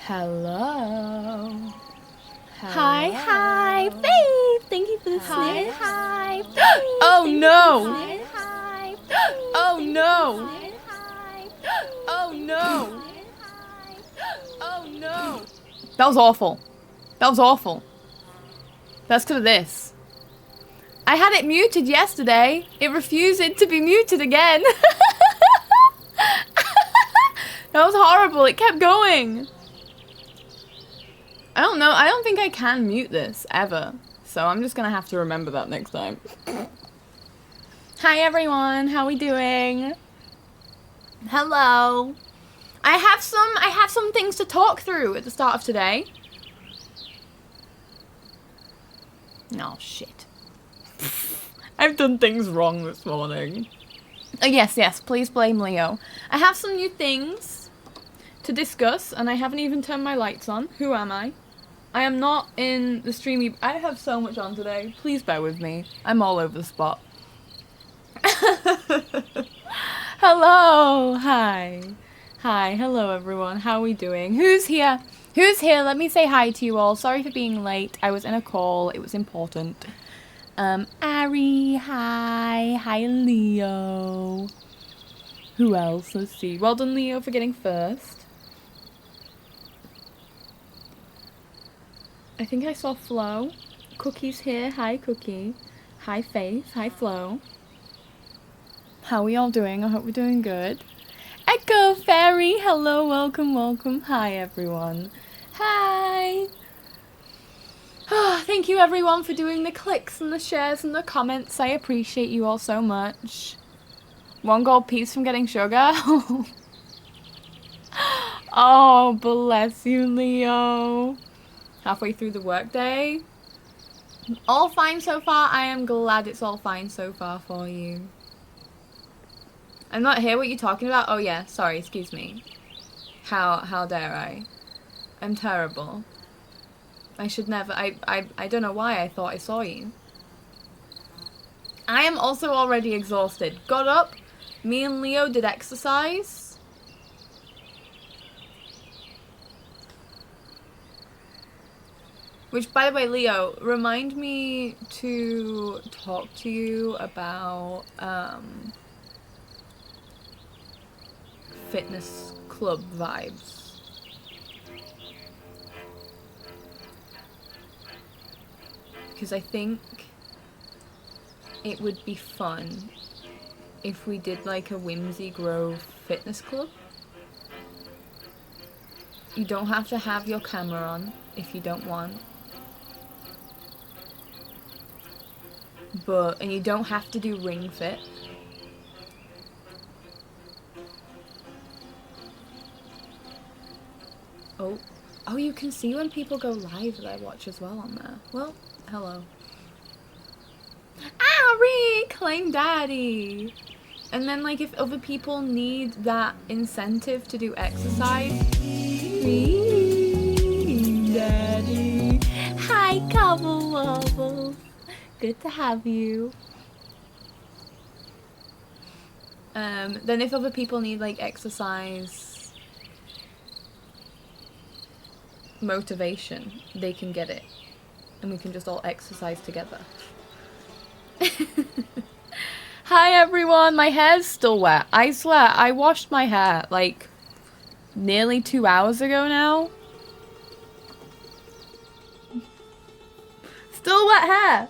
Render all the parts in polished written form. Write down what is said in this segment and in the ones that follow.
Hello. Hi, hi, babe. Thank you for the snip. Hi. Oh no. Hi. Oh no. Oh no. Oh no. That was awful. That was awful. That's because of this. I had it muted yesterday. It refused it to be muted again. That was horrible. It kept going. I don't know. I don't think I can mute this ever. So I'm just going to have to remember that next time. Hi everyone. How we doing? Hello. I have some things to talk through at the start of today. Oh shit. I've done things wrong this morning. Yes, please blame Leo. I have some new things to discuss, and I haven't even turned my lights on. Who am I? I am not in the streamy... I have so much on today. Please bear with me. I'm all over the spot. Hello! Hi. Hi, hello everyone. How are we doing? Who's here? Who's here? Let me say hi to you all. Sorry for being late. I was in a call. It was important. Ari, hi. Hi, Leo. Who else? Let's see. Well done, Leo, for getting first. I think I saw Flo. Cookie's here. Hi, Cookie. Hi, Faith. Hi, Flo. How are we all doing? I hope we're doing good. Echo Fairy. Hello, welcome, welcome. Hi, everyone. Hi. Oh, thank you, everyone, for doing the clicks and the shares and the comments. I appreciate you all so much. One gold piece from getting sugar. Oh, bless you, Leo. Halfway through the workday. All fine so far. I am glad it's all fine so far for you. I'm not here. What you're talking about? Oh yeah, sorry. Excuse me. How dare I? I'm terrible. I should never. I don't know why I thought I saw you. I am also already exhausted. Got up. Me and Leo did exercise. Which, by the way, Leo, remind me to talk to you about fitness club vibes. Because I think it would be fun if we did like a Whimsy Grove fitness club. You don't have to have your camera on if you don't want. And you don't have to do Ring Fit. Oh, you can see when people go live that I watch as well on there. Well, hello. Ari, claim daddy. And then, like, if other people need that incentive to do exercise, claim daddy. Hi, Cobble Wobbles. Good to have you. Then if other people need, like, exercise motivation, they can get it. And we can just all exercise together. Hi everyone, my hair's still wet. I swear, I washed my hair like nearly 2 hours ago now. Still wet hair.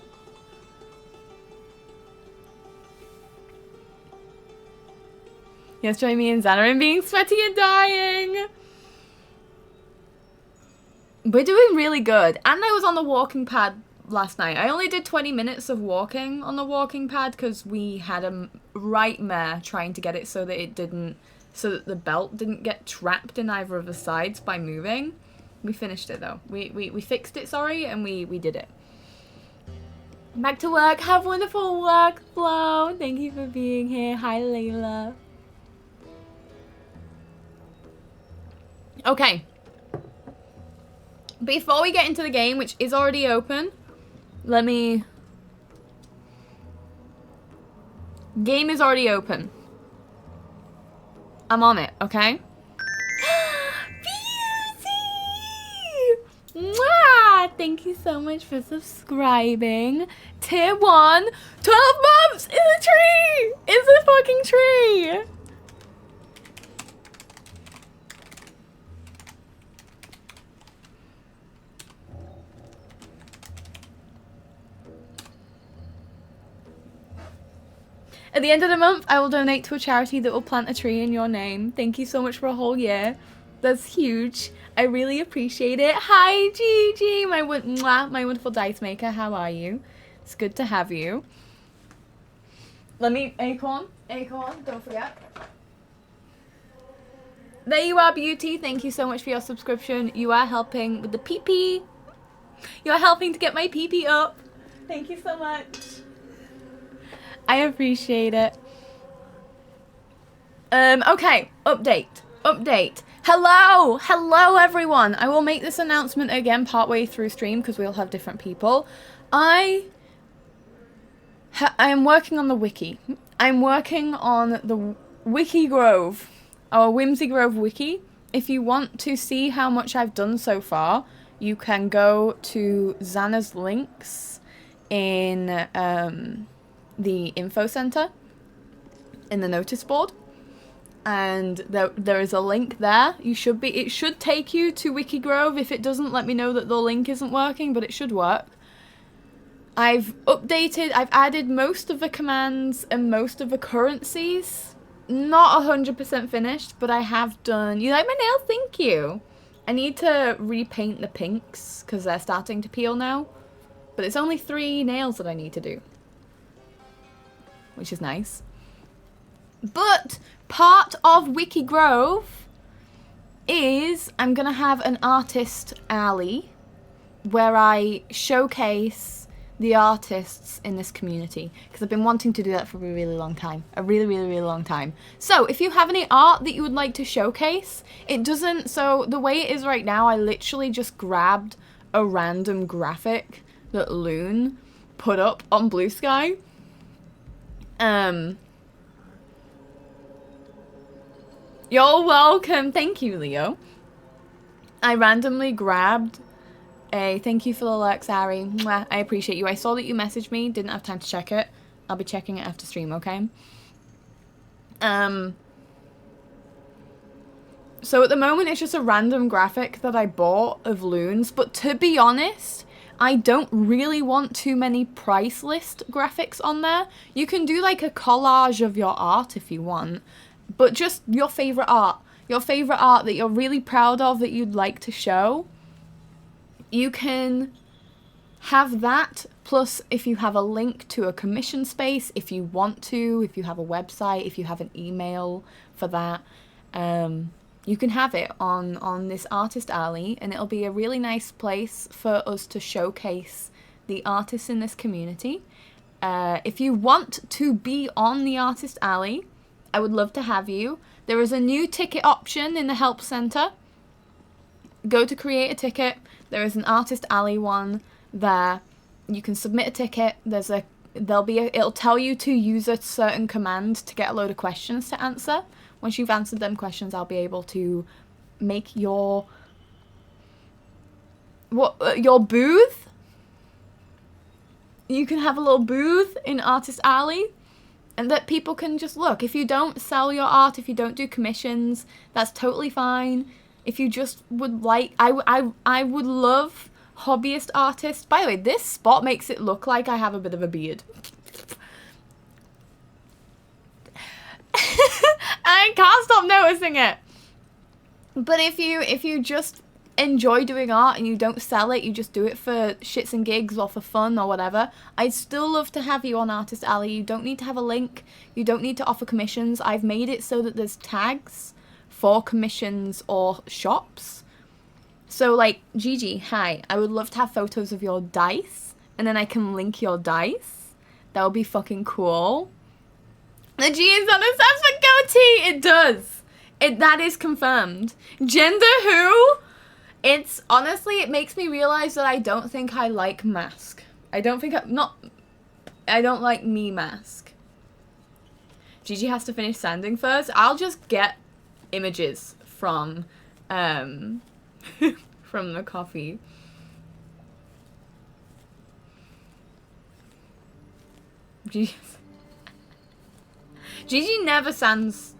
Yes, join me and Xana in being sweaty and dying. We're doing really good. And I was on the walking pad last night. I only did 20 minutes of walking on the walking pad because we had a nightmare trying to get it so that the belt didn't get trapped in either of the sides by moving. We finished it though. We fixed it, sorry, and we did it. Back to work. Have wonderful work, Flo. Thank you for being here. Hi, Layla. Okay. Before we get into the game, which is already open, Game is already open. I'm on it, okay? Beauty! Thank you so much for subscribing. Tier 1, 12 months is a tree! It's a fucking tree! At the end of the month, I will donate to a charity that will plant a tree in your name. Thank you so much for a whole year. That's huge. I really appreciate it. Hi, Gigi, my wonderful dice maker. How are you? It's good to have you. Let me, Acorn, don't forget. There you are, Beauty. Thank you so much for your subscription. You are helping with the pee-pee. You are helping to get my pee-pee up. Thank you so much. I appreciate it. Okay, update. Hello everyone. I will make this announcement again partway through stream because we'll have different people. I am working on the wiki. I'm working on the Wiki Grove, our Whimsy Grove wiki. If you want to see how much I've done so far, you can go to Xana's links in the info center in the notice board, and there is a link there. It should take you to Wiki Grove. If it doesn't, let me know that the link isn't working, but it should work. I've added most of the commands and most of the currencies. Not 100% finished, but I have done. You like my nails? Thank you. I need to repaint the pinks because they're starting to peel now, but it's only 3 nails that I need to do, which is nice. But part of Wiki Grove is I'm gonna have an artist alley where I showcase the artists in this community, because I've been wanting to do that for a really long time. A really long time. So if you have any art that you would like to showcase, so the way it is right now, I literally just grabbed a random graphic that Loon put up on Blue Sky. You're welcome. Thank you, Leo. I randomly grabbed a thank you for the lurks, Ari. Mwah, I appreciate you. I saw that you messaged me. Didn't have time to check it. I'll be checking it after stream, okay? So at the moment, it's just a random graphic that I bought of Loons. But to be honest, I don't really want too many price list graphics on there. You can do like a collage of your art if you want, but just your favorite art. Your favorite art that you're really proud of that you'd like to show. You can have that, plus if you have a link to a commission space, if you want to, if you have a website, if you have an email for that, you can have it on this artist alley, and it'll be a really nice place for us to showcase the artists in this community. If you want to be on the artist alley, I would love to have you. There is a new ticket option in the help center. Go to create a ticket. There is an artist alley one there. You can submit a ticket. It'll tell you to use a certain command to get a load of questions to answer. Once you've answered them questions, I'll be able to make your booth. You can have a little booth in Artist Alley, and that people can just look. If you don't sell your art, if you don't do commissions, that's totally fine. If you just would like, I would love hobbyist artists. By the way, this spot makes it look like I have a bit of a beard. I can't stop noticing it. But if you just enjoy doing art and you don't sell it, you just do it for shits and gigs or for fun or whatever, I'd still love to have you on Artist Alley. You don't need to have a link. You don't need to offer commissions. I've made it so that there's tags for commissions or shops. So like, Gigi, hi, I would love to have photos of your dice, and then I can link your dice. That would be fucking cool. The G is on a for goatee. It does. That is confirmed. Gender who? It's honestly, it makes me realize that I don't think I like mask. I don't like me mask. Gigi has to finish sanding first. I'll just get images from from the coffee. Gigi never sands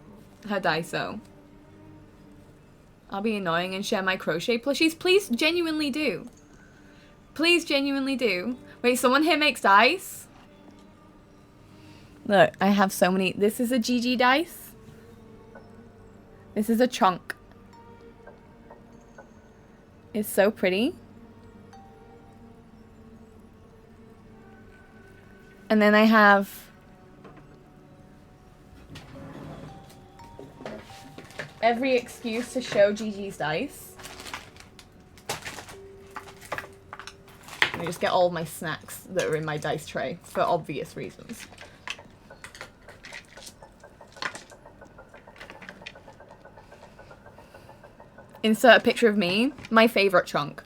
her dice though. I'll be annoying and share my crochet plushies. Please genuinely do. Please genuinely do. Wait, someone here makes dice? Look, I have so many. This is a Gigi dice. This is a chunk. It's so pretty. And then I have every excuse to show Gigi's dice. Let me just get all of my snacks that are in my dice tray for obvious reasons. Insert a picture of me. My favorite chunk.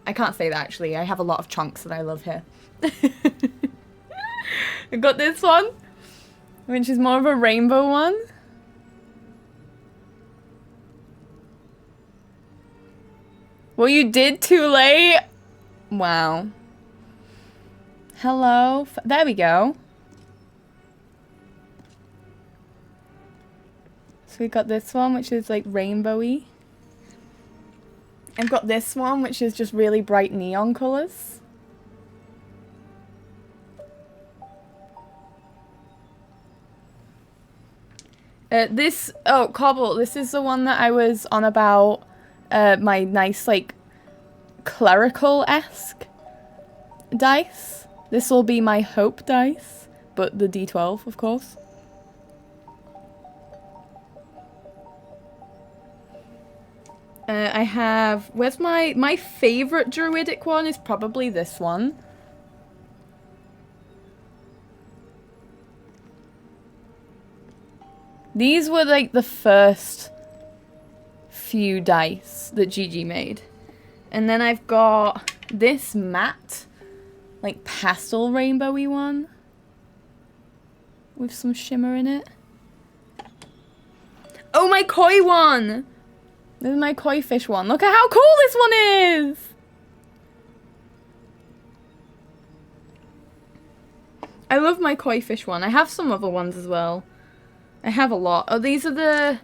I can't say that actually. I have a lot of chunks that I love here. I got this one, which is more of a rainbow one. Well, you did too late. Wow. Hello. There we go. So we got this one, which is like rainbowy. I've got this one, which is just really bright neon colors. Cobble, this is the one that I was on about, my nice, like, clerical-esque dice. This will be my hope dice, but the D12, of course. I have, where's my favorite druidic one is probably this one. These were like the first few dice that Gigi made. And then I've got this matte, like pastel rainbowy one with some shimmer in it. Oh, my koi one! This is my koi fish one. Look at how cool this one is! I love my koi fish one. I have some other ones as well. I have a lot. Oh, these are the,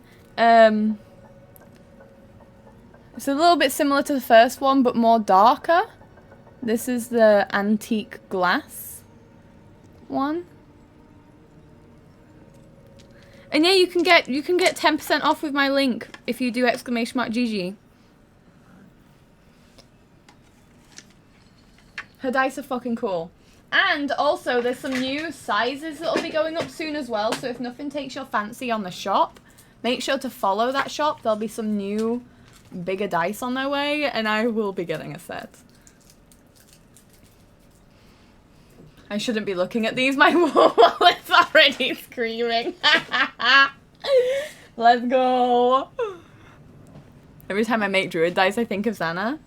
it's a little bit similar to the first one, but more darker. This is the antique glass one. And yeah, you can get 10% off with my link if you do !Gigi. Her dice are fucking cool. And also, there's some new sizes that'll be going up soon as well, so if nothing takes your fancy on the shop, make sure to follow that shop. There'll be some new, bigger dice on their way, and I will be getting a set. I shouldn't be looking at these, my wallet's already screaming. Let's go! Every time I make druid dice, I think of Xana.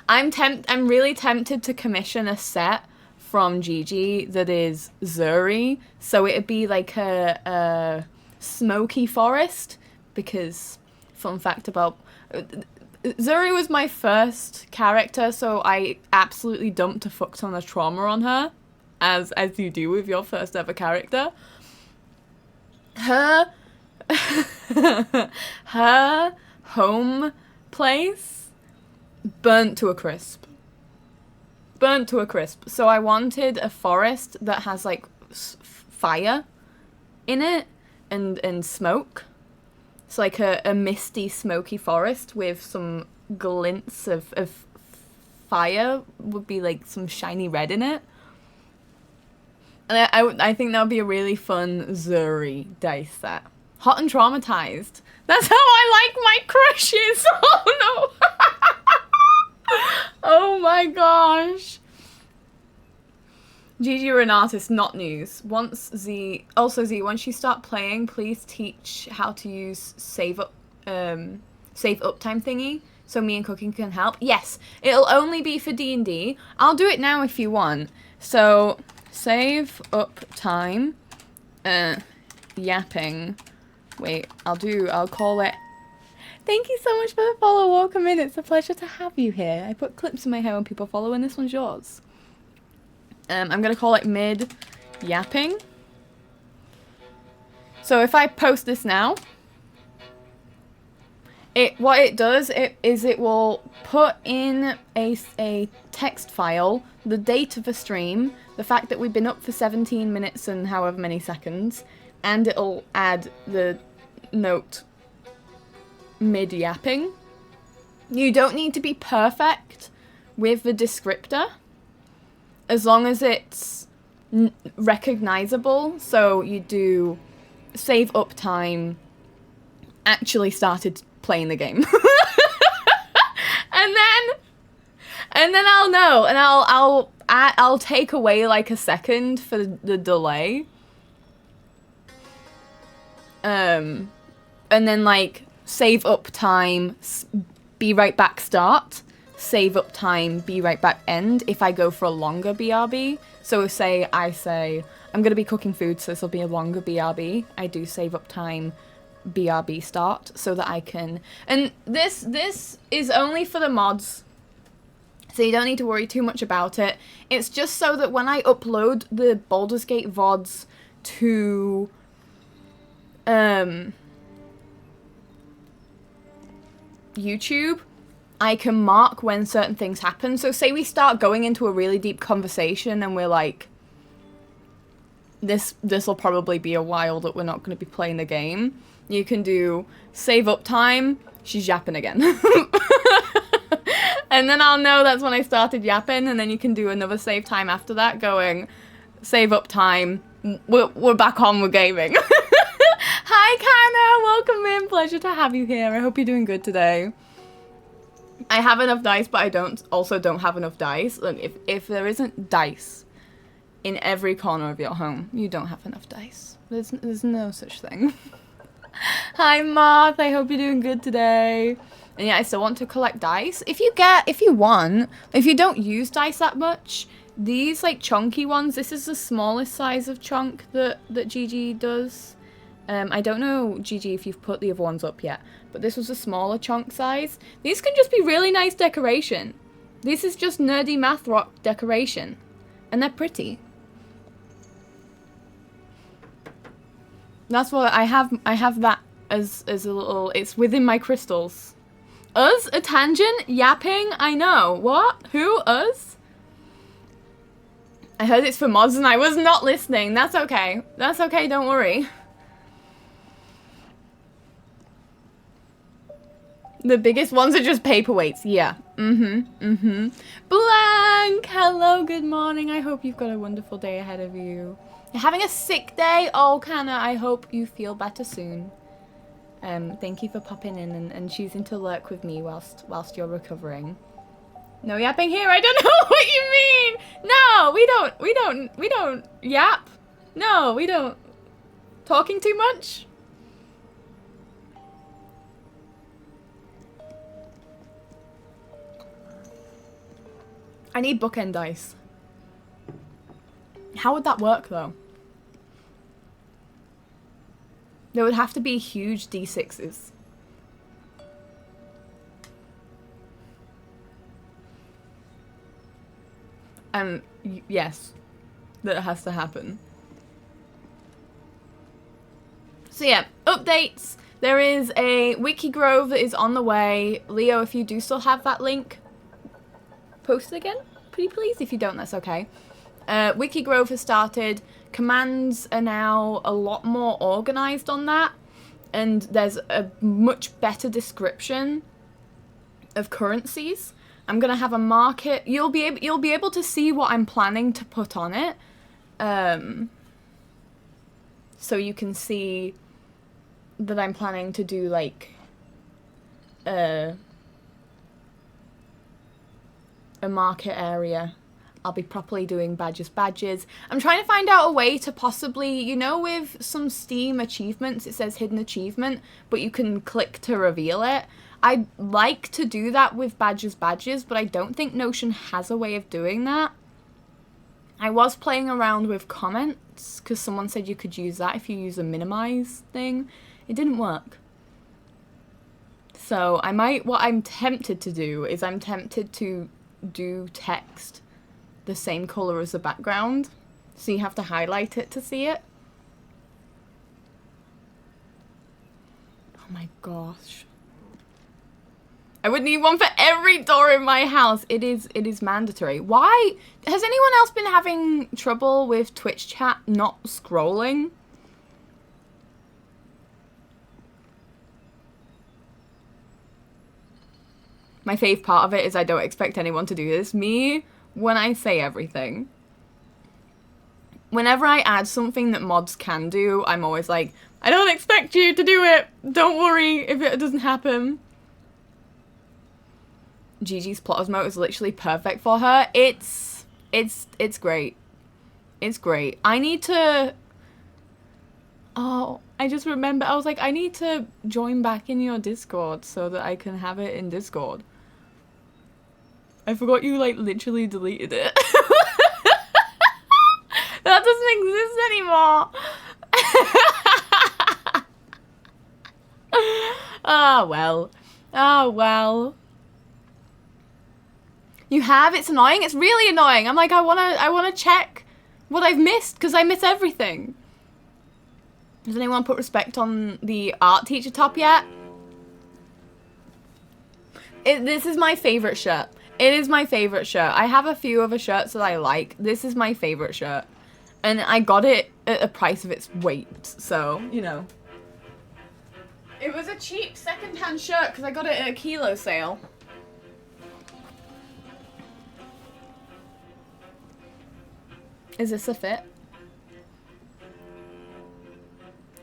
I'm really tempted to commission a set from Gigi that is Zuri, so it'd be like a smoky forest, because fun fact about Zuri was my first character, so I absolutely dumped a fuck ton of trauma on her, as you do with your first ever character. Her home place burnt to a crisp. Burnt to a crisp. So I wanted a forest that has like fire in it and smoke. It's like a misty, smoky forest with some glints of fire, would be like some shiny red in it. And I think that would be a really fun Zuri dice set. Hot and traumatized. That's how I like my crushes. Oh no. Oh my gosh. Gigi, you're an artist, not news. Once you start playing, please teach how to use save uptime thingy, so me and Cooking can help. Yes, it'll only be for D&D. I'll do it now if you want. So, save up time, yapping. Wait, I'll call it. Thank you so much for the follow. Welcome in. It's a pleasure to have you here. I put clips in my hair when people follow, and this one's yours. I'm going to call it mid yapping. So if I post this now, what it does is it will put in a text file, the date of the stream, the fact that we've been up for 17 minutes and however many seconds, and it'll add the note mid yapping. You don't need to be perfect with the descriptor, as long as it's recognizable. So you do save uptime, actually started playing the game. and then I'll know, and I'll take away like a second for the delay. And then like save uptime, be right back start, save uptime, be right back end if I go for a longer BRB. So I say I'm gonna be cooking food, so this will be a longer BRB. I do save uptime, BRB start, so that I can, and this is only for the mods, so you don't need to worry too much about it. It's just so that when I upload the Baldur's Gate VODs to YouTube, I can mark when certain things happen. So say we start going into a really deep conversation and we're like, this will probably be a while that we're not going to be playing the game. You can do save uptime, she's yapping again. And then I'll know that's when I started yapping, and then you can do another save time after that going save uptime, we're back on with gaming. Hi Kana, welcome in, pleasure to have you here. I hope you're doing good today. I have enough dice, but I don't have enough dice. Look, if there isn't dice in every corner of your home, you don't have enough dice. There's no such thing. Hi Marth, I hope you're doing good today. And yeah, I still want to collect dice. If you don't use dice that much, these like chunky ones, this is the smallest size of chunk that GG does. I don't know, GG, if you've put the other ones up yet, but this was a smaller chunk size. These can just be really nice decoration. This is just nerdy math rock decoration, and they're pretty. That's what I have that as a little, it's within my crystals. Us? A tangent? Yapping? I know. What? Who? Us? I heard it's for mods and I was not listening. That's okay. That's okay, don't worry. The biggest ones are just paperweights. Yeah. Blank! Hello, good morning. I hope you've got a wonderful day ahead of you. You're having a sick day? Oh, Kana, I hope you feel better soon. Thank you for popping in and choosing to lurk with me whilst you're recovering. No yapping here, I don't know what you mean! No, we don't yap. No, we don't. Talking too much? I need bookend dice. How would that work though? There would have to be huge D6s. Yes, that has to happen. So yeah, updates. There is a Wiki Grove that is on the way. Leo, if you do still have that link, post it again, pretty please. If you don't, that's okay. Wiki Grove has started. Commands are now a lot more organized on that, and there's a much better description of currencies. I'm gonna have a market. You'll be able to see what I'm planning to put on it, so you can see that I'm planning to do like a market area. I'll be properly doing badges. I'm trying to find out a way to possibly, you know, with some Steam achievements, it says hidden achievement, but you can click to reveal it. I'd like to do that with badges, but I don't think Notion has a way of doing that. I was playing around with comments, because someone said you could use that if you use a minimize thing. It didn't work. So what I'm tempted to do is I'm tempted to do text the same color as the background. So you have to highlight it to see it. Oh my gosh. I would need one for every door in my house. It is mandatory. Why? Has anyone else been having trouble with Twitch chat not scrolling? My fave part of it is I don't expect anyone to do this. Me, when I say everything. Whenever I add something that mods can do, I'm always like, I don't expect you to do it. Don't worry if it doesn't happen. Gigi's plotters mode is literally perfect for her. It's great. It's great. I need to... Oh, I just remember. I was like, I need to join back in your Discord so that I can have it in Discord. I forgot you, like, literally deleted it. That doesn't exist anymore. Oh, well. Oh, well. You have? It's annoying. It's really annoying. I'm like, I wanna check what I've missed, because I miss everything. Has anyone put respect on the art teacher top yet? This is my favorite shirt. It is my favorite shirt. I have a few other shirts that I like. This is my favorite shirt. And I got it at a price of its weight, so, you know. It was a cheap second-hand shirt because I got it at a kilo sale. Is this a fit?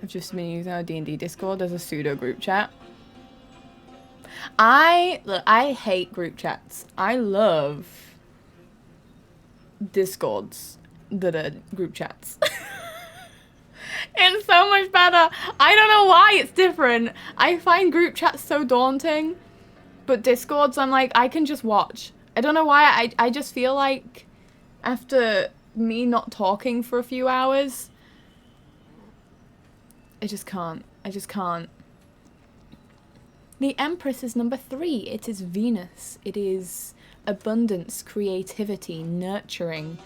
I've just been using our D&D Discord as a pseudo group chat. I hate group chats. I love Discords that are group chats. It's so much better. I don't know why it's different. I find group chats so daunting, but Discords, I'm like, I can just watch. I don't know why. I just feel like after me not talking for a few hours, I just can't. I just can't. The Empress is number 3. It is Venus. It is abundance, creativity, nurturing,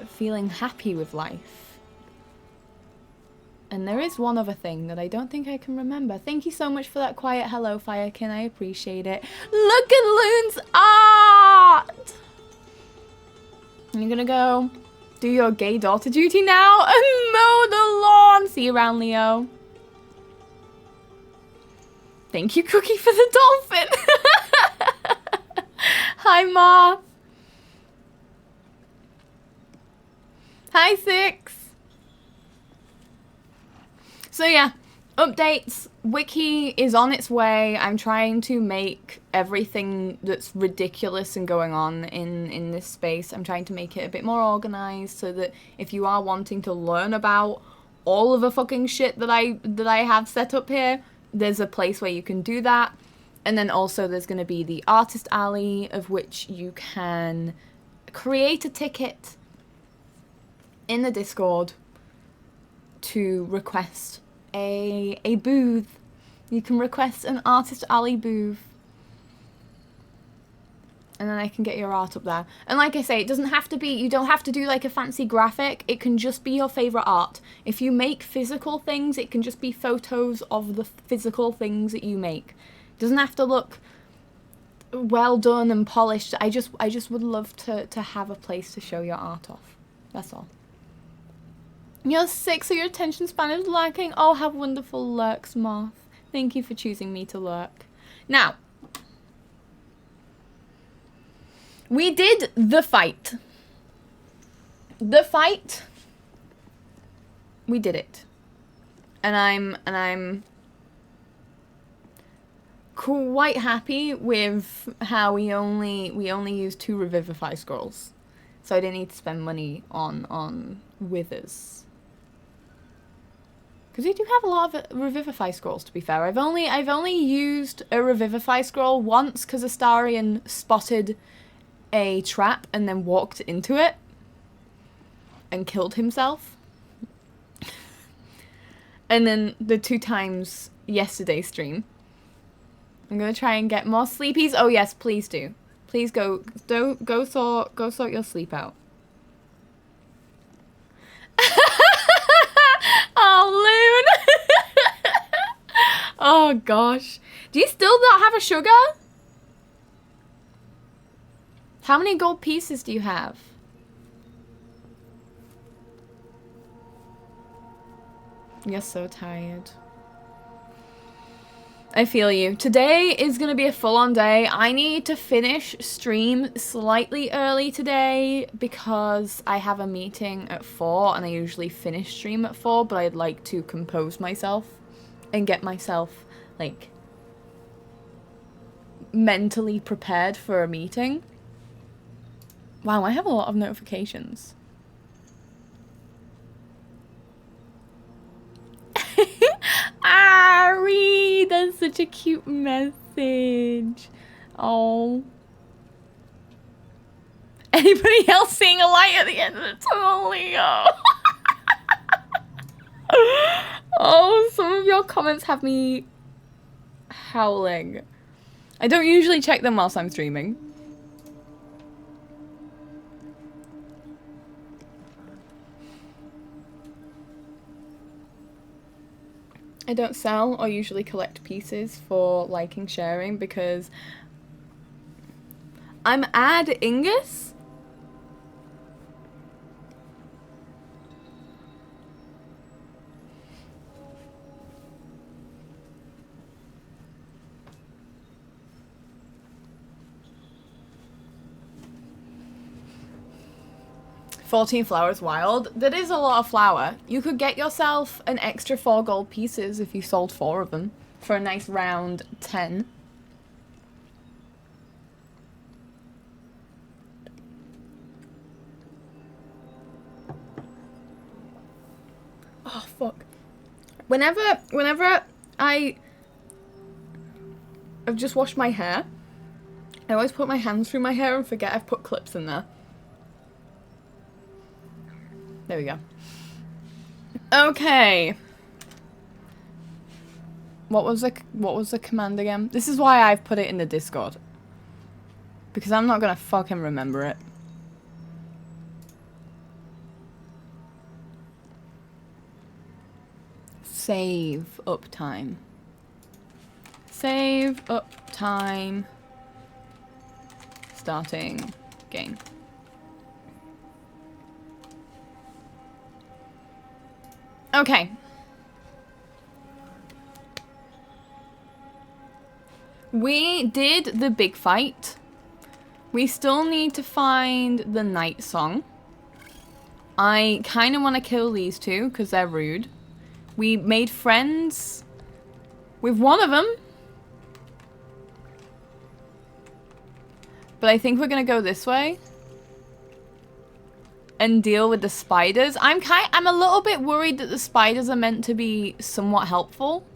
feeling happy with life. And there is one other thing that I don't think I can remember. Thank you so much for that quiet hello, Firekin. I appreciate it. Look at Loon's art! You're gonna go do your gay daughter duty now and mow the lawn. See you around, Leo. Thank you, Cookie, for the dolphin. Hi, Ma. Hi, Six. So yeah, updates. Wiki is on its way. I'm trying to make everything that's ridiculous and going on in this space, I'm trying to make it a bit more organized so that if you are wanting to learn about all of the fucking shit that I have set up here, there's a place where you can do that. And then also there's going to be the Artist Alley, of which you can create a ticket in the Discord to request a booth. You can request an Artist Alley booth. And then I can get your art up there. And like I say, it doesn't have to be, you don't have to do like a fancy graphic. It can just be your favorite art. If you make physical things, it can just be photos of the physical things that you make. It doesn't have to look well done and polished. I just would love to have a place to show your art off. That's all. You're 6, so your attention span is lacking. Oh, how wonderful, Lurks Moth. Thank you for choosing me to lurk. Now, we did the fight. The fight. We did it. And I'm quite happy with how we only used 2 Revivify scrolls. So I didn't need to spend money on withers. Because we do have a lot of Revivify scrolls, to be fair. I've only used a Revivify scroll once because Astarion spotted a trap and then walked into it and killed himself. And then the 2 times yesterday's stream. I'm going to try and get more sleepies. Oh yes, please do. Please go sort your sleep out. Oh, Loon. Oh gosh. Do you still not have a sugar? How many gold pieces do you have? You're so tired. I feel you. Today is going to be a full-on day. I need to finish stream slightly early today because I have a meeting at 4 and I usually finish stream at 4, but I'd like to compose myself and get myself, like, mentally prepared for a meeting. Wow, I have a lot of notifications. Ari, that's such a cute message. Oh. Anybody else seeing a light at the end of the tunnel, Leo? Oh, some of your comments have me howling. I don't usually check them whilst I'm streaming. I don't sell or usually collect pieces for liking sharing because I'm Ad Ingus. $14 flowers wild. That is a lot of flour. You could get yourself an extra 4 gold pieces if you sold 4 of them for a nice round 10. Oh fuck. Whenever I've just washed my hair, I always put my hands through my hair and forget I've put clips in there. There we go. Okay. What was the command again? This is why I've put it in the Discord. Because I'm not gonna fucking remember it. Save up time. Save up time. Starting game. Okay. We did the big fight. We still need to find the night song. I kind of want to kill these two because they're rude. We made friends with one of them. But I think we're going to go this way. And deal with the spiders. I'm a little bit worried that the spiders are meant to be somewhat helpful.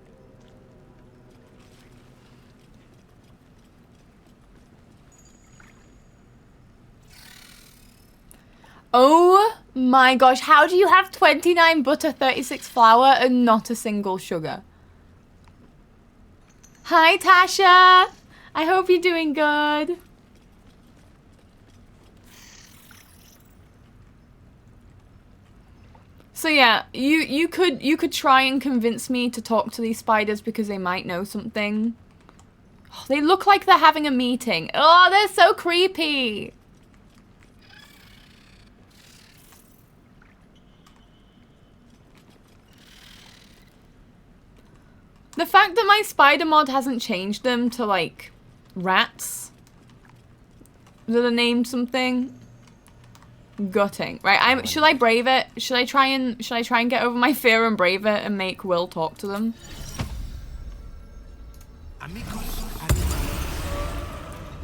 Oh my gosh, how do you have 29 butter, 36 flour, and not a single sugar? Hi, Tasha! I hope you're doing good. So yeah, you could try and convince me to talk to these spiders because they might know something. Oh, they look like they're having a meeting. Oh, they're so creepy. The fact that my spider mod hasn't changed them to like rats that are named something. Gutting. Right, should I brave it? Should I try and get over my fear and brave it and make Will talk to them?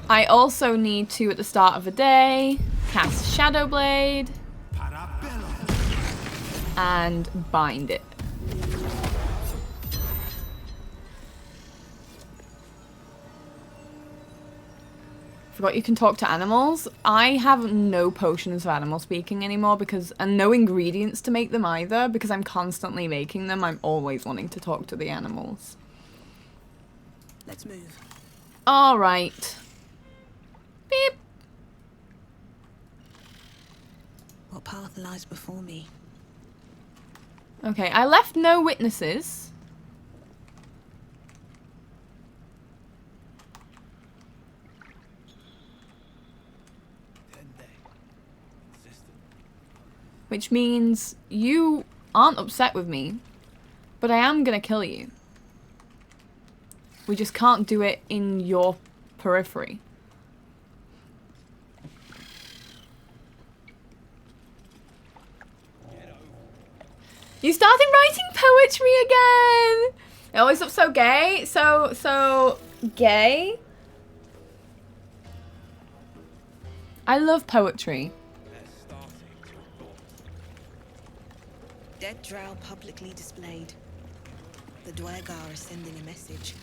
I also need to, at the start of a day, cast Shadow Blade and bind it. Forgot you can talk to animals. I have no potions of animal speaking anymore and no ingredients to make them either because I'm constantly making them. I'm always wanting to talk to the animals. Let's move. All right. Beep. lies before me. Okay, I left no witnesses. Which means you aren't upset with me, but I am gonna kill you. We just can't do it in your periphery. You started writing poetry again! It always looks so gay. So gay. I love poetry. Dead drow publicly displayed. The Dwergar are sending a message.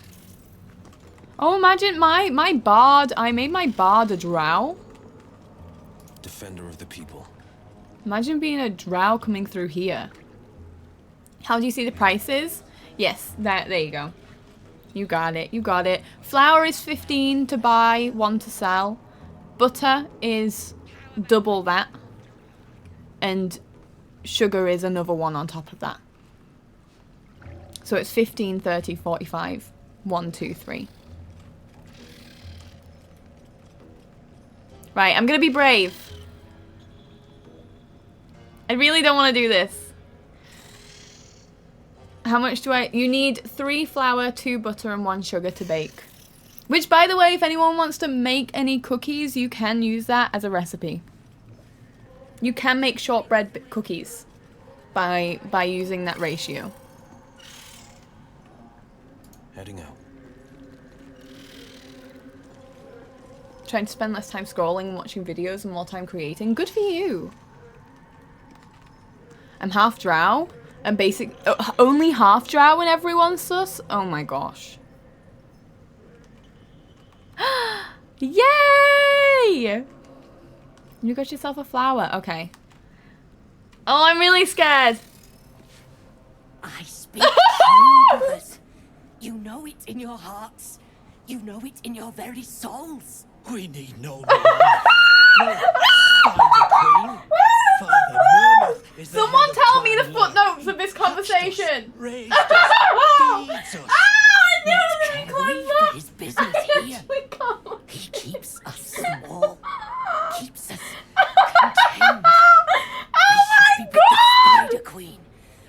Oh, imagine my bard. I made my bard a drow. Defender of the people. Imagine being a drow coming through here. How do you see the prices? Yes, there you go. You got it. You got it. Flour is 15 to buy, 1 to sell. Butter is double that. And sugar is another one on top of that. So it's 15, 30, 45. 1, 2, 3. Right, I'm gonna be brave. I really don't want to do this. How much do I... You need 3 flour, 2 butter, and 1 sugar to bake. Which, by the way, if anyone wants to make any cookies, you can use that as a recipe. You can make shortbread cookies by using that ratio. Heading out. Trying to spend less time scrolling and watching videos and more time creating. Good for you. I'm half drow. And basic... only half drow and everyone's sus? Oh my gosh. Yay! You got yourself a flower. Okay. Oh, I'm really scared. I speak true, brothers. You know it in your hearts. You know it in your very souls. We need no more. No spider queen. Father Murmuth is the Someone head of tell me the clan footnotes Lee. of this He touched us, conversation. raised us, feeds us. I knew it was Can gonna we be for close. his business I here? actually can't. He keeps us small. Keeps us contained. Oh my We should be but the Spider Queen.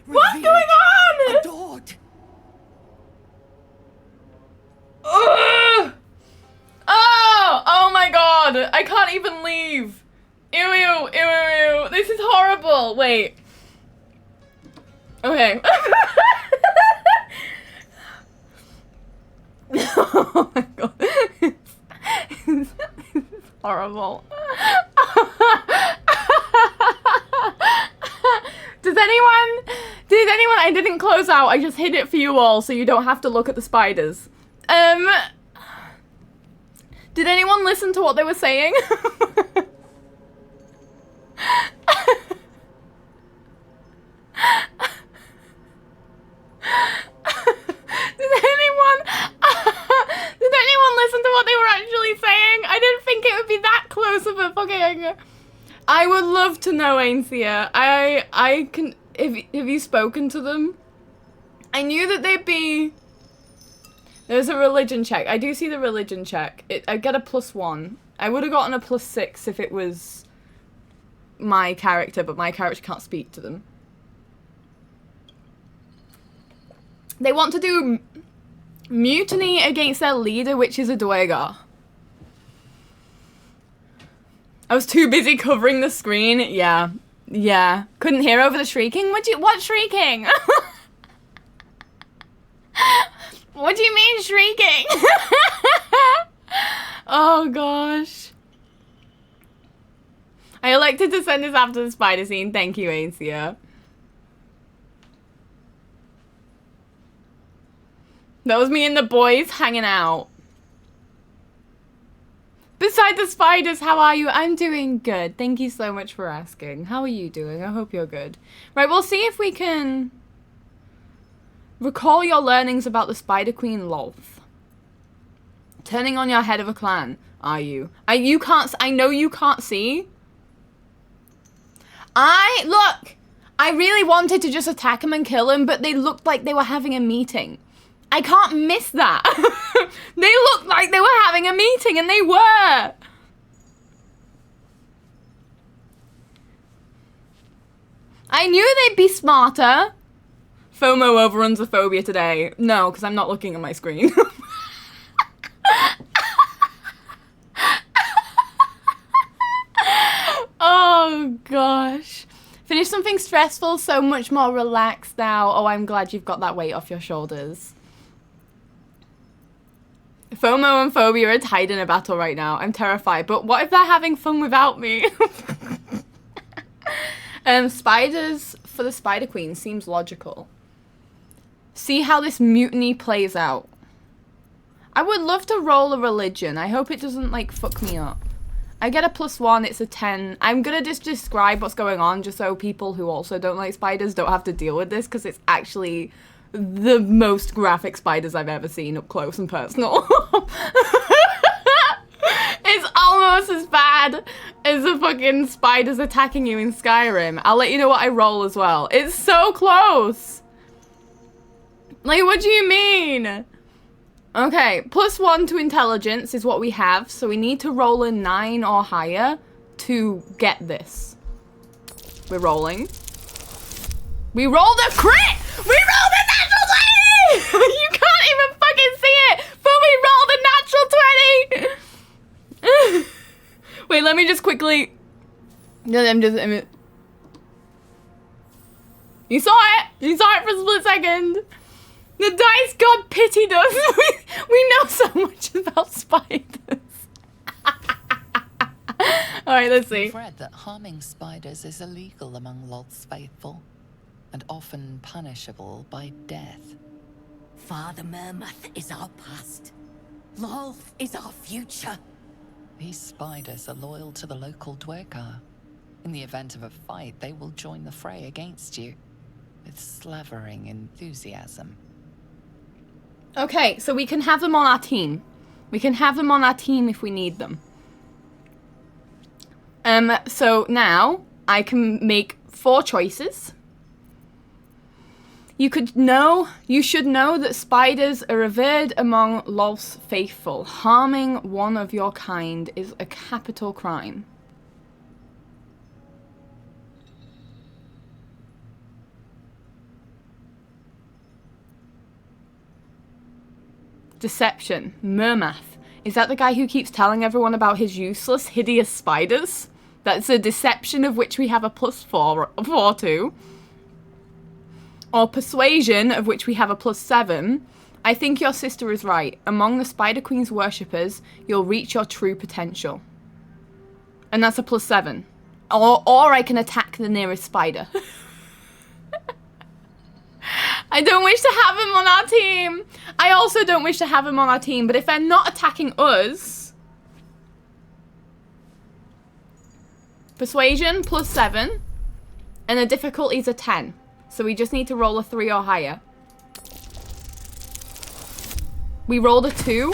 What's revered, going on? Adored. Ugh. Oh my god. I can't even leave. Ew, ew, ew, ew, ew. This is horrible. Wait. Okay. Oh my god. It's horrible. Did anyone, I didn't close out, I just hid it for you all so you don't have to look at the spiders. Did anyone listen to what they were saying? Did anyone listen to what they were actually saying? I didn't think it would be that close of a fucking... I would love to know, Ainsia. I can... Have you spoken to them? I knew that they'd be... There's a religion check. I do see the religion check. I get a +1. I would have gotten a +6 if it was my character, but my character can't speak to them. They want to do mutiny against their leader, which is a Dwergar. I was too busy covering the screen. Yeah. Yeah. Couldn't hear over the shrieking? What shrieking? What do you mean shrieking? Oh gosh. I elected to send this after the spider scene. Thank you, Ainsia. That was me and the boys hanging out. Beside the spiders, how are you? I'm doing good. Thank you so much for asking. How are you doing? I hope you're good. Right, we'll see if we can recall your learnings about the Spider Queen Lolth. Turning on your head of a clan, are you? You can't. I know you can't see. Look, I really wanted to just attack him and kill him, but they looked like they were having a meeting. I can't miss that. They looked like they were having a meeting, and they were. I knew they'd be smarter. FOMO overruns the phobia today. No, because I'm not looking at my screen. Oh, gosh. Finish something stressful, so much more relaxed now. Oh, I'm glad you've got that weight off your shoulders. FOMO and phobia are tied in a battle right now. I'm terrified. But what if they're having fun without me? Spiders for the Spider Queen seems logical. See how this mutiny plays out. I would love to roll a religion. I hope it doesn't, like, fuck me up. I get a +1, it's a 10. I'm gonna just describe what's going on just so people who also don't like spiders don't have to deal with this, because it's actually the most graphic spiders I've ever seen up close and personal. It's almost as bad as the fucking spiders attacking you in Skyrim. I'll let you know what I roll as well. It's so close. Like, what do you mean? Okay, +1 to intelligence is what we have, so we need to roll a 9 or higher to get this. We're rolling. We rolled a crit! We rolled a natural 20! You can't even fucking see it! But we rolled a natural 20! Wait, let me just quickly... You saw it! You saw it for a split second! The dice god pitied us! We know so much about spiders! Alright, let's see. We've read that harming spiders is illegal among Lolth's faithful, and often punishable by death. Father Mermuth is our past. Lolth is our future. These spiders are loyal to the local Dwergar. In the event of a fight, they will join the fray against you, with slavering enthusiasm. Okay, so we can have them on our team. We can have them on our team if we need them. So now I can make 4 choices. You should know that spiders are revered among Lolth's faithful. Harming one of your kind is a capital crime. Deception. Mermath. Is that the guy who keeps telling everyone about his useless, hideous spiders? That's a deception of which we have a +4 to. Or persuasion, of which we have a +7. I think your sister is right. Among the Spider Queen's worshippers, you'll reach your true potential. And that's a +7. Or I can attack the nearest spider. I don't wish to have him on our team. I also don't wish to have him on our team, but if they're not attacking us... Persuasion, +7. And the difficulty is a 10. So we just need to roll a 3 or higher. We rolled a 2.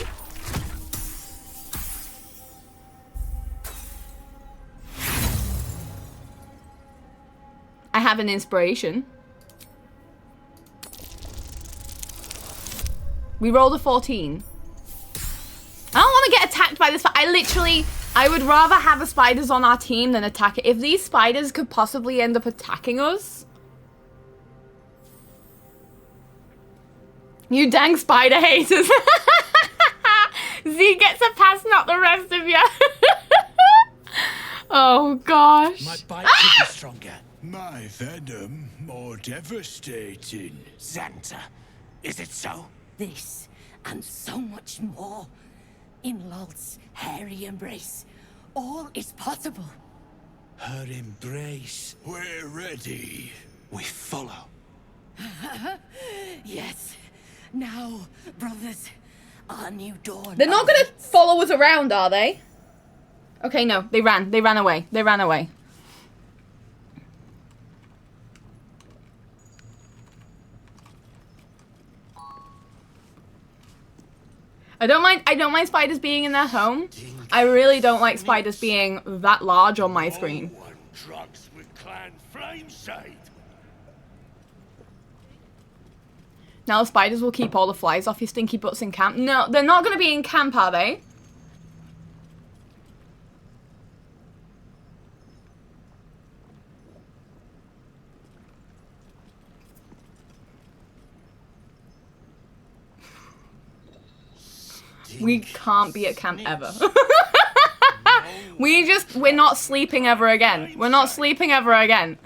I have an inspiration. We rolled a 14. I don't want to get attacked by this. I would rather have the spiders on our team than attack it. If these spiders could possibly end up attacking us. You dang spider haters. Z gets a pass, not the rest of you. Oh, gosh. My bite could be stronger. My venom more devastating. Xanta, is it so? This and so much more. In Lolth's hairy embrace, all is possible. Her embrace. We're ready. We follow. Yes. Now, brothers, our new dawn. They're not gonna follow us around, are they? Okay, no, they ran. They ran away. They ran away. I don't mind spiders being in their home. I really don't like spiders being that large on my screen. No one drugs with clan Flameshade. Now the spiders will keep all the flies off your stinky butts in camp. No, they're not going to be in camp, are they? We can't be at camp ever. We're not sleeping ever again. We're not sleeping ever again.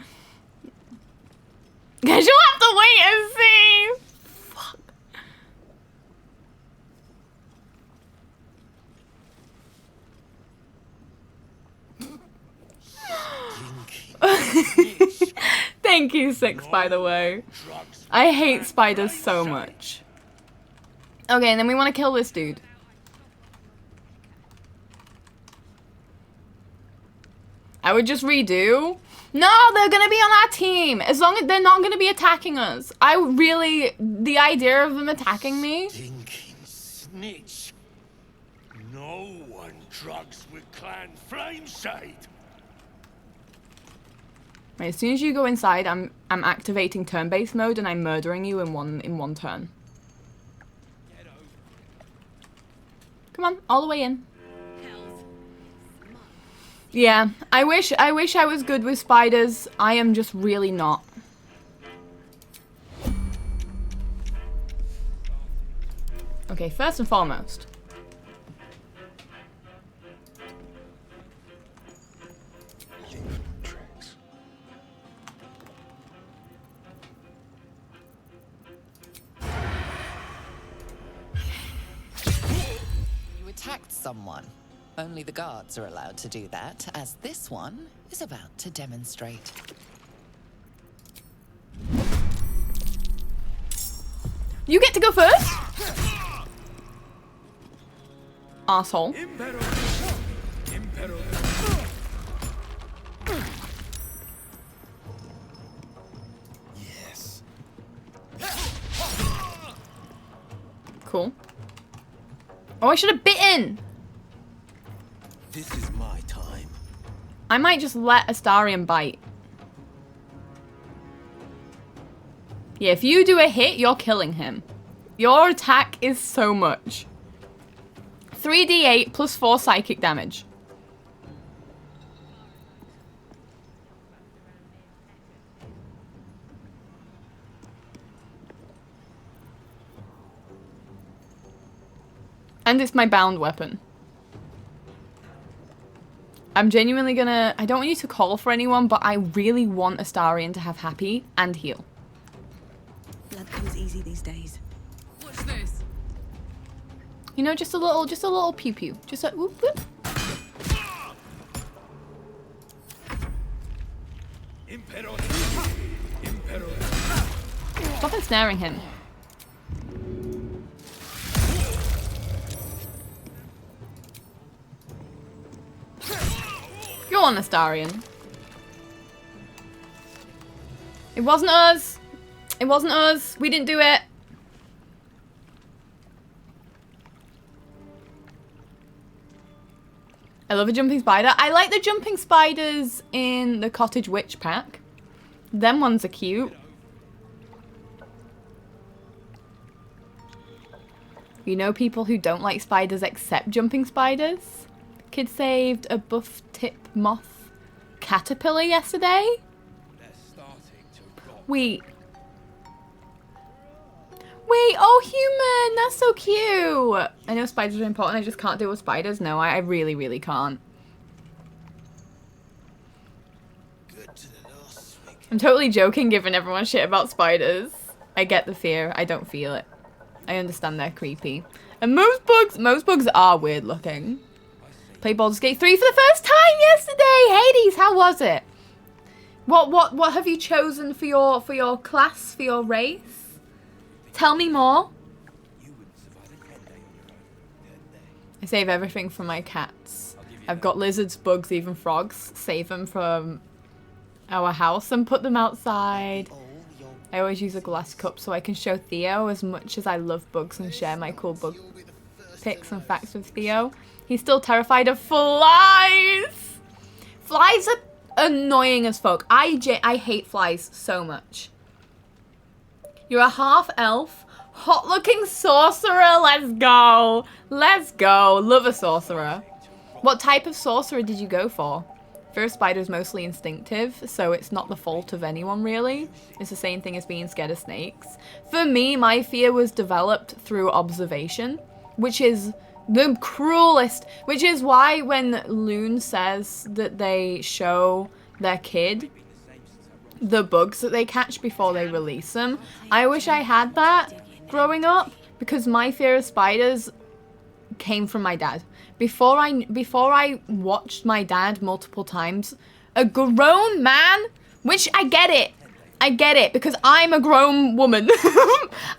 Cause you'll have to wait and see. Fuck. Thank you, Six, by the way. I hate spiders so much. Okay, and then we want to kill this dude. I would just redo. No, they're gonna be on our team. As long as they're not gonna be attacking us. The idea of them attacking me. Stinking snitch. No one drugs with clan Flameshade. Right, as soon as you go inside, I'm activating turn-based mode and I'm murdering you in one turn. Come on, all the way in. Yeah, I wish I was good with spiders. I am just really not. Okay, first and foremost. You attacked someone. Only the guards are allowed to do that, as this one is about to demonstrate. You get to go first? Asshole. Yes. Cool. Oh, I should have bitten! This is my time. I might just let Astarion bite. Yeah, if you do a hit, you're killing him. Your attack is so much. 3d8 plus 4 psychic damage. And it's my bound weapon. I'm genuinely gonna... I don't want you to call for anyone, but I really want Astarion to have happy and heal. Blood comes easy these days. Watch this. You know, just a little pew pew. Just a whoop whoop. Stop ensnaring him. Go on, Astarion. It wasn't us. It wasn't us. We didn't do it. I love a jumping spider. I like the jumping spiders in the Cottage Witch pack. Them ones are cute. You know people who don't like spiders except jumping spiders? Kid saved a buff tip moth caterpillar yesterday. Wait. Wait, oh human, that's so cute. I know spiders are important, I just can't deal with spiders. No, I really, really can't. I'm totally joking giving everyone shit about spiders. I get the fear, I don't feel it. I understand they're creepy. And most bugs are weird looking. Played Baldur's Gate 3 for the first time yesterday! Hades, how was it? What have you chosen for your class, for your race? Tell me more. I save everything for my cats. I've got lizards, bugs, even frogs. Save them from our house and put them outside. I always use a glass cup so I can show Theo as much as I love bugs and share my cool bug pics and facts with Theo. He's still terrified of flies. Flies annoying as fuck. I hate flies so much. You're a half elf, hot looking sorcerer. Let's go. Let's go. Love a sorcerer. What type of sorcerer did you go for? First spider's mostly instinctive, so it's not the fault of anyone really. It's the same thing as being scared of snakes. For me, my fear was developed through observation, which is the cruelest, which is why when Loon says that they show their kid the bugs that they catch before they release them, I wish I had that growing up, because my fear of spiders came from my dad. Before I watched my dad multiple times, a grown man, which I get it because I'm a grown woman.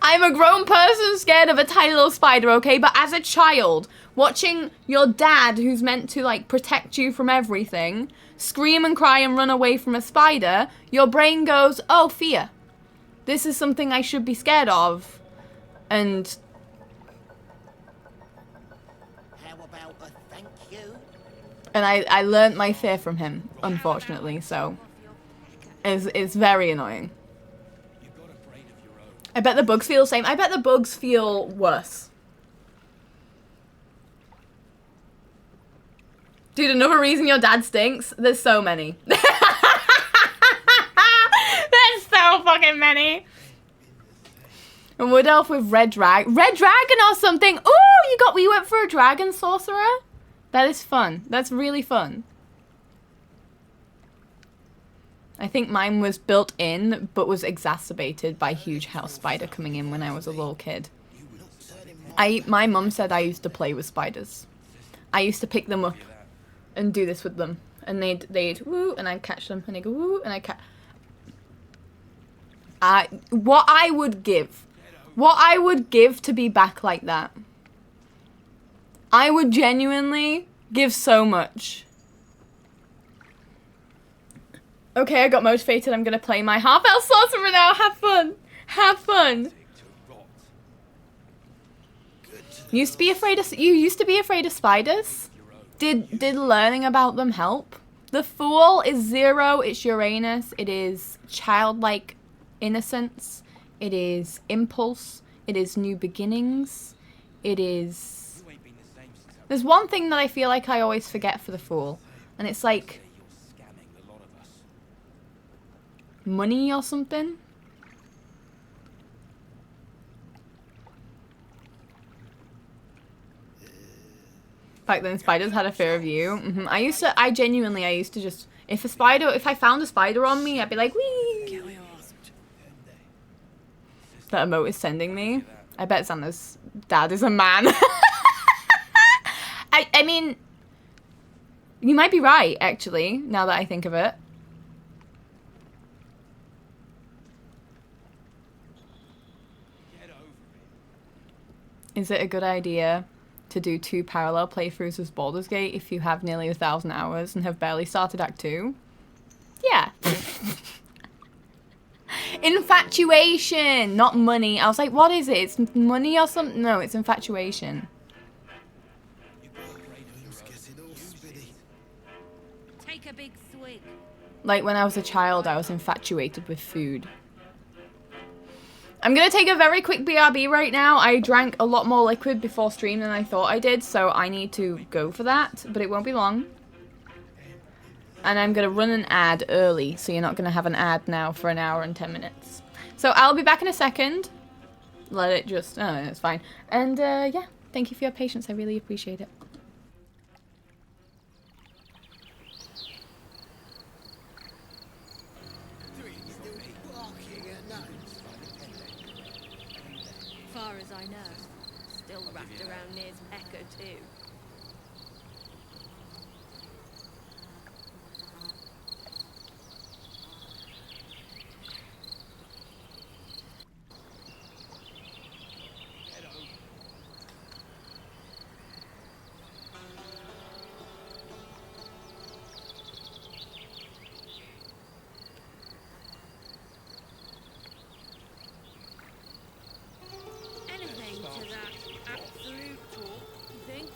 I'm a grown person scared of a tiny little spider, okay? But as a child, watching your dad, who's meant to like protect you from everything, scream and cry and run away from a spider, your brain goes, oh, fear. This is something I should be scared of. And I learned my fear from him, unfortunately, so it's very annoying. I bet the bugs feel the same. I bet the bugs feel worse. Dude, another reason your dad stinks? There's so many. There's so fucking many. A wood elf with red dragon or something. Ooh, we went for a dragon sorcerer? That is fun. That's really fun. I think mine was built in, but was exacerbated by huge house spider coming in when I was a little kid. My mum said I used to play with spiders. I used to pick them up and do this with them. And they'd woo, and I'd catch them, and they'd go woo, and I'd catch... What I would give to be back like that. I would genuinely give so much. Okay, I got motivated. I'm gonna play my half-elf sorcerer now. Have fun. Have fun. You used to be afraid of spiders? Did learning about them help? The Fool is 0. It's Uranus. It is childlike innocence. It is impulse. It is new beginnings. It is... There's one thing that I feel like I always forget for the Fool, and it's like money or something. Back then, spiders had a fear of you. I genuinely used to just, if I found a spider on me, I'd be like, wee. That emote is sending me. I bet Xander's dad is a man. I mean, you might be right, actually, now that I think of it. Is it a good idea to do 2 parallel playthroughs of Baldur's Gate if you have nearly 1,000 hours and have barely started Act 2? Yeah. Infatuation, not money. I was like, what is it? It's money or something? No, it's infatuation. Take a big swig. Like when I was a child, I was infatuated with food. I'm gonna take a very quick BRB right now. I drank a lot more liquid before stream than I thought I did, so I need to go for that, but it won't be long. And I'm gonna run an ad early, so you're not gonna have an ad now for 1 hour and 10 minutes. So I'll be back in a second. Let it just, oh, it's fine. And yeah, thank you for your patience. I really appreciate it. Far as I know, still wrapped around near Echo too. Anything to that absolute talk, you think?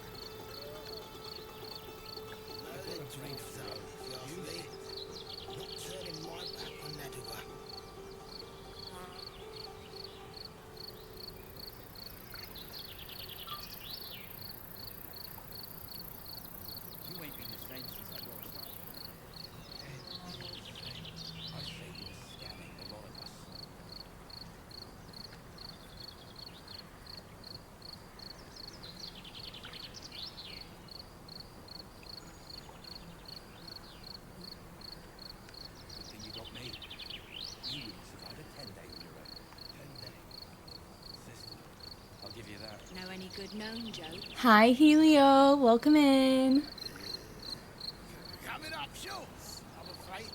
You got me. You wouldn't survive a 10-day on your own. 10 days. Sister, I'll give you that. Know any good known, Joe? Hi, Helio. Welcome in. Coming up, Schultz. I'm afraid.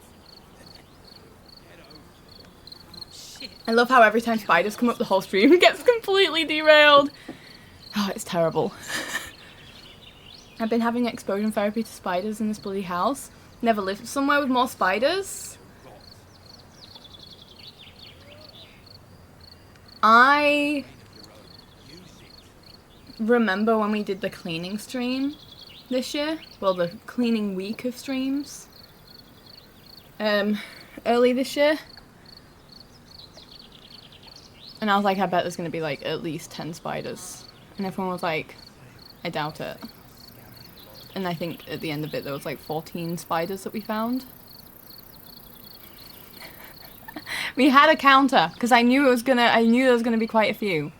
Head over. Shit. I love how every time spiders come up, the whole stream gets completely derailed. Oh, it's terrible. I've been having exposure therapy to spiders in this bloody house. Never lived somewhere with more spiders. I remember when we did the cleaning stream this year. Well, the cleaning week of streams. Early this year. And I was like, I bet there's gonna be like at least 10 spiders. And everyone was like, I doubt it. And I think at the end of it there was like 14 spiders that we found. We had a counter because I knew there was gonna be quite a few.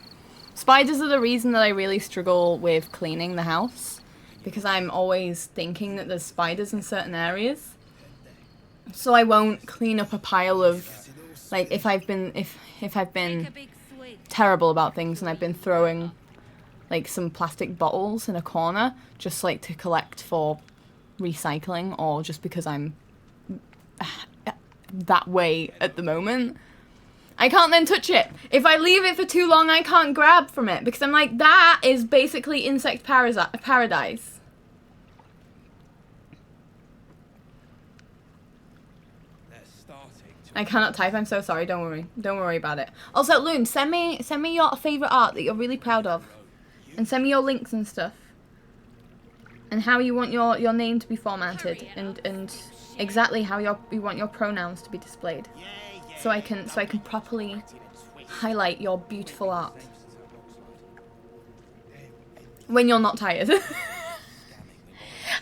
Spiders are the reason that I really struggle with cleaning the house, because I'm always thinking that there's spiders in certain areas. So I won't clean up a pile of, like, if I've been terrible about things and I've been throwing like some plastic bottles in a corner just like to collect for recycling, or just because I'm that way at the moment, I can't then touch it. If I leave it for too long, I can't grab from it because I'm like, that is basically insect paradise. I cannot type, I'm so sorry, don't worry. Don't worry about it. Also, Loon, send me your favourite art that you're really proud of. And send me your links and stuff. And how you want your name to be formatted, and exactly how you want your pronouns to be displayed. So I can properly highlight your beautiful art. When you're not tired.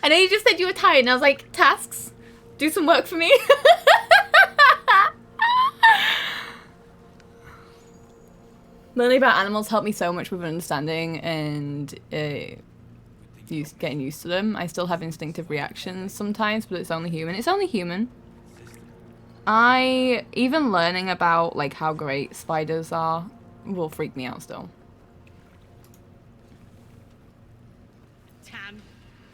I know you just said you were tired and I was like, tasks? Do some work for me? Learning about animals helped me so much with understanding and getting used to them. I still have instinctive reactions sometimes, but it's only human. It's only human. Even learning about like how great spiders are will freak me out still. Tam,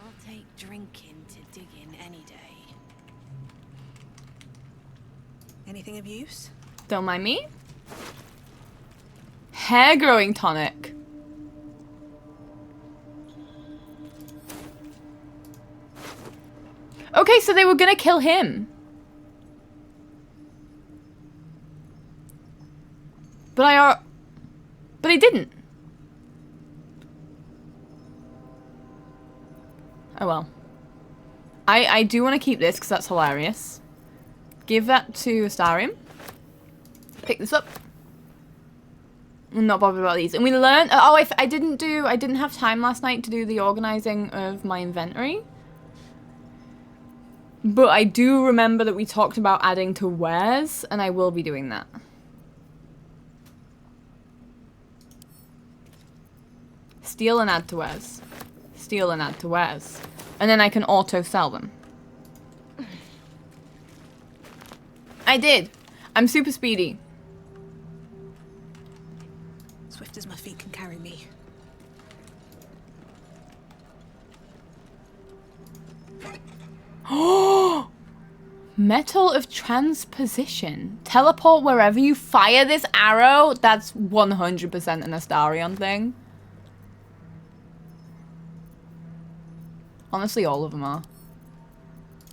I'll take drinking to digging any day. Anything of use? Don't mind me. Hair growing tonic. Okay, so they were gonna kill him. But he didn't. Oh well. I do want to keep this because that's hilarious. Give that to Astarium. Pick this up. I'm not bothered about these. And we learned, oh, I didn't have time last night to do the organizing of my inventory. But I do remember that we talked about adding to wares, and I will be doing that. Steal and add to wares. Steal and add to wares. And then I can auto sell them. I did. I'm super speedy. Swift as my feet can carry me. Oh! Metal of transposition. Teleport wherever you fire this arrow. That's 100% an Astarion thing. Honestly, all of them are.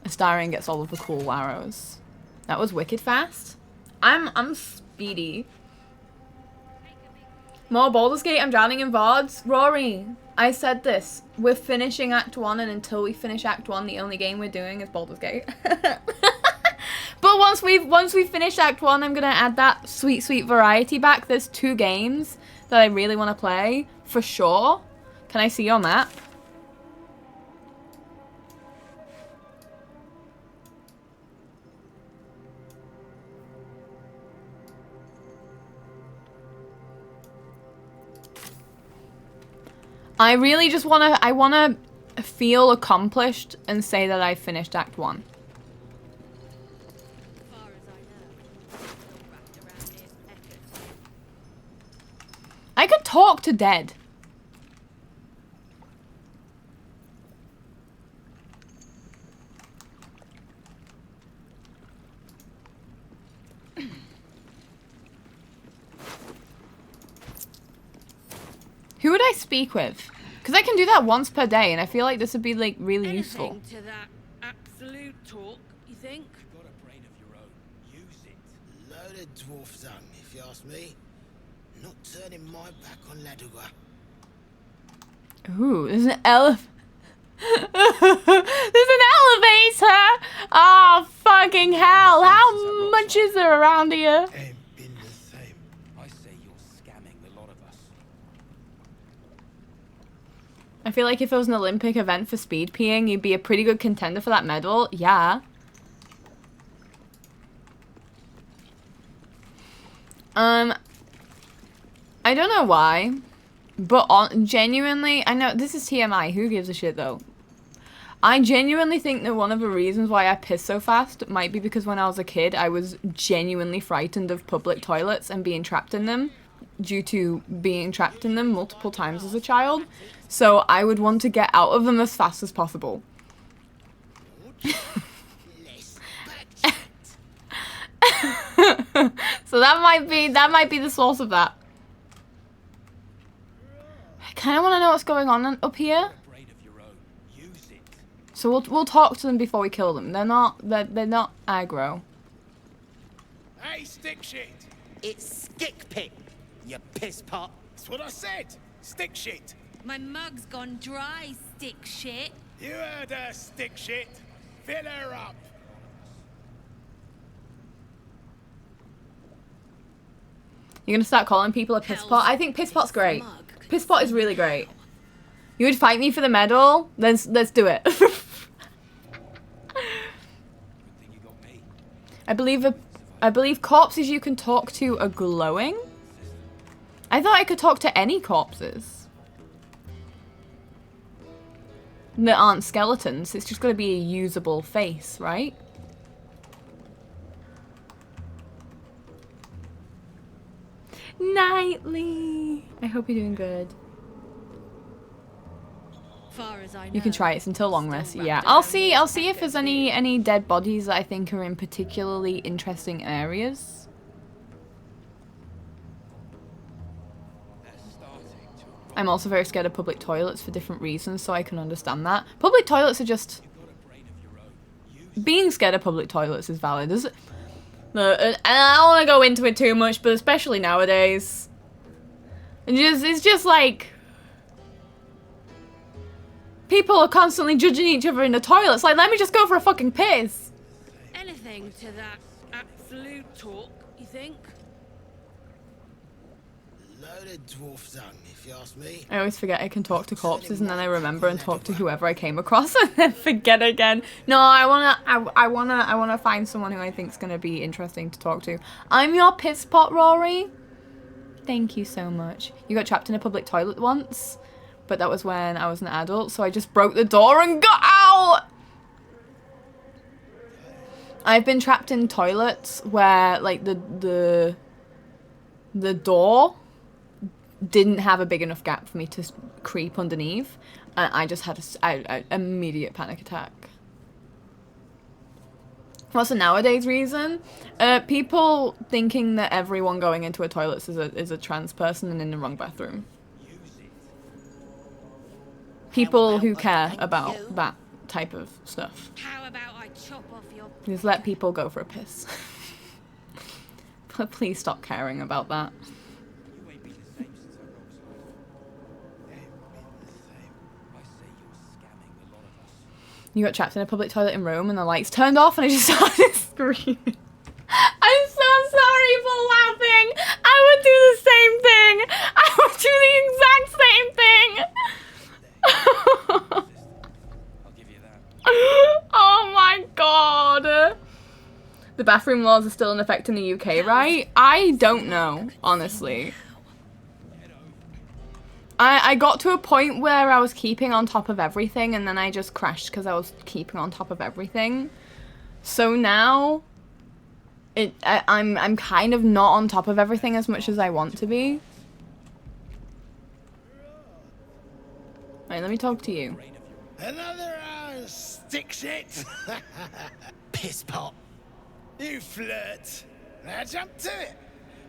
Astarion gets all of the cool arrows. That was wicked fast. I'm speedy. More Baldur's Gate, I'm drowning in VODs. Rory, I said this. We're finishing Act 1, and until we finish Act 1, the only game we're doing is Baldur's Gate. But once we've finished Act 1, I'm gonna add that sweet, sweet variety back. There's 2 games that I really want to play, for sure. Can I see your map? I really just I wanna feel accomplished and say that I finished Act 1. I could talk to dead. Who would I speak with? Because I can do that once per day, and I feel like this would be like really useful. Anything to that absolute talk, you think? You've got a brain of your own. Use it. Load of dwarf dung, if you ask me. Not turning my back on Laduga. Ooh, there's an elephant. There's an elevator! Oh, fucking hell. How much is there around here? Ain't been the same. I say you're scamming the lot of us. I feel like if it was an Olympic event for speed peeing, you'd be a pretty good contender for that medal. Yeah. I don't know why, but genuinely, I know this is TMI. Who gives a shit though? I genuinely think that one of the reasons why I piss so fast might be because when I was a kid, I was genuinely frightened of public toilets and being trapped in them due to being trapped in them multiple times as a child. So I would want to get out of them as fast as possible. So that might be the source of that. I kind of want to know what's going on up here. Brain of your own. Use it. So we'll talk to them before we kill them. They're not aggro. Hey, stick shit! It's stick pit, you piss pot. That's what I said! Stick shit! My mug's gone dry, stick shit. You heard her, stick shit! Fill her up! You're gonna start calling people a piss pot? I think piss pot's great. Piss pot is really great. You would fight me for the medal? Let's do it. Good thing you got me. I believe corpses you can talk to are glowing. I thought I could talk to any corpses that aren't skeletons. It's just gonna be a usable face, right? Nightly. I hope you're doing good. Far as I know, You can try it. It's until long rest. Yeah, I'll see if there's any dead bodies that I think are in particularly interesting areas. They're starting to. I'm also very scared of public toilets for different reasons, so I can understand that. Public toilets are just You've got a brain of your own. Use being scared of public toilets is valid. And I don't want to go into it too much, but especially nowadays, it's just like people are constantly judging each other in the toilets. Like, let me just go for a fucking piss. anything to that absolute talk, you think? Load of dwarf dung, if you ask me. I always forget I can talk to corpses, and then I remember and talk to whoever I came across, and then forget again. No, I wanna find someone who I think's gonna be interesting to talk to. I'm your piss pot, Rory. Thank you so much. You got trapped in a public toilet once, but that was when I was an adult, so I just broke the door and got out. I've been trapped in toilets where like the door didn't have a big enough gap for me to creep underneath, and I just had an immediate panic attack. What's the nowadays reason? People thinking that everyone going into a toilet is a trans person and in the wrong bathroom. People who care about that type of stuff. How about I chop off your... Just let people go for a piss. But please stop caring about that. You ain't been the same since I rolled Ain't been the same. I say you're scamming the lot of us. You got trapped in a public toilet in Rome and the lights turned off and I just started screaming. I'm so sorry for laughing. I would do the same thing. I would do the exact same thing. I'll give you that. Oh my god. The bathroom laws are still in effect in the UK, right? I don't know, honestly. I got to a point where I was keeping on top of everything, and then I just crashed because I was keeping on top of everything. So now, I'm kind of not on top of everything as much as I want to be. Right, let me talk to you. Another stick shit. Piss pot. You flirt. Now jump to it.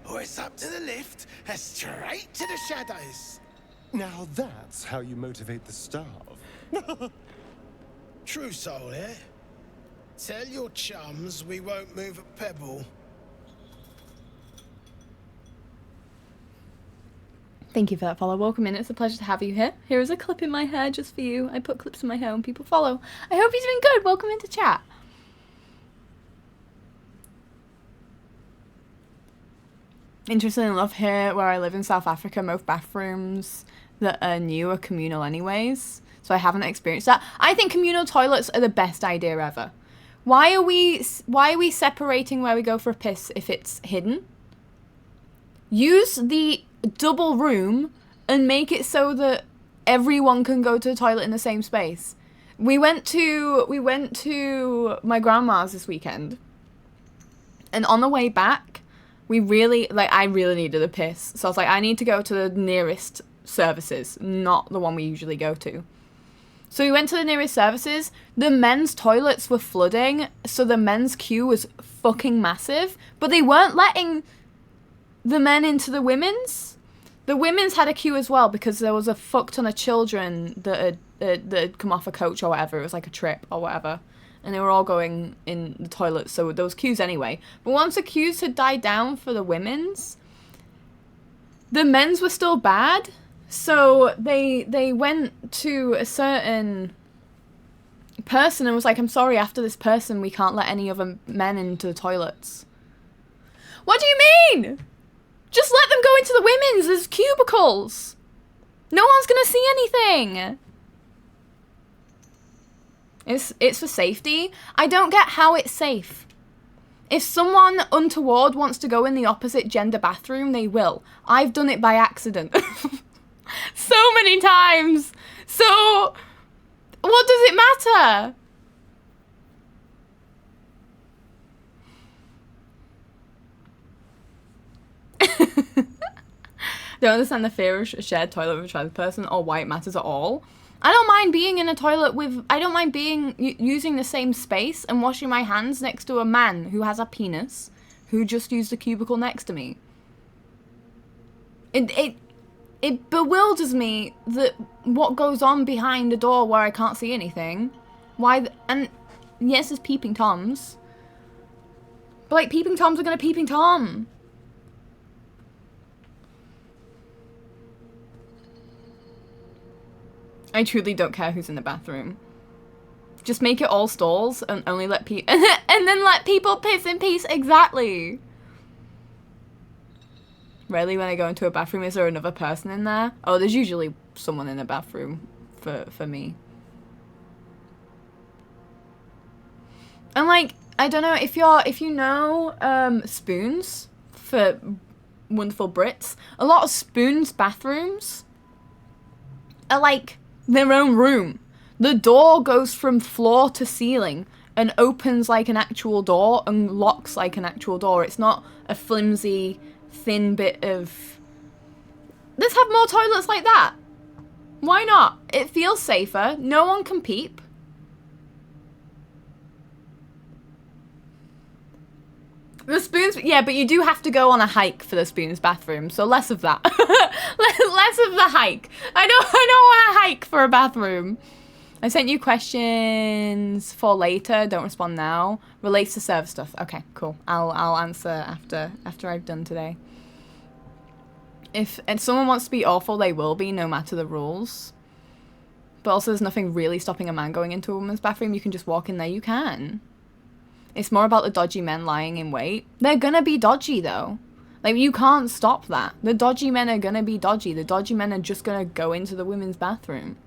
Or it's up to the lift and straight to the shadows. Now that's how you motivate the staff. True soul here. Tell your chums we won't move a pebble. Thank you for that follow. Welcome in. It's a pleasure to have you here. Here is a clip in my hair just for you. I put clips in my hair when people follow. I hope you're doing good. Welcome into chat. Interestingly enough, here where I live in South Africa, most bathrooms that are new are communal anyways. So I haven't experienced that. I think communal toilets are the best idea ever. Why are we separating where we go for a piss if it's hidden? Use the double room and make it so that everyone can go to the toilet in the same space. We went to my grandma's this weekend, and on the way back, I really needed a piss. So I was like, I need to go to the nearest services, not the one we usually go to. So we went to the nearest services. The men's toilets were flooding, so the men's queue was fucking massive, but they weren't letting the men into the women's. The women's had a queue as well because there was a fuck ton of children that had come off a coach or whatever. It was like a trip or whatever. And they were all going in the toilet, so there was queues anyway. But once the queues had died down for the women's, the men's were still bad. So they went to a certain person and was like, I'm sorry, after this person, we can't let any other men into the toilets. What do you mean? Just let them go into the women's. There's cubicles. No one's gonna see anything. It's for safety. I don't get how it's safe. If someone untoward wants to go in the opposite gender bathroom, they will. I've done it by accident. So many times. So, what does it matter? Don't understand the fear of a shared toilet with a trans person or why it matters at all. I don't mind being in a toilet with... I don't mind being using the same space and washing my hands next to a man who has a penis who just used a cubicle next to me. It bewilders me that what goes on behind a door where I can't see anything. And yes, there's peeping toms. But like, peeping toms are gonna peeping tom. I truly don't care who's in the bathroom. Just make it all stalls and only let people and then let people piss in peace. Exactly. Rarely when I go into a bathroom is there another person in there. Oh, there's usually someone in the bathroom for me. And like, I don't know if you know Spoons for wonderful Brits. A lot of Spoons bathrooms are like their own room. The door goes from floor to ceiling and opens like an actual door and locks like an actual door. It's not a flimsy, thin bit of... Let's have more toilets like that. Why not? It feels safer. No one can peep. The Spoons... Yeah, but you do have to go on a hike for the Spoons bathroom, so less of that. Less of the hike. I don't want to hike for a bathroom. I sent you questions for later. Don't respond now. Relates to server stuff. Okay, cool. I'll answer after I've done today. If someone wants to be awful, they will be, no matter the rules. But also, there's nothing really stopping a man going into a woman's bathroom. You can just walk in there. You can. It's more about the dodgy men lying in wait. They're gonna be dodgy, though. Like, you can't stop that. The dodgy men are gonna be dodgy. The dodgy men are just gonna go into the women's bathroom.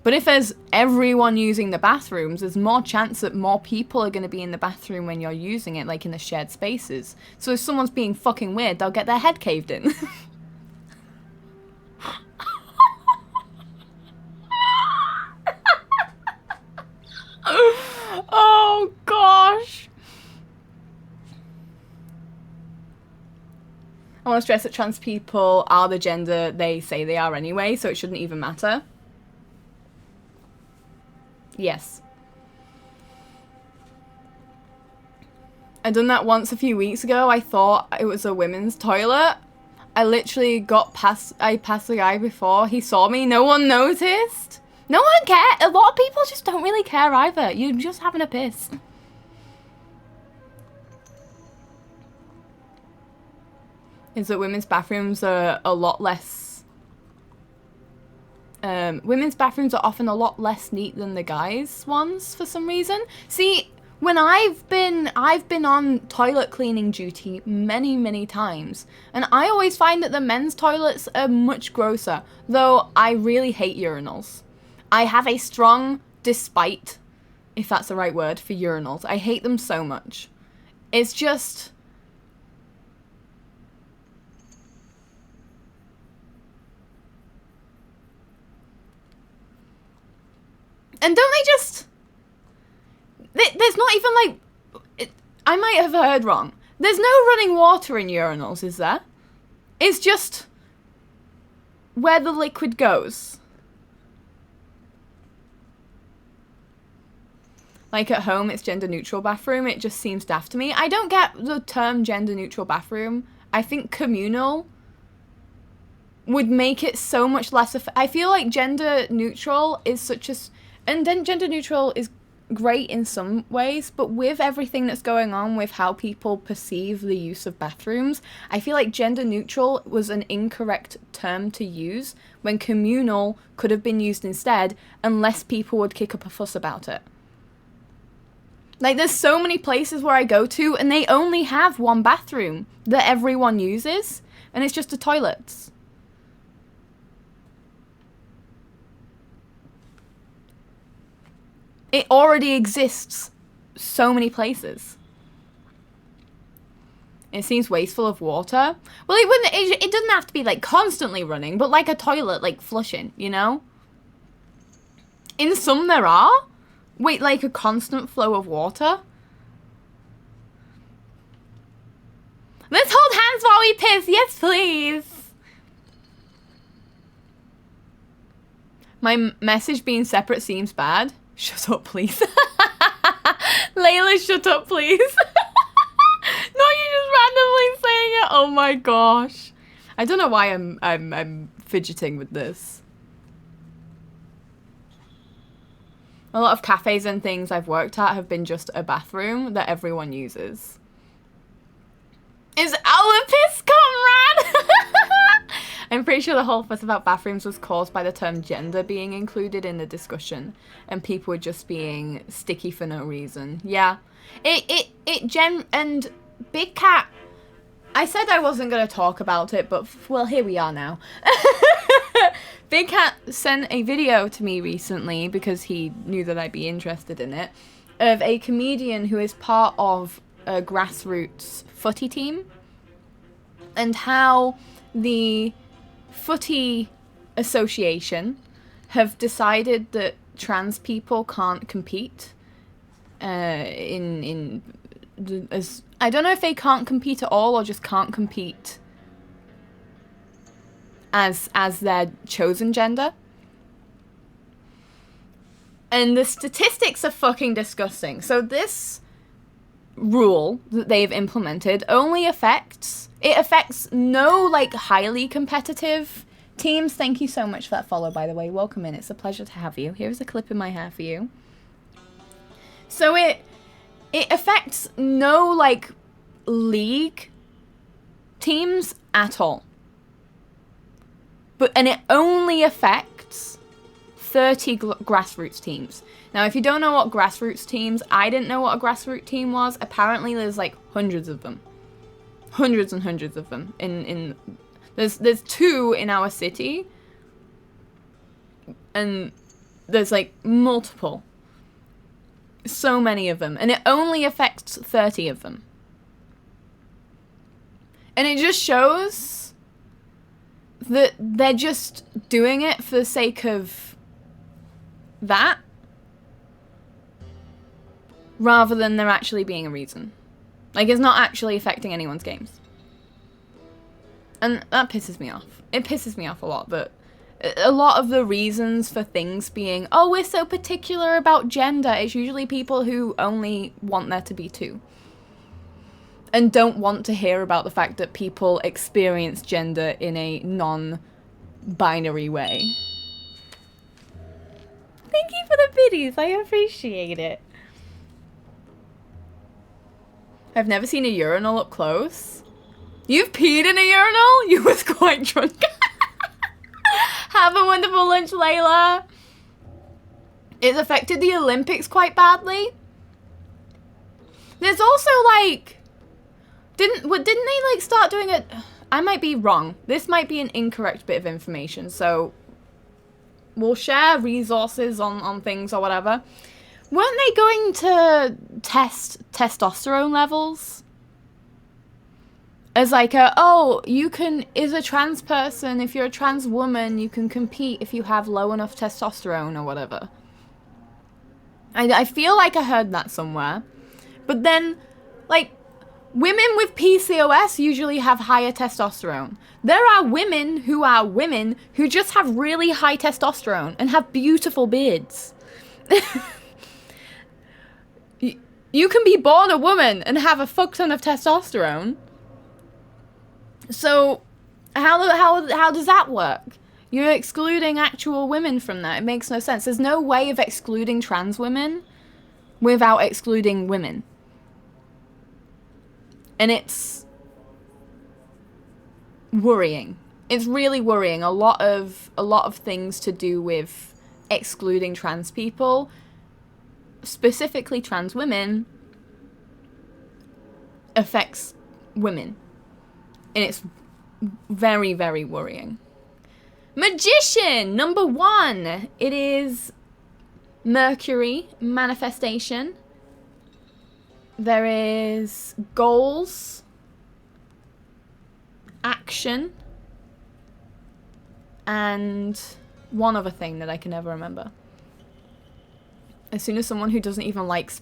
But if there's everyone using the bathrooms, there's more chance that more people are gonna be in the bathroom when you're using it, like in the shared spaces. So if someone's being fucking weird, they'll get their head caved in. I want to stress that trans people are the gender they say they are anyway, so it shouldn't even matter. Yes. I done that once a few weeks ago. I thought it was a women's toilet. I literally I passed the guy before he saw me. No one noticed. No one cared. A lot of people just don't really care either. You're just having a piss. Is that women's bathrooms are a lot less... women's bathrooms are often a lot less neat than the guys' ones for some reason. See, when I've been on toilet cleaning duty many times, and I always find that the men's toilets are much grosser, though I really hate urinals. I have a strong despite, if that's the right word, for urinals. I hate them so much. It's just... And don't they just... There's not even, like... I might have heard wrong. There's no running water in urinals, is there? It's just... where the liquid goes. Like at home, it's gender-neutral bathroom. It just seems daft to me. I don't get the term gender-neutral bathroom. I think communal would make it so much less... I feel like gender-neutral is such a... And then gender-neutral is great in some ways, but with everything that's going on with how people perceive the use of bathrooms, I feel like gender-neutral was an incorrect term to use when communal could have been used instead, unless people would kick up a fuss about it. Like, there's so many places where I go to, and they only have one bathroom that everyone uses, and it's just the toilets. It already exists so many places. It seems wasteful of water. Well, it doesn't have to be, like, constantly running, but like a toilet, like, flushing, you know? In some there are. Wait, like a constant flow of water? Let's hold hands while we piss. Yes, please. My message being separate seems bad. Shut up, please. Layla, shut up, please. No, you just randomly saying it. Oh my gosh. I don't know why I'm fidgeting with this. A lot of cafes and things I've worked at have been just a bathroom that everyone uses. Is our piss comrade? I'm pretty sure the whole fuss about bathrooms was caused by the term gender being included in the discussion, and people were just being sticky for no reason. Yeah. And Big Cat, I said I wasn't going to talk about it, but, well, here we are now. Big Cat sent a video to me recently, because he knew that I'd be interested in it, of a comedian who is part of a grassroots footy team, and how the footy association have decided that trans people can't compete I don't know if they can't compete at all or just can't compete as their chosen gender. And the statistics are fucking disgusting. So this rule that they've implemented only affects no, like, highly competitive teams. Thank you so much for that follow, by the way. Welcome in. It's a pleasure to have you. Here's a clip in my hair for you. So it affects no, like, league teams at all. And it only affects 30 grassroots teams. Now, if you don't know what grassroots teams, I didn't know what a grassroots team was. Apparently, there's, like, hundreds of them. Hundreds and hundreds of them. There's 2 in our city. And there's, like, multiple. So many of them. And it only affects 30 of them. And it just shows that they're just doing it for the sake of that, rather than there actually being a reason. Like, it's not actually affecting anyone's games. And that pisses me off. It pisses me off a lot, but a lot of the reasons for things being, oh, we're so particular about gender, it's usually people who only want there to be two. And don't want to hear about the fact that people experience gender in a non-binary way. Thank you for the biddies, I appreciate it. I've never seen a urinal up close. You've peed in a urinal? You was quite drunk. Have a wonderful lunch, Layla. It's affected the Olympics quite badly. There's also like, didn't they like start doing it? I might be wrong. This might be an incorrect bit of information, so we'll share resources on things or whatever. Weren't they going to test testosterone levels? As like you can, as a trans person, if you're a trans woman, you can compete if you have low enough testosterone or whatever. I feel like I heard that somewhere. But then, like, women with PCOS usually have higher testosterone. There are women who just have really high testosterone and have beautiful beards. You can be born a woman and have a fuck ton of testosterone. So, how does that work? You're excluding actual women from that. It makes no sense. There's no way of excluding trans women without excluding women. And it's worrying. It's really worrying. A lot of things to do with excluding trans people, specifically trans women, affects women. And it's very, very worrying. Magician, number 1. It is Mercury, manifestation. There is goals, action, and one other thing that I can never remember. As someone who doesn't even like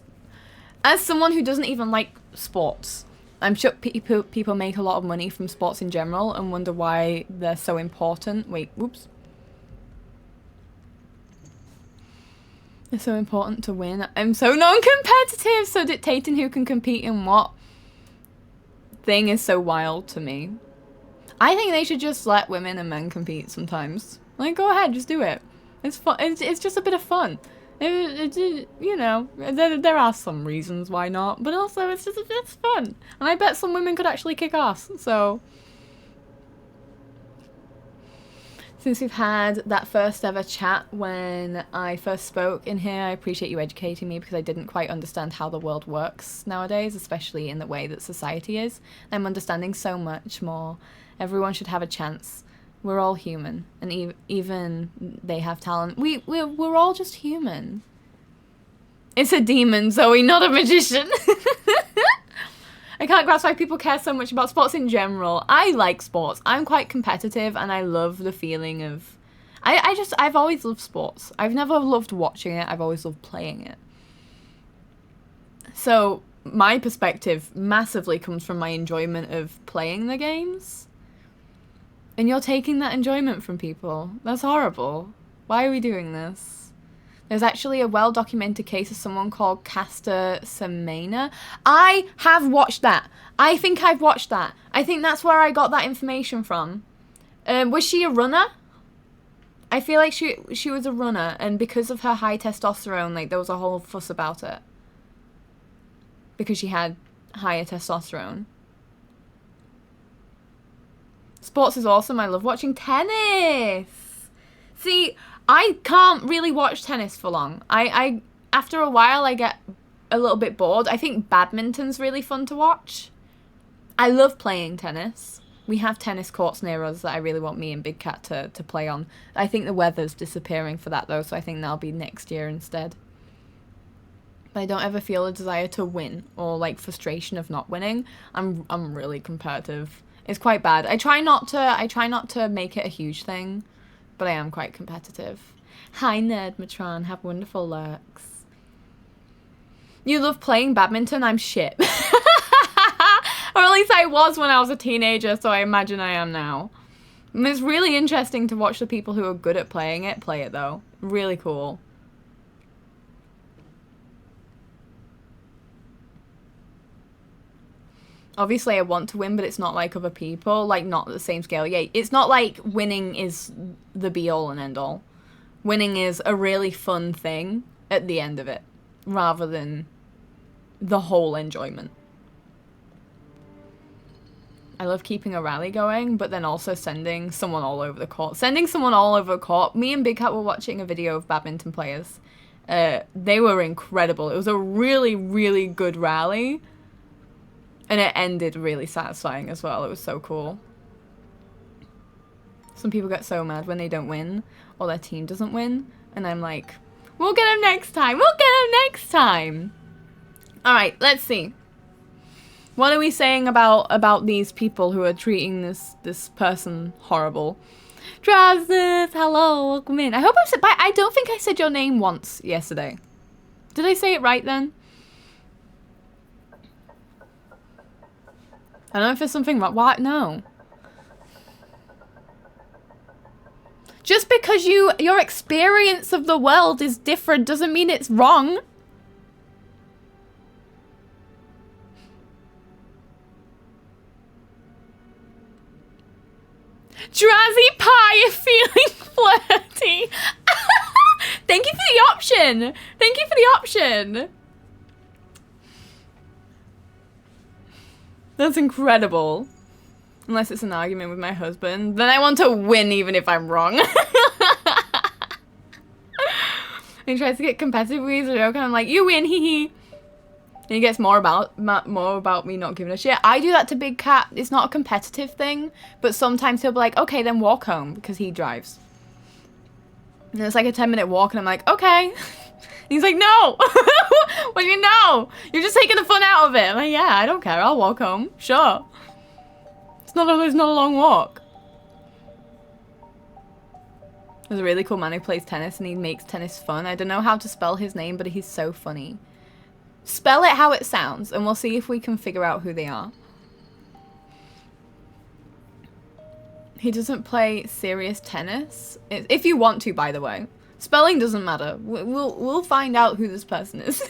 sports, I'm sure people make a lot of money from sports in general and wonder why they're so important. Wait, whoops. They're so important to win. I'm so non-competitive, so dictating who can compete in what thing is so wild to me. I think they should just let women and men compete sometimes. Like, go ahead, just do it. It's fun. It's just a bit of fun. You know, there are some reasons why not, but also it's fun. And I bet some women could actually kick ass, so. Since we've had that first ever chat when I first spoke in here, I appreciate you educating me because I didn't quite understand how the world works nowadays, especially in the way that society is. I'm understanding so much more. Everyone should have a chance. We're all human, and even they have talent. We're all just human. It's a demon, Zoe, not a magician. I can't grasp why people care so much about sports in general. I like sports. I'm quite competitive, and I love the feeling of... I've always loved sports. I've never loved watching it. I've always loved playing it. So my perspective massively comes from my enjoyment of playing the games. And you're taking that enjoyment from people. That's horrible. Why are we doing this? There's actually a well-documented case of someone called Caster Semenya. I have watched that. I think I've watched that. I think that's where I got that information from. Was she a runner? I feel like she was a runner, and because of her high testosterone, like, there was a whole fuss about it. Because she had higher testosterone. Sports is awesome. I love watching tennis. See, I can't really watch tennis for long. I after a while, I get a little bit bored. I think badminton's really fun to watch. I love playing tennis. We have tennis courts near us that I really want me and Big Cat to play on. I think the weather's disappearing for that, though, so I think that'll be next year instead. But I don't ever feel a desire to win or, like, frustration of not winning. I'm really competitive. It's quite bad. I try not to make it a huge thing, but I am quite competitive. Hi, Nerdmatron. Have wonderful lurks. You love playing badminton? I'm shit. Or at least I was when I was a teenager, so I imagine I am now. And it's really interesting to watch the people who are good at playing it play it, though. Really cool. Obviously, I want to win, but it's not like other people. Like, not at the same scale. Yeah, it's not like winning is the be-all and end-all. Winning is a really fun thing at the end of it, rather than the whole enjoyment. I love keeping a rally going, but then also sending someone all over the court. Sending someone all over the court. Me and Big Cat were watching a video of badminton players. They were incredible. It was a really, really good rally. And it ended really satisfying as well. It was so cool. Some people get so mad when they don't win, or their team doesn't win. And I'm like, we'll get them next time. We'll get them next time. Alright, let's see. What are we saying about these people who are treating this person horrible? Drazis, hello, welcome in. I hope I said, I don't think I said your name once yesterday. Did I say it right then? I don't know if there's something wrong. What? No. Just because your experience of the world is different doesn't mean it's wrong. Drazzy Pie, you're feeling flirty. Thank you for the option. Thank you for the option. That's incredible. Unless it's an argument with my husband. Then I want to win even if I'm wrong. He tries to get competitive with me as a joke and I'm like, you win, hee hee. And he gets more about me not giving a shit. I do that to Big Cat. It's not a competitive thing, but sometimes he'll be like, okay, then walk home, because he drives. And it's like a 10-minute walk, and I'm like, okay. And he's like, no. What do you know? You're just taking the fun out of it. I'm like, yeah, I don't care. I'll walk home. Sure. It's not a long walk. There's a really cool man who plays tennis, and he makes tennis fun. I don't know how to spell his name, but he's so funny. Spell it how it sounds, and we'll see if we can figure out who they are. He doesn't play serious tennis. If you want to, by the way. Spelling doesn't matter. We'll find out who this person is.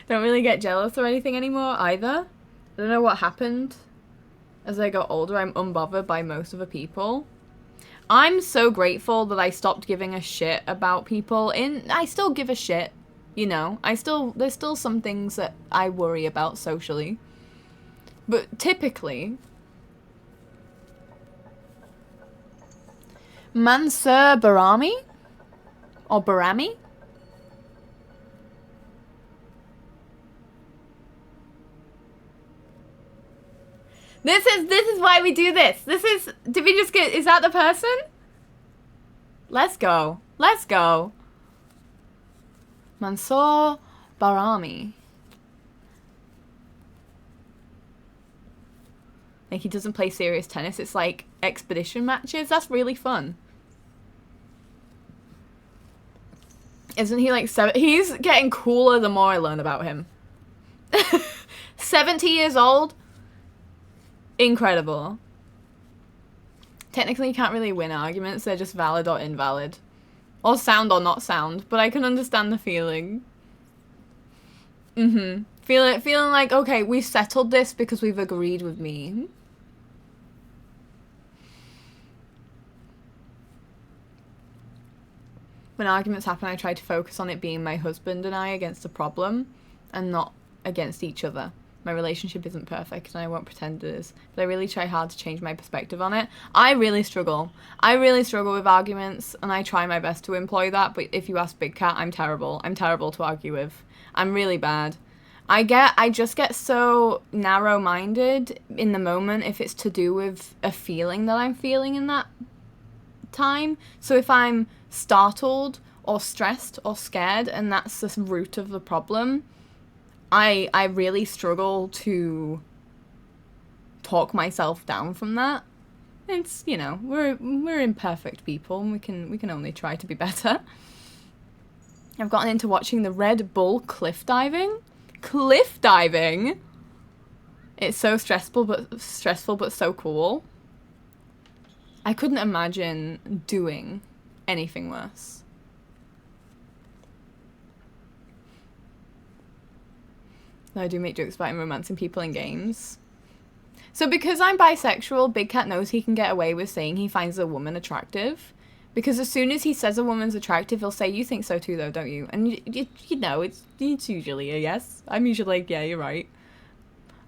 Don't really get jealous or anything anymore, either. I don't know what happened. As I got older, I'm unbothered by most of the people. I'm so grateful that I stopped giving a shit about people. I still give a shit. You know, there's still some things that I worry about socially. But typically, Mansur Barami? Or Barami? This is why we do this. Did we just is that the person? Let's go. Let's go. Mansur Barami. Like, he doesn't play serious tennis. It's like expedition matches. That's really fun. Isn't he like he's getting cooler the more I learn about him. 70 years old. Incredible. Technically, you can't really win arguments. They're just valid or invalid. Or sound or not sound, but I can understand the feeling. Feeling like, okay, we've settled this because we've agreed with me. When arguments happen, I try to focus on it being my husband and I against a problem, and not against each other. My relationship isn't perfect, and I won't pretend it is. But I really try hard to change my perspective on it. I really struggle. I really struggle with arguments, and I try my best to employ that. But if you ask Big Cat, I'm terrible. I'm terrible to argue with. I'm really bad. I just get so narrow-minded in the moment if it's to do with a feeling that I'm feeling in that time. So if I'm startled or stressed or scared, and that's the root of the problem, I really struggle to talk myself down from that. It's, you know, we're imperfect people, and we can only try to be better. I've gotten into watching the Red Bull cliff diving. Cliff diving? It's so stressful, but so cool. I couldn't imagine doing anything worse. I do make jokes about him romancing people in games. So because I'm bisexual, Big Cat knows he can get away with saying he finds a woman attractive. Because as soon as he says a woman's attractive, he'll say, you think so too though, don't you? And you know, it's usually a yes. I'm usually like, yeah, you're right.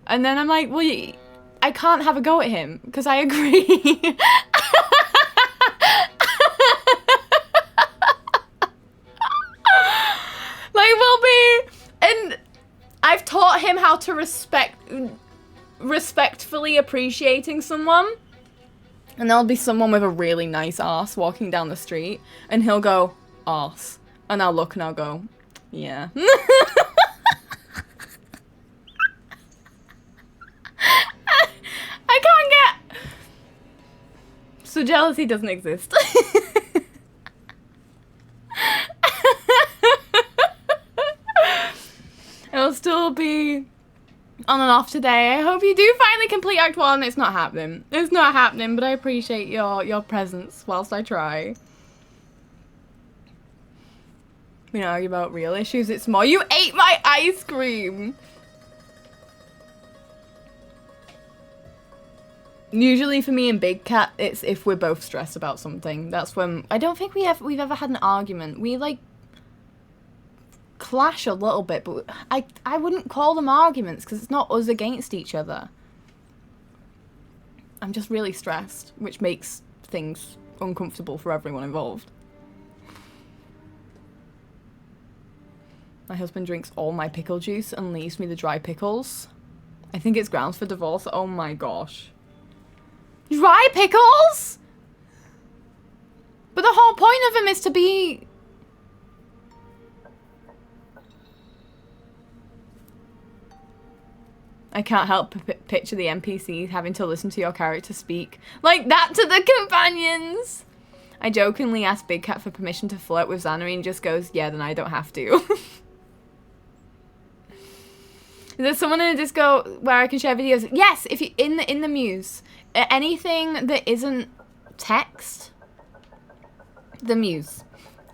And then I'm like, well, I can't have a go at him, because I agree. Like, we'll be... And I've taught him how to respectfully appreciating someone. And there'll be someone with a really nice arse walking down the street, and he'll go, arse. And I'll look and I'll go, yeah. I can't get... So jealousy doesn't exist. It'll still be on and off today. I hope you do finally complete Act 1. It's not happening. It's not happening, but I appreciate your presence whilst I try. We don't argue about real issues. It's more, you ate my ice cream! Usually for me and Big Cat, it's if we're both stressed about something. That's when... I don't think we've ever had an argument. We, like, clash a little bit, but I wouldn't call them arguments because it's not us against each other. I'm just really stressed, which makes things uncomfortable for everyone involved. My husband drinks all my pickle juice and leaves me the dry pickles. I think it's grounds for divorce. Oh my gosh. Dry pickles? But the whole point of them is to be... I can't help but picture the NPCs having to listen to your character speak like that to the companions. I jokingly asked Big Cat for permission to flirt with Xana and he just goes, yeah, then I don't have to. Is there someone in a disco where I can share videos? Yes, if you in the Muse. Anything that isn't text, the Muse.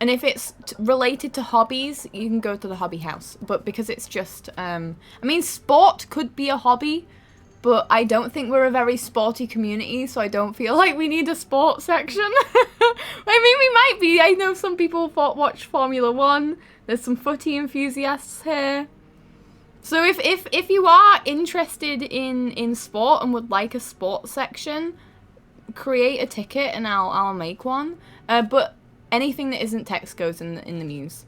And if it's related to hobbies, you can go to the hobby house. But because it's just, I mean, sport could be a hobby, but I don't think we're a very sporty community, so I don't feel like we need a sport section. I mean, we might be. I know some people watch Formula 1. There's some footy enthusiasts here. So if you are interested in sport and would like a sports section, create a ticket and I'll make one. But anything that isn't text goes in the Muse.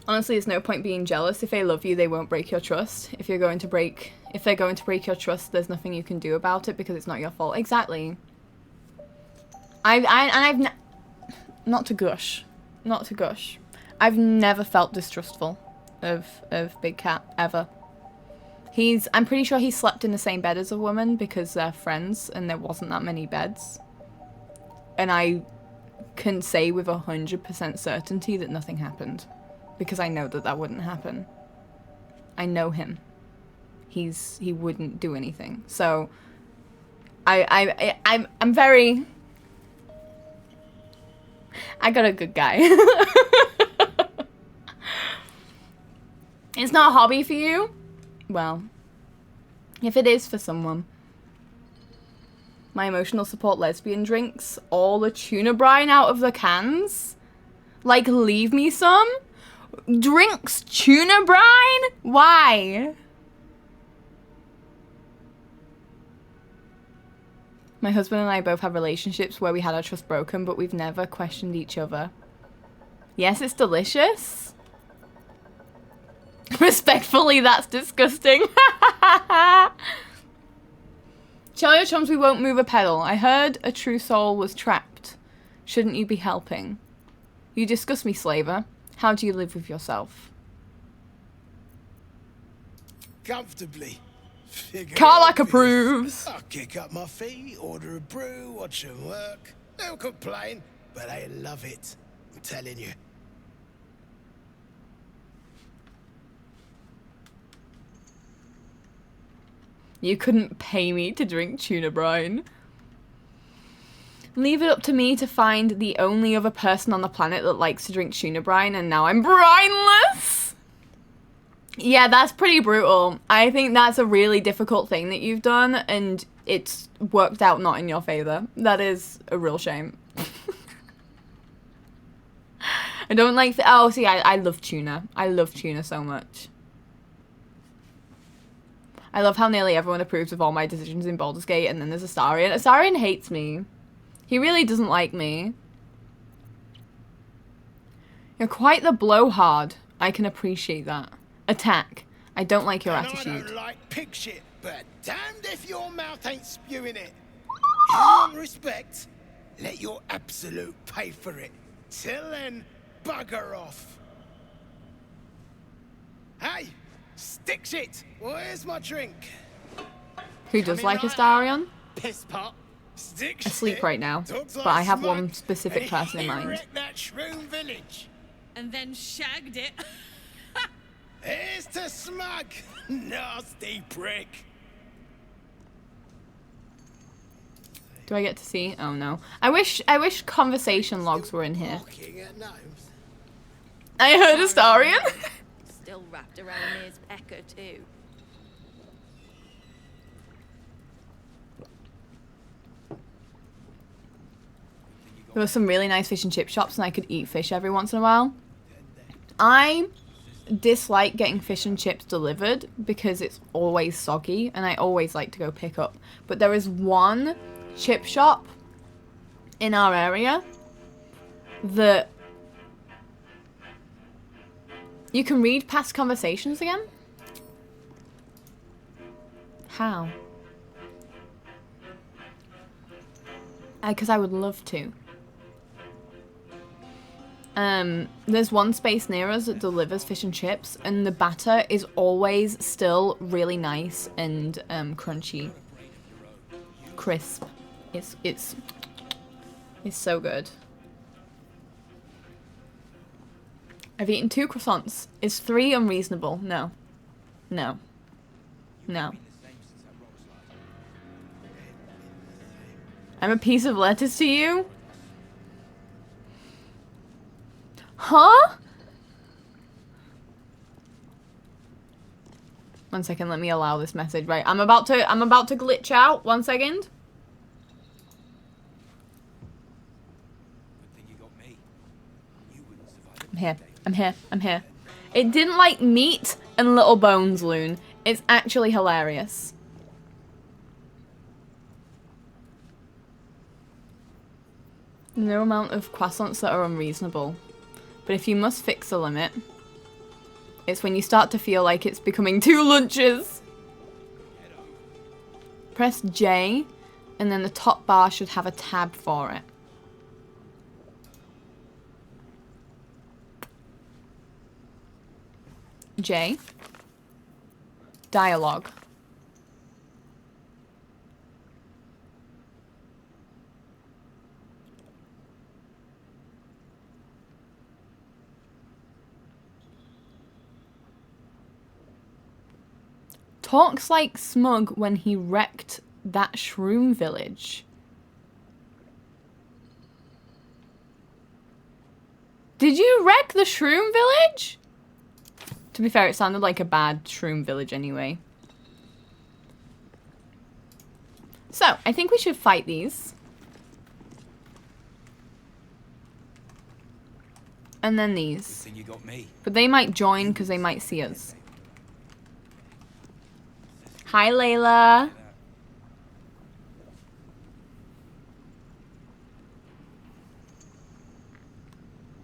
Honestly, there's no point being jealous. If they love you, they won't break your trust. If they're going to break your trust, there's nothing you can do about it because it's not your fault. Exactly. Not to gush. I've never felt distrustful of Big Cat, ever. I'm pretty sure he slept in the same bed as a woman because they're friends and there wasn't that many beds. And I can say with 100% certainty that nothing happened. Because I know that wouldn't happen. I know him. He wouldn't do anything. So I'm very... I got a good guy. It's not a hobby for you? Well, if it is for someone. My emotional support lesbian drinks all the tuna brine out of the cans? Like, leave me some? Drinks tuna brine? Why? My husband and I both have relationships where we had our trust broken, but we've never questioned each other. Yes, it's delicious. Respectfully, that's disgusting. Tell your chums we won't move a pedal. I heard a true soul was trapped. Shouldn't you be helping? You disgust me, Slaver. How do you live with yourself? Comfortably. Carlac approves. I'll kick up my feet, order a brew, watch them work. They'll complain, but I love it. I'm telling you. You couldn't pay me to drink tuna brine. Leave it up to me to find the only other person on the planet that likes to drink tuna brine, and now I'm brineless! Yeah, that's pretty brutal. I think that's a really difficult thing that you've done, and it's worked out not in your favor. That is a real shame. I don't like oh, see, I love tuna. I love tuna so much. I love how nearly everyone approves of all my decisions in Baldur's Gate, and then there's Astarion. Astarion hates me. He really doesn't like me. You're quite the blowhard. I can appreciate that. Attack. I don't like your attitude. I don't like pig shit, but damned if your mouth ain't spewing it. You want respect? Let your absolute pay for it. Till then, bugger off. Hey, stick shit. Where's my drink? Who does like right Astarion? Piss pot. Stick Asleep shit. right now, Talks but like I have smug, one specific and person in he mind. wrecked that shroom village. And then shagged it. Here's to smug, nasty prick. Do I get to see? Oh no. I wish conversation logs were in here. Barking at gnomes. I heard Astarion. Still wrapped around his pecker too. There were some really nice fish and chip shops, and I could eat fish every once in a while. I dislike getting fish and chips delivered because it's always soggy, and I always like to go pick up. But there is one chip shop in our area that you can read past conversations again. How? Because I would love to. There's one space near us that delivers fish and chips, and the batter is always still really nice and crunchy, crisp. It's so good. I've eaten 2 croissants. Is 3 unreasonable? No. No. No. I'm a piece of lettuce to you? Huh? One second, let me allow this message. Right, I'm about to glitch out. 1 second. Good thing you got me. You wouldn't survive I'm here. I'm here. I'm here. It didn't like meat and little bones, Loon. It's actually hilarious. No amount of croissants that are unreasonable. But if you must fix the limit, it's when you start to feel like it's becoming 2 lunches. Press J, and then the top bar should have a tab for it. J. Dialogue. Talks like Smug when he wrecked that shroom village. Did you wreck the shroom village? To be fair, it sounded like a bad shroom village anyway. So, I think we should fight these. And then these. Good thing you got me. But they might join because they might see us. Hi, Layla.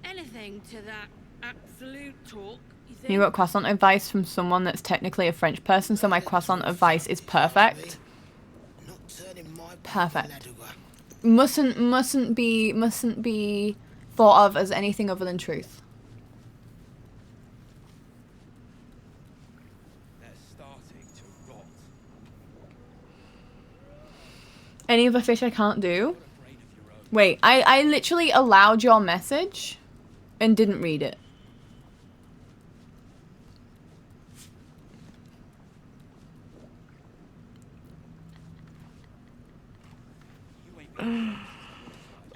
Anything to that absolute talk, you think? You got croissant advice from someone that's technically a French person, so my croissant advice is perfect. Not turning my back Perfect. on Laduga. Mustn't be thought of as anything other than truth. They're starting to rot. Any other fish I can't do? Wait, I literally allowed your message and didn't read it.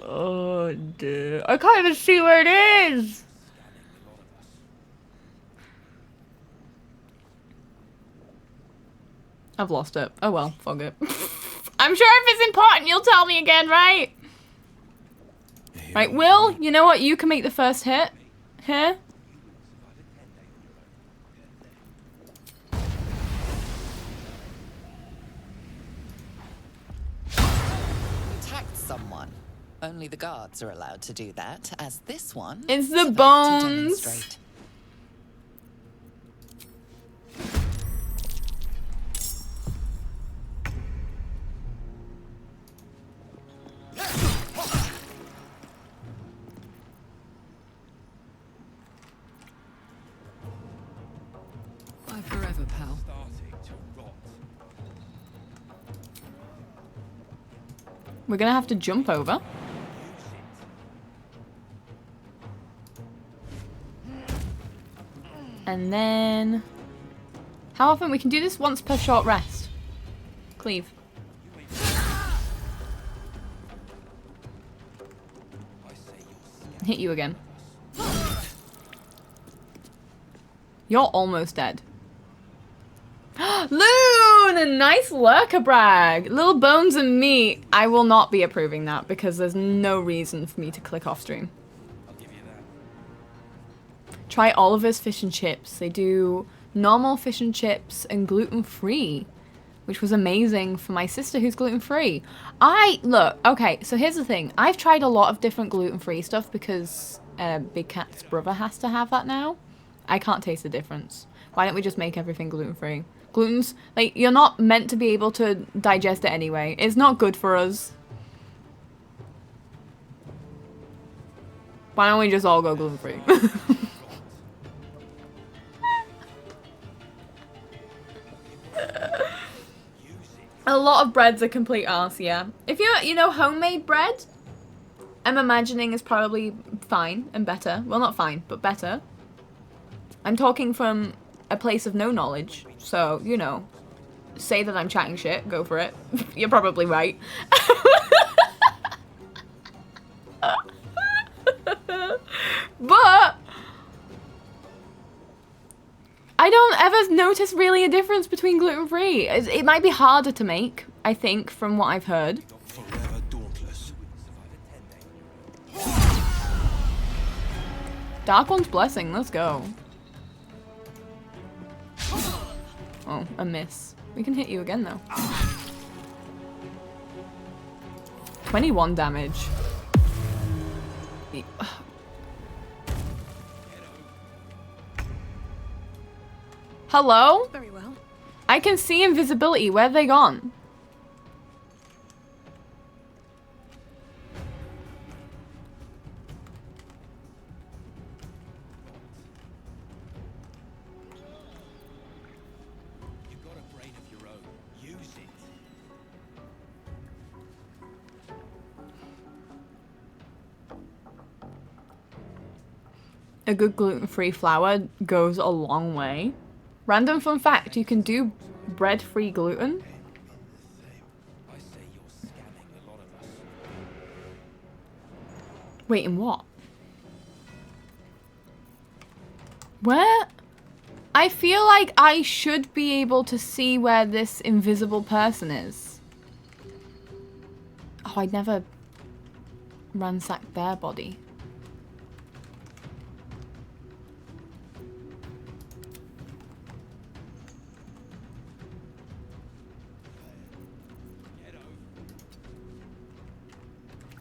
Oh, dude. I can't even see where it is. I've lost it. Oh well, fuck it. I'm sure if it's important, you'll tell me again, right? Right, Will, you know what? You can make the first hit. Here. Attacked someone. Only the guards are allowed to do that, as this one It's is the about to bones. demonstrate. Bye forever, pal. We're gonna have to jump over. And then... How often? We can do this once per short rest. Cleave. Hit you again. You're almost dead. Loon! A nice lurker brag. Little bones and meat. I will not be approving that because there's no reason for me to click off stream. Try Oliver's fish and chips. They do normal fish and chips and gluten-free, which was amazing for my sister who's gluten-free. Look, okay, so here's the thing. I've tried a lot of different gluten-free stuff because Big Cat's brother has to have that now. I can't taste the difference. Why don't we just make everything gluten-free? Gluten's, like, you're not meant to be able to digest it anyway. It's not good for us. Why don't we just all go gluten-free? A lot of breads are complete arse, yeah. If you know, homemade bread, I'm imagining is probably fine and better. Well, not fine, but better. I'm talking from a place of no knowledge, so, you know, say that I'm chatting shit, go for it. You're probably right. But I don't ever notice really a difference between gluten-free. It might be harder to make, I think, from what I've heard. Forever dauntless. Dark One's Blessing, let's go. Oh, a miss. We can hit you again, though. 21 damage. Hello? Very well. I can see invisibility. Where have they gone? You've got a brain of your own. Use it. A good gluten-free flour goes a long way. Random fun fact, you can do bread-free gluten. I say you're scamming a lot of us. Wait, in what? Where? I feel like I should be able to see where this invisible person is. Oh, I'd never ransacked their body.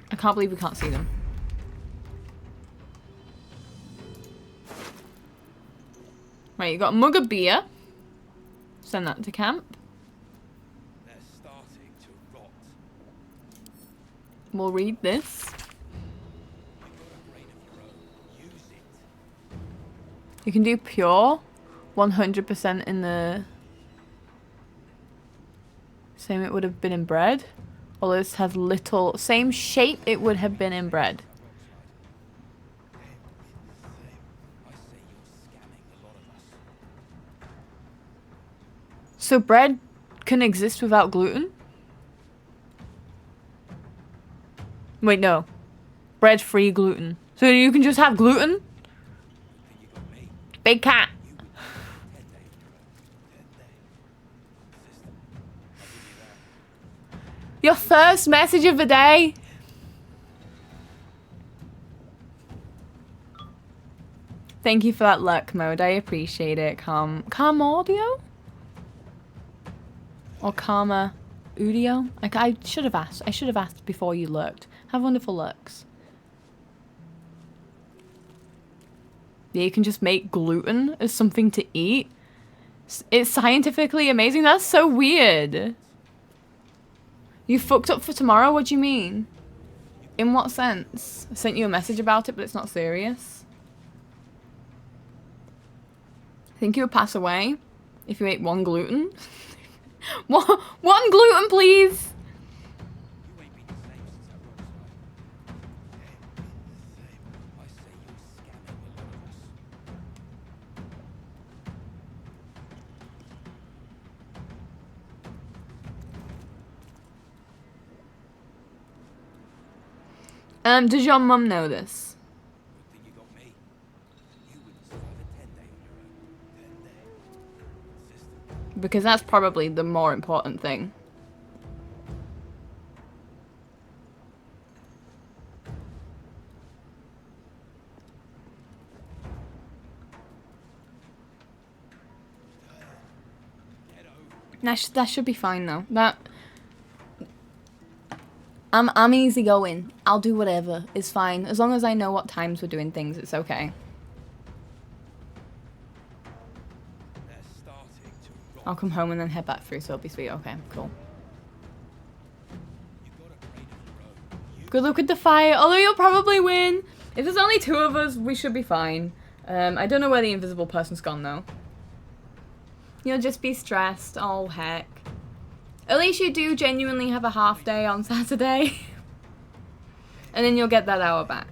I can't believe we can't see them. Right, you got a mug of beer. Send that to camp. They're starting to rot. We'll read this. You've got a brain of your own. Use it. You can do pure 100% in the same it would have been in bread. Although this has little, same shape it would have been in bread. I say you're scamming a lot of us. So bread can exist without gluten? Wait, no. Bread-free gluten. So you can just have gluten? Big cat. Your first message of the day? Thank you for that luck mode. I appreciate it. Calm audio? Or Karma Udio? I should have asked. I should have asked before you looked. Have wonderful looks. Yeah, you can just make gluten as something to eat. It's scientifically amazing. That's so weird. You fucked up for tomorrow? What do you mean? In what sense? I sent you a message about it, but it's not serious. Think you would pass away if you ate one gluten? one gluten, please! Does your mum know this? Because that's probably the more important thing. That should be fine though. I'm easygoing. I'll do whatever. It's fine. As long as I know what times we're doing things, it's okay. I'll come home and then head back through, so it'll be sweet. Okay, cool. Good luck with the fight, although you'll probably win. If there's only 2 of us, we should be fine. I don't know where the invisible person's gone, though. You'll just be stressed. Oh, heck. At least you do genuinely have a half day on Saturday. And then you'll get that hour back.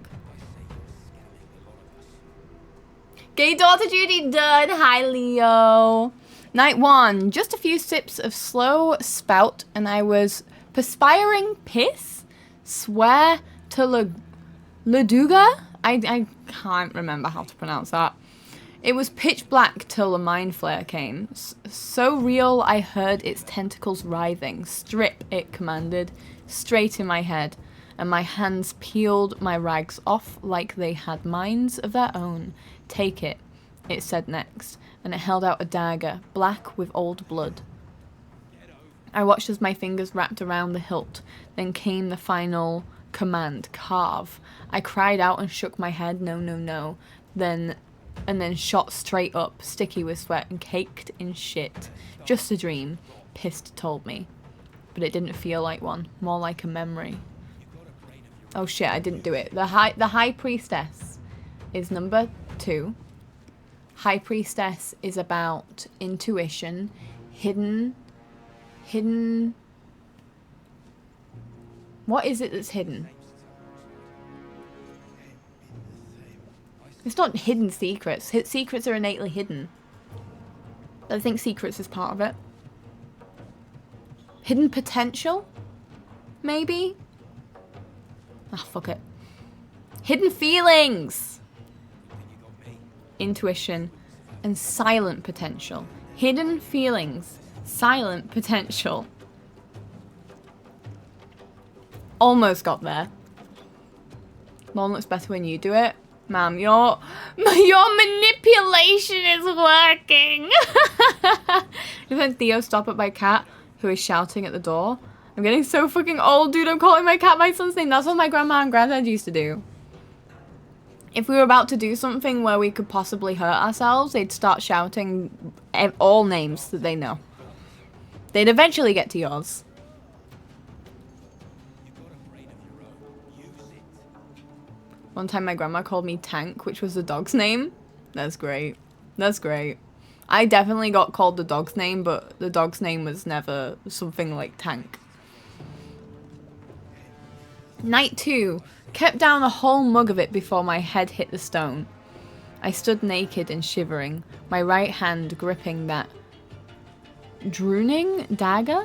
Gay daughter duty done. Hi, Leo. Night 1. Just a few sips of slow spout and I was perspiring piss. Swear to Laduga? I can't remember how to pronounce that. It was pitch black till a mind flare came. So real I heard its tentacles writhing. Strip, it commanded, straight in my head, and my hands peeled my rags off like they had minds of their own. Take it, it said next, and it held out a dagger, black with old blood. I watched as my fingers wrapped around the hilt, then came the final command, carve. I cried out and shook my head, no, no, no, and then shot straight up, sticky with sweat and caked in shit. Just a dream, Pissed told me. But it didn't feel like one, more like a memory. Oh shit, I didn't do it. The High Priestess is number 2. High Priestess is about intuition, hidden... What is it that's hidden? It's not hidden secrets. Secrets are innately hidden. I think secrets is part of it. Hidden potential? Maybe? Ah, fuck it. Hidden feelings! Intuition and silent potential. Hidden feelings. Silent potential. Almost got there. Mom looks better when you do it. Ma'am, your manipulation is working. Then Theo stop at my cat, who is shouting at the door. I'm getting so fucking old, dude. I'm calling my cat my son's name. That's what my grandma and granddad used to do. If we were about to do something where we could possibly hurt ourselves, they'd start shouting all names that they know. They'd eventually get to yours. One time my grandma called me Tank, which was the dog's name. That's great. That's great. I definitely got called the dog's name, but the dog's name was never something like Tank. Night 2. Kept down a whole mug of it before my head hit the stone. I stood naked and shivering, my right hand gripping that drooning dagger.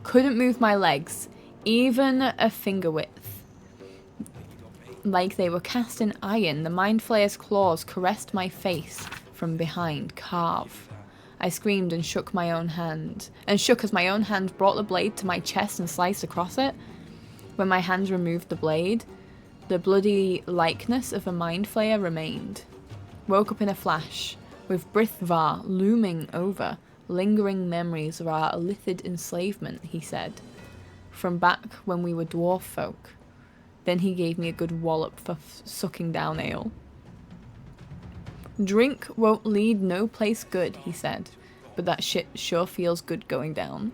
Couldn't move my legs, even a finger width. like they were cast in iron, the Mind Flayer's claws caressed my face from behind. Carve. I screamed and shook my own hand. And shook as my own hand brought the blade to my chest and sliced across it. When my hands removed the blade, the bloody likeness of a Mind Flayer remained. Woke up in a flash, with Brithvar looming over. Lingering memories of our illithid enslavement, he said. From back when we were dwarf folk. Then he gave me a good wallop for sucking down ale. Drink won't lead no place good, he said. But that shit sure feels good going down.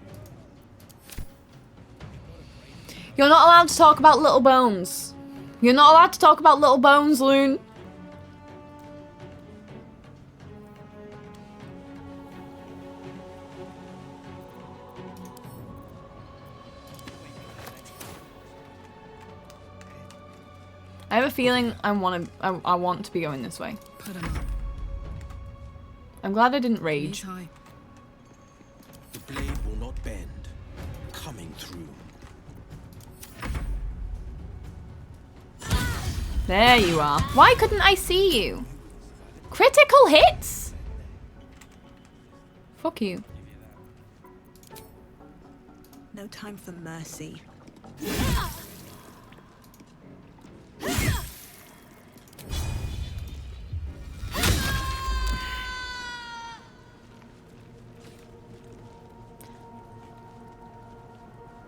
You're not allowed to talk about little bones. You're not allowed to talk about little bones, Loon. I have a feeling I want to be going this way. Put 'em up. I'm glad I didn't rage. Knees high. The blade will not bend. Coming through. There you are. Why couldn't I see you? Critical hits? Fuck you. No time for mercy.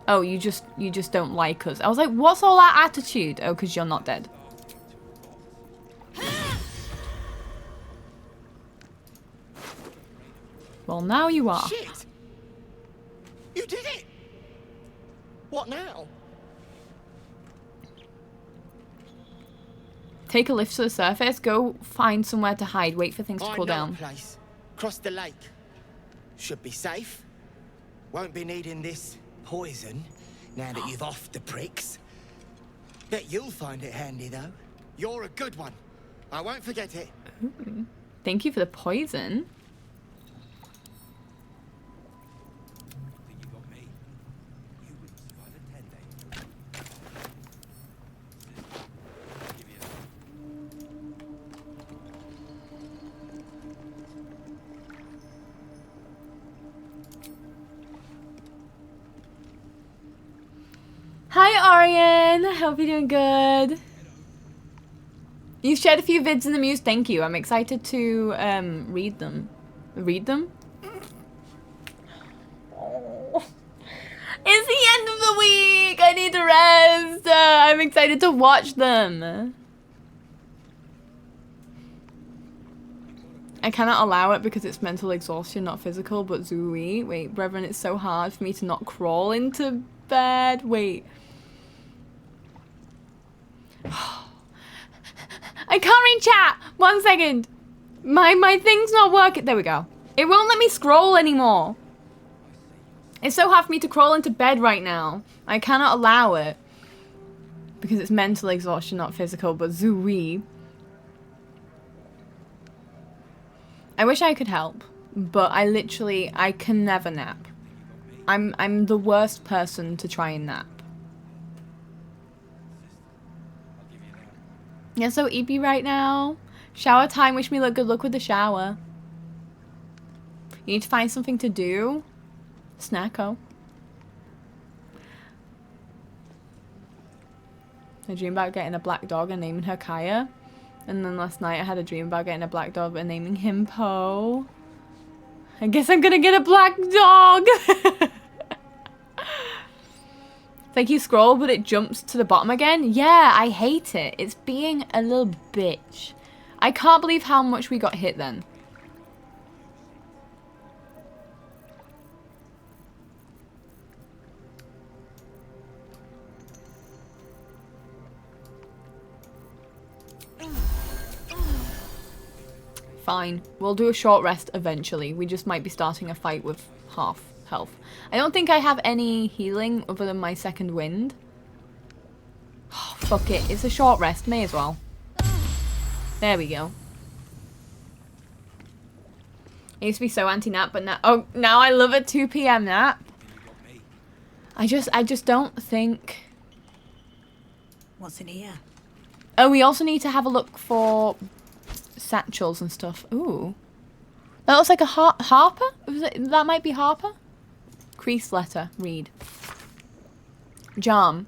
Oh, you just don't like us. I was like, what's all that attitude? Oh, because you're not dead. Well, now you are. Shit! You did it! What now? Take a lift to the surface. Go find somewhere to hide. Wait for things to cool down. Place. Cross the lake. Should be safe. Won't be needing this poison now that you've offed the pricks. Bet you'll find it handy though. You're a good one. I won't forget it. Ooh. Thank you for the poison. You got me. You wouldn't survive a 10-day. I'll give you that. Hi, Arian. Hope you're doing good. You've shared a few vids in the Muse. Thank you. I'm excited to read them. Read them? Oh. It's the end of the week. I need to rest. I'm excited to watch them. I cannot allow it because it's mental exhaustion, not physical, but Zooey. Wait, brethren, it's so hard for me to not crawl into bed. Wait. I can't read chat. 1 second. My thing's not working. There we go. It won't let me scroll anymore. It's so hard for me to crawl into bed right now. I cannot allow it. Because it's mental exhaustion, not physical, but Zooey. I wish I could help, but I can never nap. I'm the worst person to try and nap. You're so eepy right now. Shower time. Wish me good luck with the shower. You need to find something to do. Snacko. I dream about getting a black dog and naming her Kaya. And then last night I had a dream about getting a black dog and naming him Poe. I guess I'm gonna get a black dog. It's like you scroll but it jumps to the bottom again. Yeah, I hate it. It's being a little bitch. I can't believe how much we got hit then. Fine. We'll do a short rest eventually. We just might be starting a fight with half health. I don't think I have any healing other than my second wind. Oh, fuck it. It's a short rest. May as well. There we go. I used to be so anti-nap, but now I love a 2 PM nap. I just don't think... What's in here? Oh, we also need to have a look for satchels and stuff. Ooh. That looks like a Harper? That might be Harper? Crease letter. Read. Jarm.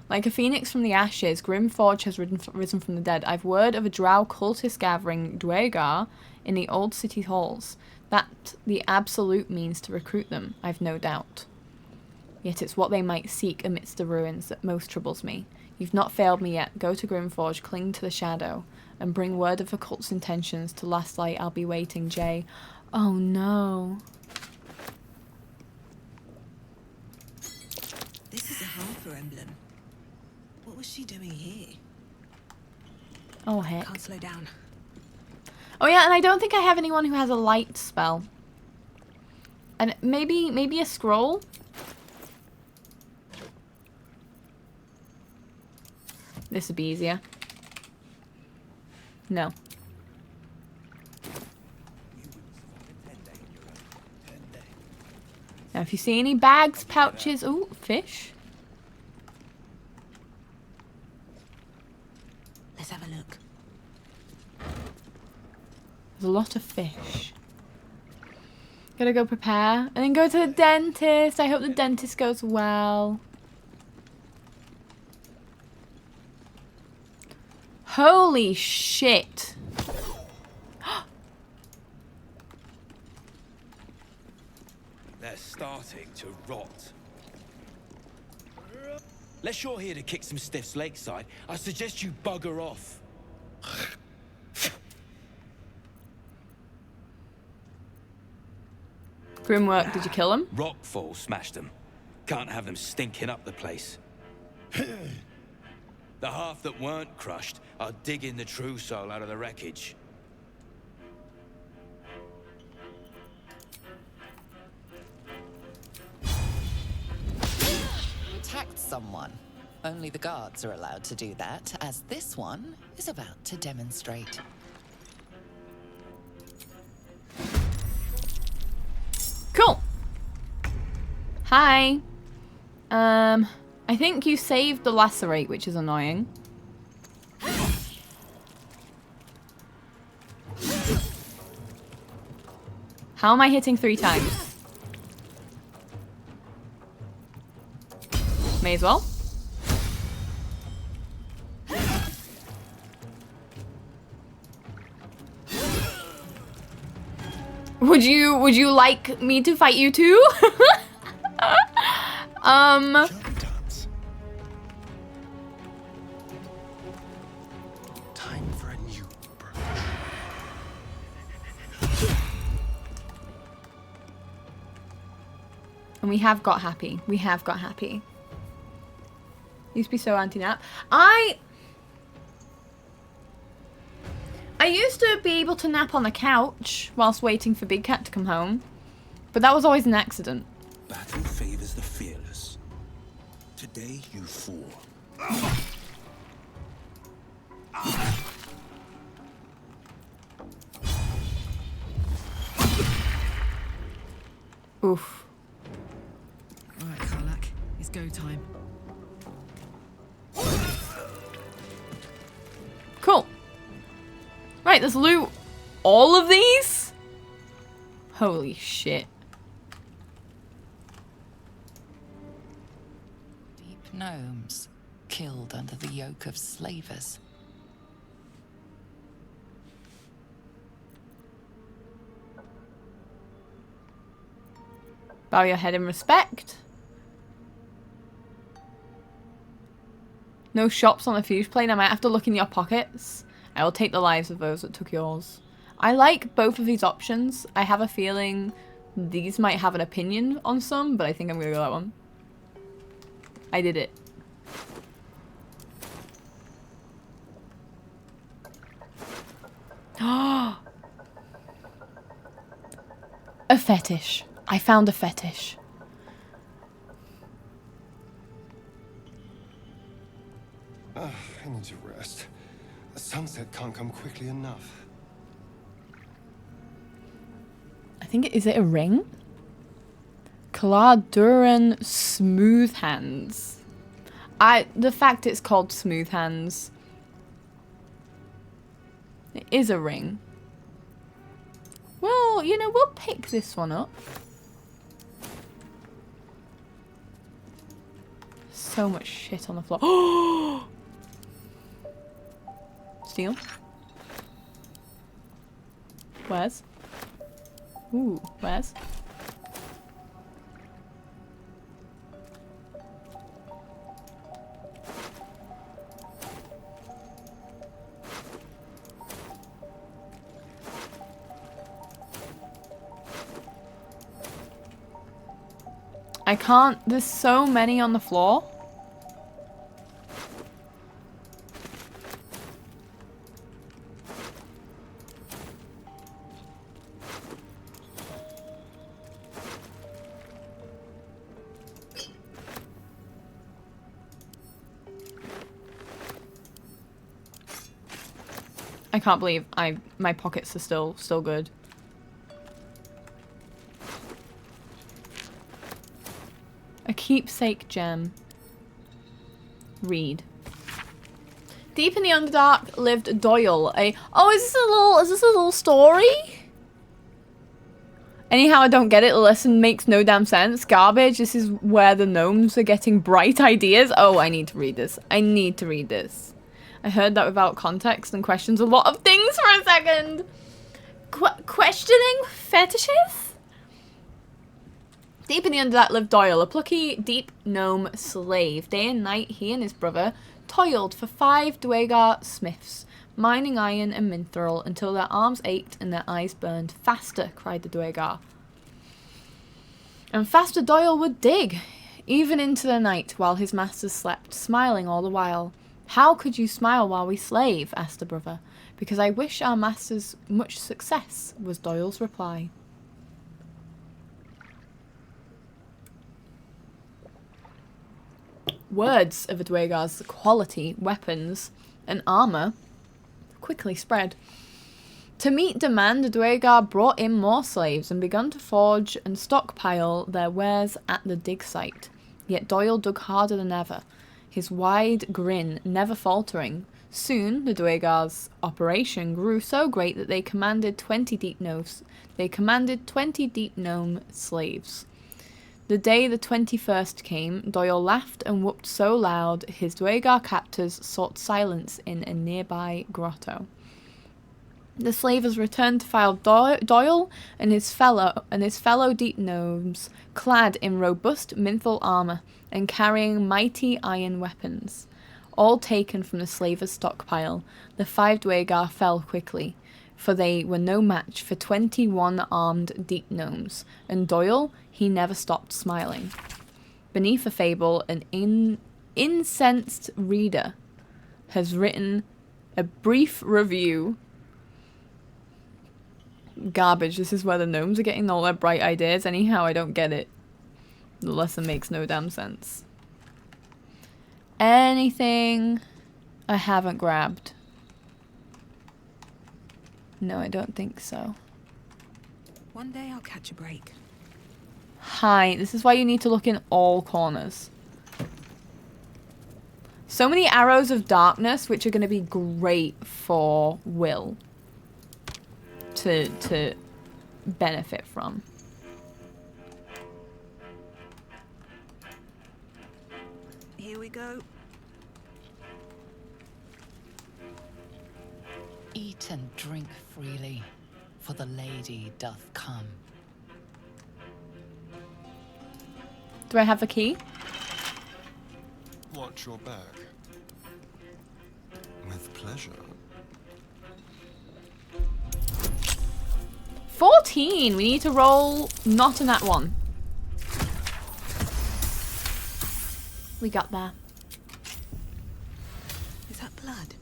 Like a phoenix from the ashes, Grimforge has risen from the dead. I've word of a drow cultist gathering Dwegar in the old city halls. That the absolute means to recruit them, I've no doubt. Yet it's what they might seek amidst the ruins that most troubles me. You've not failed me yet. Go to Grimforge, cling to the shadow, and bring word of the cult's intentions. To last light, I'll be waiting, Jay. Oh no. This is a Harper emblem. What was she doing here? Oh heck. Can't slow down. Oh yeah, and I don't think I have anyone who has a light spell. And maybe a scroll? This would be easier. No. Now if you see any bags, pouches... Ooh, fish. Let's have a look. There's a lot of fish. Gotta go prepare. And then go to the dentist. I hope the dentist goes well. Holy shit. They're starting to rot. Unless you're here to kick some stiffs lakeside, I suggest you bugger off. Grimwork, did you kill him? Rockfall smashed them. Can't have them stinking up the place. The half that weren't crushed are digging the true soul out of the wreckage. You attacked someone. Only the guards are allowed to do that, as this one is about to demonstrate. Cool. Hi. I think you saved the lacerate, which is annoying. How am I hitting 3 times? May as well. Would you like me to fight you too? Time for a new approach. And we have got happy. We have got happy. Used to be so anti-nap. I used to be able to nap on the couch whilst waiting for Big Cat to come home. But that was always an accident. Battle favors the fearless. Today you fall. Oof. Alright, Karlak. It's go time. Cool. Right, let's loot all of these? Holy shit. Deep gnomes, killed under the yoke of slavers. Bow your head in respect. No shops on the fuse plane. I might have to look in your pockets. I will take the lives of those that took yours. I like both of these options. I have a feeling these might have an opinion on some, but I think I'm gonna go that one. I did it. A fetish. I found a fetish. I need to rest. The sunset can't come quickly enough. I think, is it a ring? Claduran Smooth Hands. The fact it's called Smooth Hands It is a ring. Well, you know, we'll pick this one up. So much shit on the floor. Steal. Where's? Ooh, where's? I can't. There's so many on the floor. I can't believe my pockets are still good. A keepsake gem. Read. Deep in the Underdark lived Doyle, is this a little story? Anyhow, I don't get it. The lesson makes no damn sense. Garbage. This is where the gnomes are getting bright ideas. Oh, I need to read this. I need to read this. I heard that without context and questions a lot of things for a second. Questioning fetishes? Deep in the Underdark lived Doyle, a plucky, deep gnome slave. Day and night, he and his brother toiled for 5 Dwegar smiths, mining iron and mithril until their arms ached and their eyes burned. Faster, cried the Dwegar. And faster Doyle would dig, even into the night while his masters slept, smiling all the while. How could you smile while we slave? Asked the brother. Because I wish our masters much success, was Doyle's reply. Words of a Dwegar's quality, weapons, and armor quickly spread. To meet demand, the Dwegar brought in more slaves and began to forge and stockpile their wares at the dig site. Yet Doyle dug harder than ever, his wide grin never faltering. Soon, the Dwegar's operation grew so great that they commanded 20 deep gnome slaves. The day the 21st came, Doyle laughed and whooped so loud his Dwegar captors sought silence in a nearby grotto. The slavers returned to find Doyle and his fellow deep gnomes clad in robust mithril armor and carrying mighty iron weapons, all taken from the slavers' stockpile. The 5 Dwegar fell quickly, for they were no match for 21 armed deep gnomes, and Doyle, he never stopped smiling. Beneath a fable, an incensed reader has written a brief review. Garbage, this is where the gnomes are getting all their bright ideas. Anyhow, I don't get it. The lesson makes no damn sense. Anything I haven't grabbed? No, I don't think so. One day I'll catch a break. Hi, this is why you need to look in all corners. So many arrows of darkness, which are going to be great for Will to benefit from. Here we go. Eat and drink freely, for the lady doth come. Do I have a key? Watch your back. With pleasure. 14! We need to roll not in that one. We got there. Is that blood?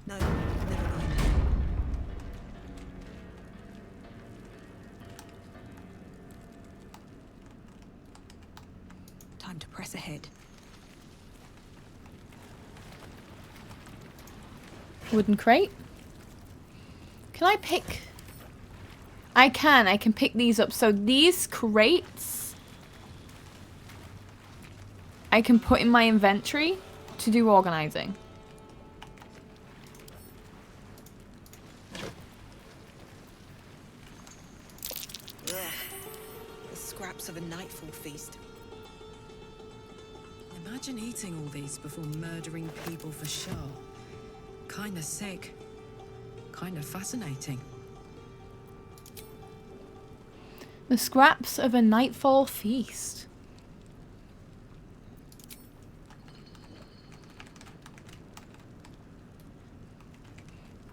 No, never mind. Time to press ahead. Wooden crate. Can I pick? I can pick these up. So these crates I can put in my inventory to do organizing. Ugh. The scraps of a nightfall feast. Imagine eating all these before murdering people for show. Kinda sick. Kinda fascinating. The scraps of a nightfall feast.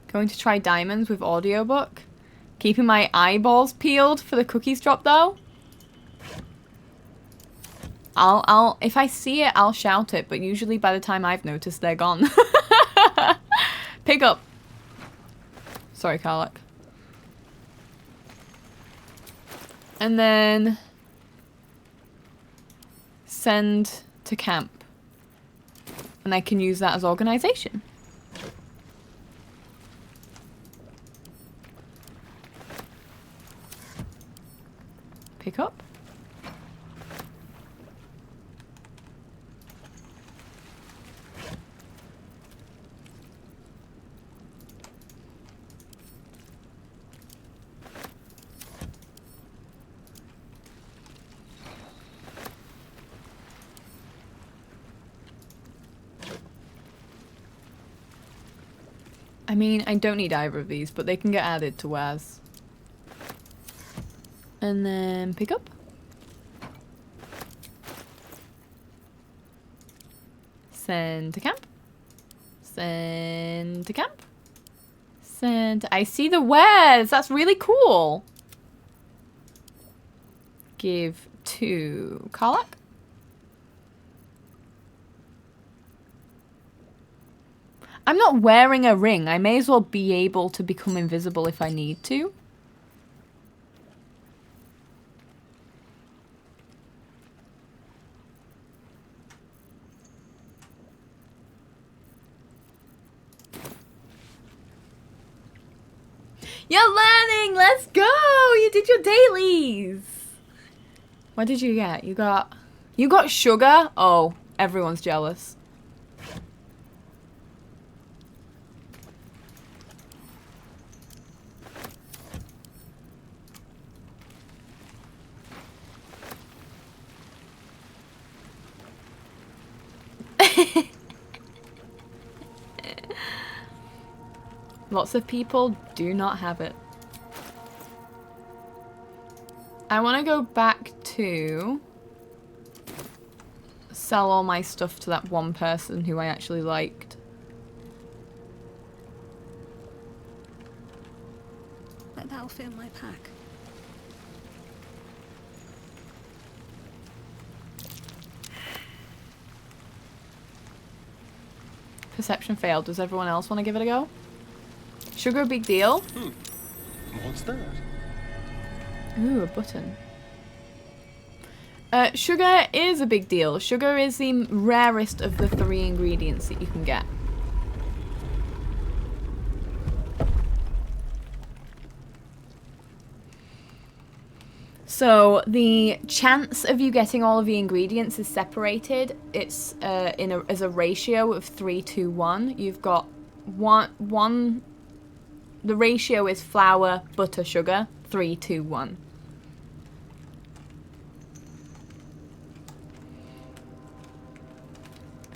Going to try diamonds with audiobook. Keeping my eyeballs peeled for the cookies drop though. If I see it, I'll shout it, but usually by the time I've noticed, they're gone. Pick up. Sorry, Karlak. And then send to camp. And I can use that as organization. Pick up. I mean, I don't need either of these, but they can get added to wares. And then pick up. Send to camp. Send to camp. Send. I see the wares. That's really cool. Give to Karlak. I'm not wearing a ring. I may as well be able to become invisible if I need to. You're learning! Let's go! You did your dailies! What did you get? You got sugar? Oh, everyone's jealous. Lots of people do not have it. I want to go back to sell all my stuff to that one person who I actually liked. But that'll fit in my pack. Perception failed. Does everyone else want to give it a go? Sugar a big deal? What's that? Ooh, a button. Sugar is a big deal. Sugar is the rarest of the 3 ingredients that you can get. So the chance of you getting all of the ingredients is separated. It's as a ratio of 3 to 1. You've got one. The ratio is flour, butter, sugar, 3 to 1.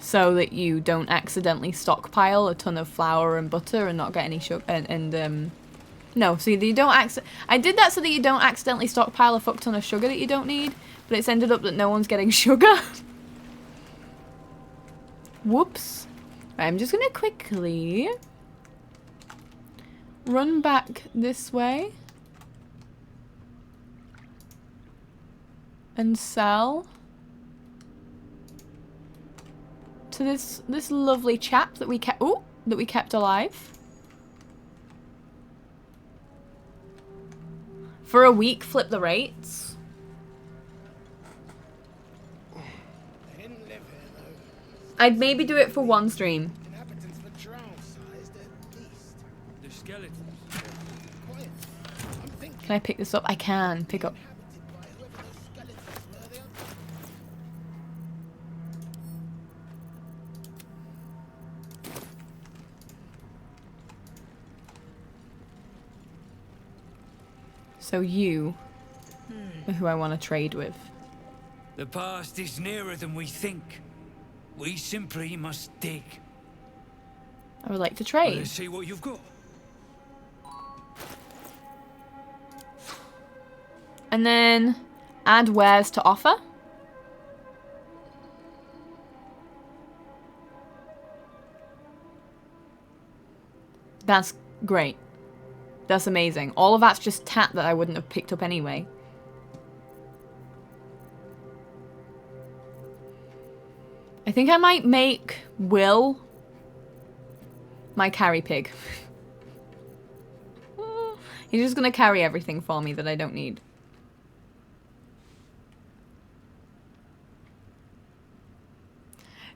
So that you don't accidentally stockpile a ton of flour and butter and not get any sugar no, so you don't I did that so that you don't accidentally stockpile a fuck ton of sugar that you don't need, but it's ended up that no one's getting sugar. Whoops. Right, I'm just gonna quickly run back this way and sell to this lovely chap that we kept alive. For a week, flip the rates. They didn't live here, though. I'd maybe do it for one stream. Inhabitants were drow-sized at least. The skeletons. Quiet. I'm thinking Can I pick this up? I can pick up. inhabited by whoever those skeletons were the other. So you who I want to trade with. The past is nearer than we think. We simply must dig. I would like to Well, trade. let's see what you've got. And then add wares to offer. That's great. That's amazing. All of that's just tat that I wouldn't have picked up anyway. I think I might make Will my carry pig. He's just gonna carry everything for me that I don't need.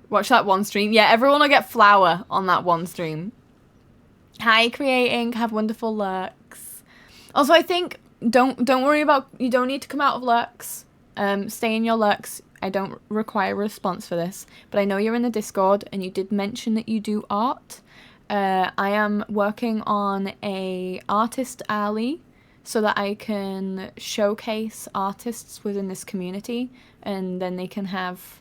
Watch that one stream. Yeah, everyone will get flour on that one stream. Hi, creating. Have wonderful lurks. Also, I think don't worry about. You don't need to come out of lurks. Stay in your lurks. I don't require a response for this, but I know you're in the Discord and you did mention that you do art. I am working on a artist alley so that I can showcase artists within this community, and then they can have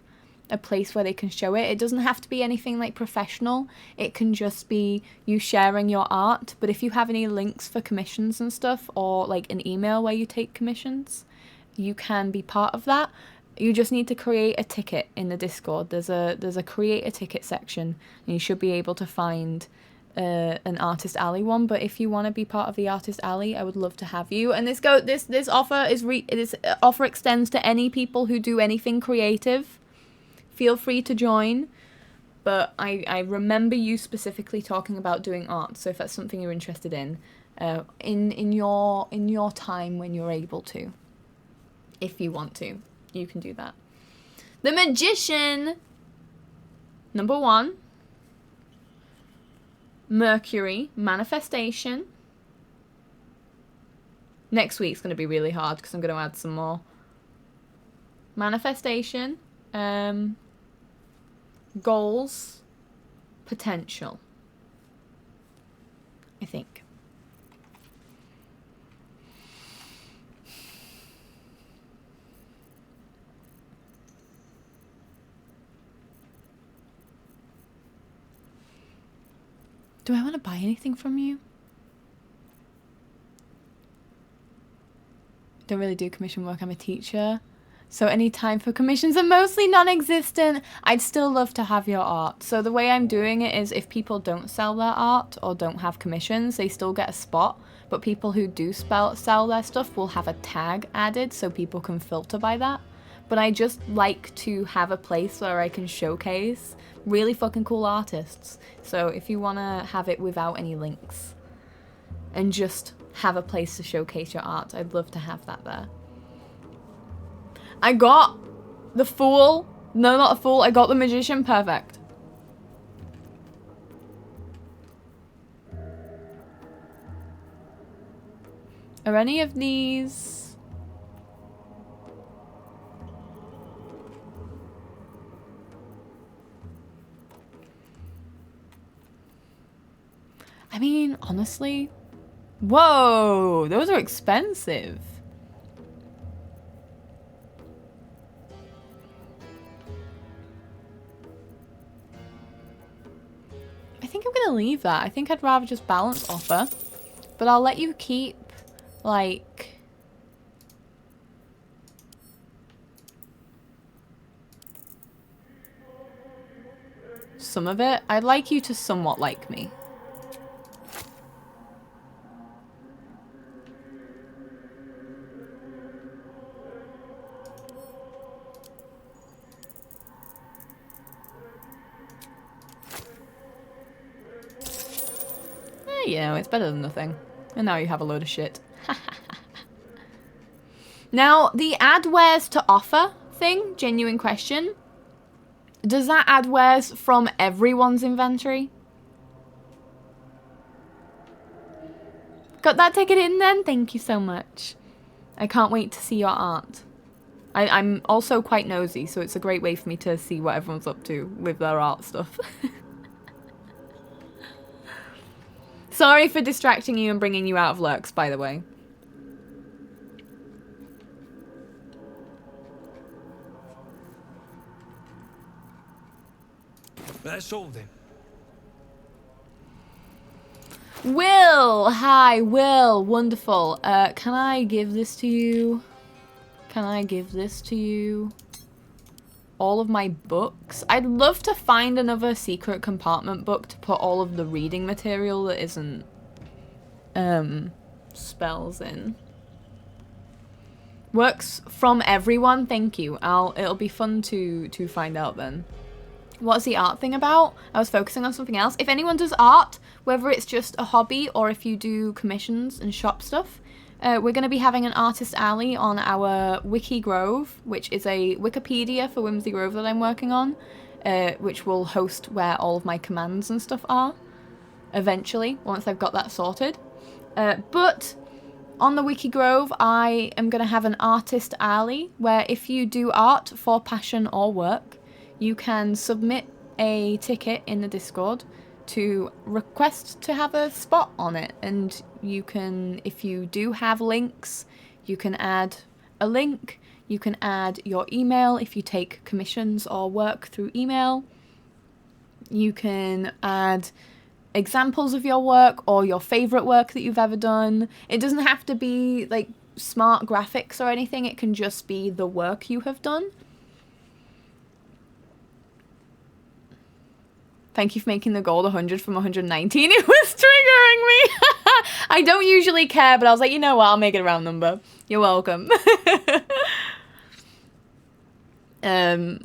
a place where they can show it. It doesn't have to be anything like professional. It can just be you sharing your art. But if you have any links for commissions and stuff, or like an email where you take commissions, you can be part of that. You just need to create a ticket in the Discord. There's a create a ticket section, and you should be able to find an artist alley one. But if you want to be part of the artist alley, I would love to have you. And this offer this offer extends to any people who do anything creative. Feel free to join, but I remember you specifically talking about doing art. So if that's something you're interested in your time when you're able to, if you want to, you can do that. The Magician, number 1. Mercury, manifestation. Next week's going to be really hard because I'm going to add some more. Manifestation. Goals, potential, I think. Do I want to buy anything from you? Don't really do commission work. I'm a teacher. So any time for commissions are mostly non-existent. I'd still love to have your art. So the way I'm doing it is if people don't sell their art or don't have commissions, they still get a spot. But people who do sell their stuff will have a tag added so people can filter by that. But I just like to have a place where I can showcase really fucking cool artists. So if you want to have it without any links and just have a place to showcase your art, I'd love to have that there. I got the Fool. No, not the Fool. I got the Magician. Perfect. Are any of these... I mean, honestly... Whoa! Those are expensive. I think I'm gonna leave that. I think I'd rather just balance offer. But I'll let you keep, like... some of it. I'd like you to somewhat like me. You know, it's better than nothing. And now you have a load of shit. Now, the add wares to offer thing, genuine question. Does that add wares from everyone's inventory? Got that ticket in then? Thank you so much. I can't wait to see your art. I'm also quite nosy, so it's a great way for me to see what everyone's up to with their art stuff. Sorry for distracting you and bringing you out of lurks, by the way. That's all then. Will! Hi, Will. Wonderful. Can I give this to you? Can I give this to you? All of my books? I'd love to find another secret compartment book to put all of the reading material that isn't, spells in. Works from everyone, thank you. It'll be fun to find out then. What's the art thing about? I was focusing on something else. If anyone does art, whether it's just a hobby or if you do commissions and shop stuff, we're going to be having an artist alley on our Wiki Grove, which is a Wikipedia for Whimsy Grove that I'm working on, which will host where all of my commands and stuff are, eventually, once I've got that sorted. But on the Wiki Grove, I am going to have an artist alley, where if you do art for passion or work, you can submit a ticket in the Discord to request to have a spot on it, and you can, if you do have links, you can add a link, you can add your email if you take commissions or work through email, you can add examples of your work or your favorite work that you've ever done. It doesn't have to be like smart graphics or anything, it can just be the work you have done. Thank you for making the gold 100 from 119. It was triggering me. I don't usually care, but I was like, you know what? I'll make it a round number. You're welcome. Yeah,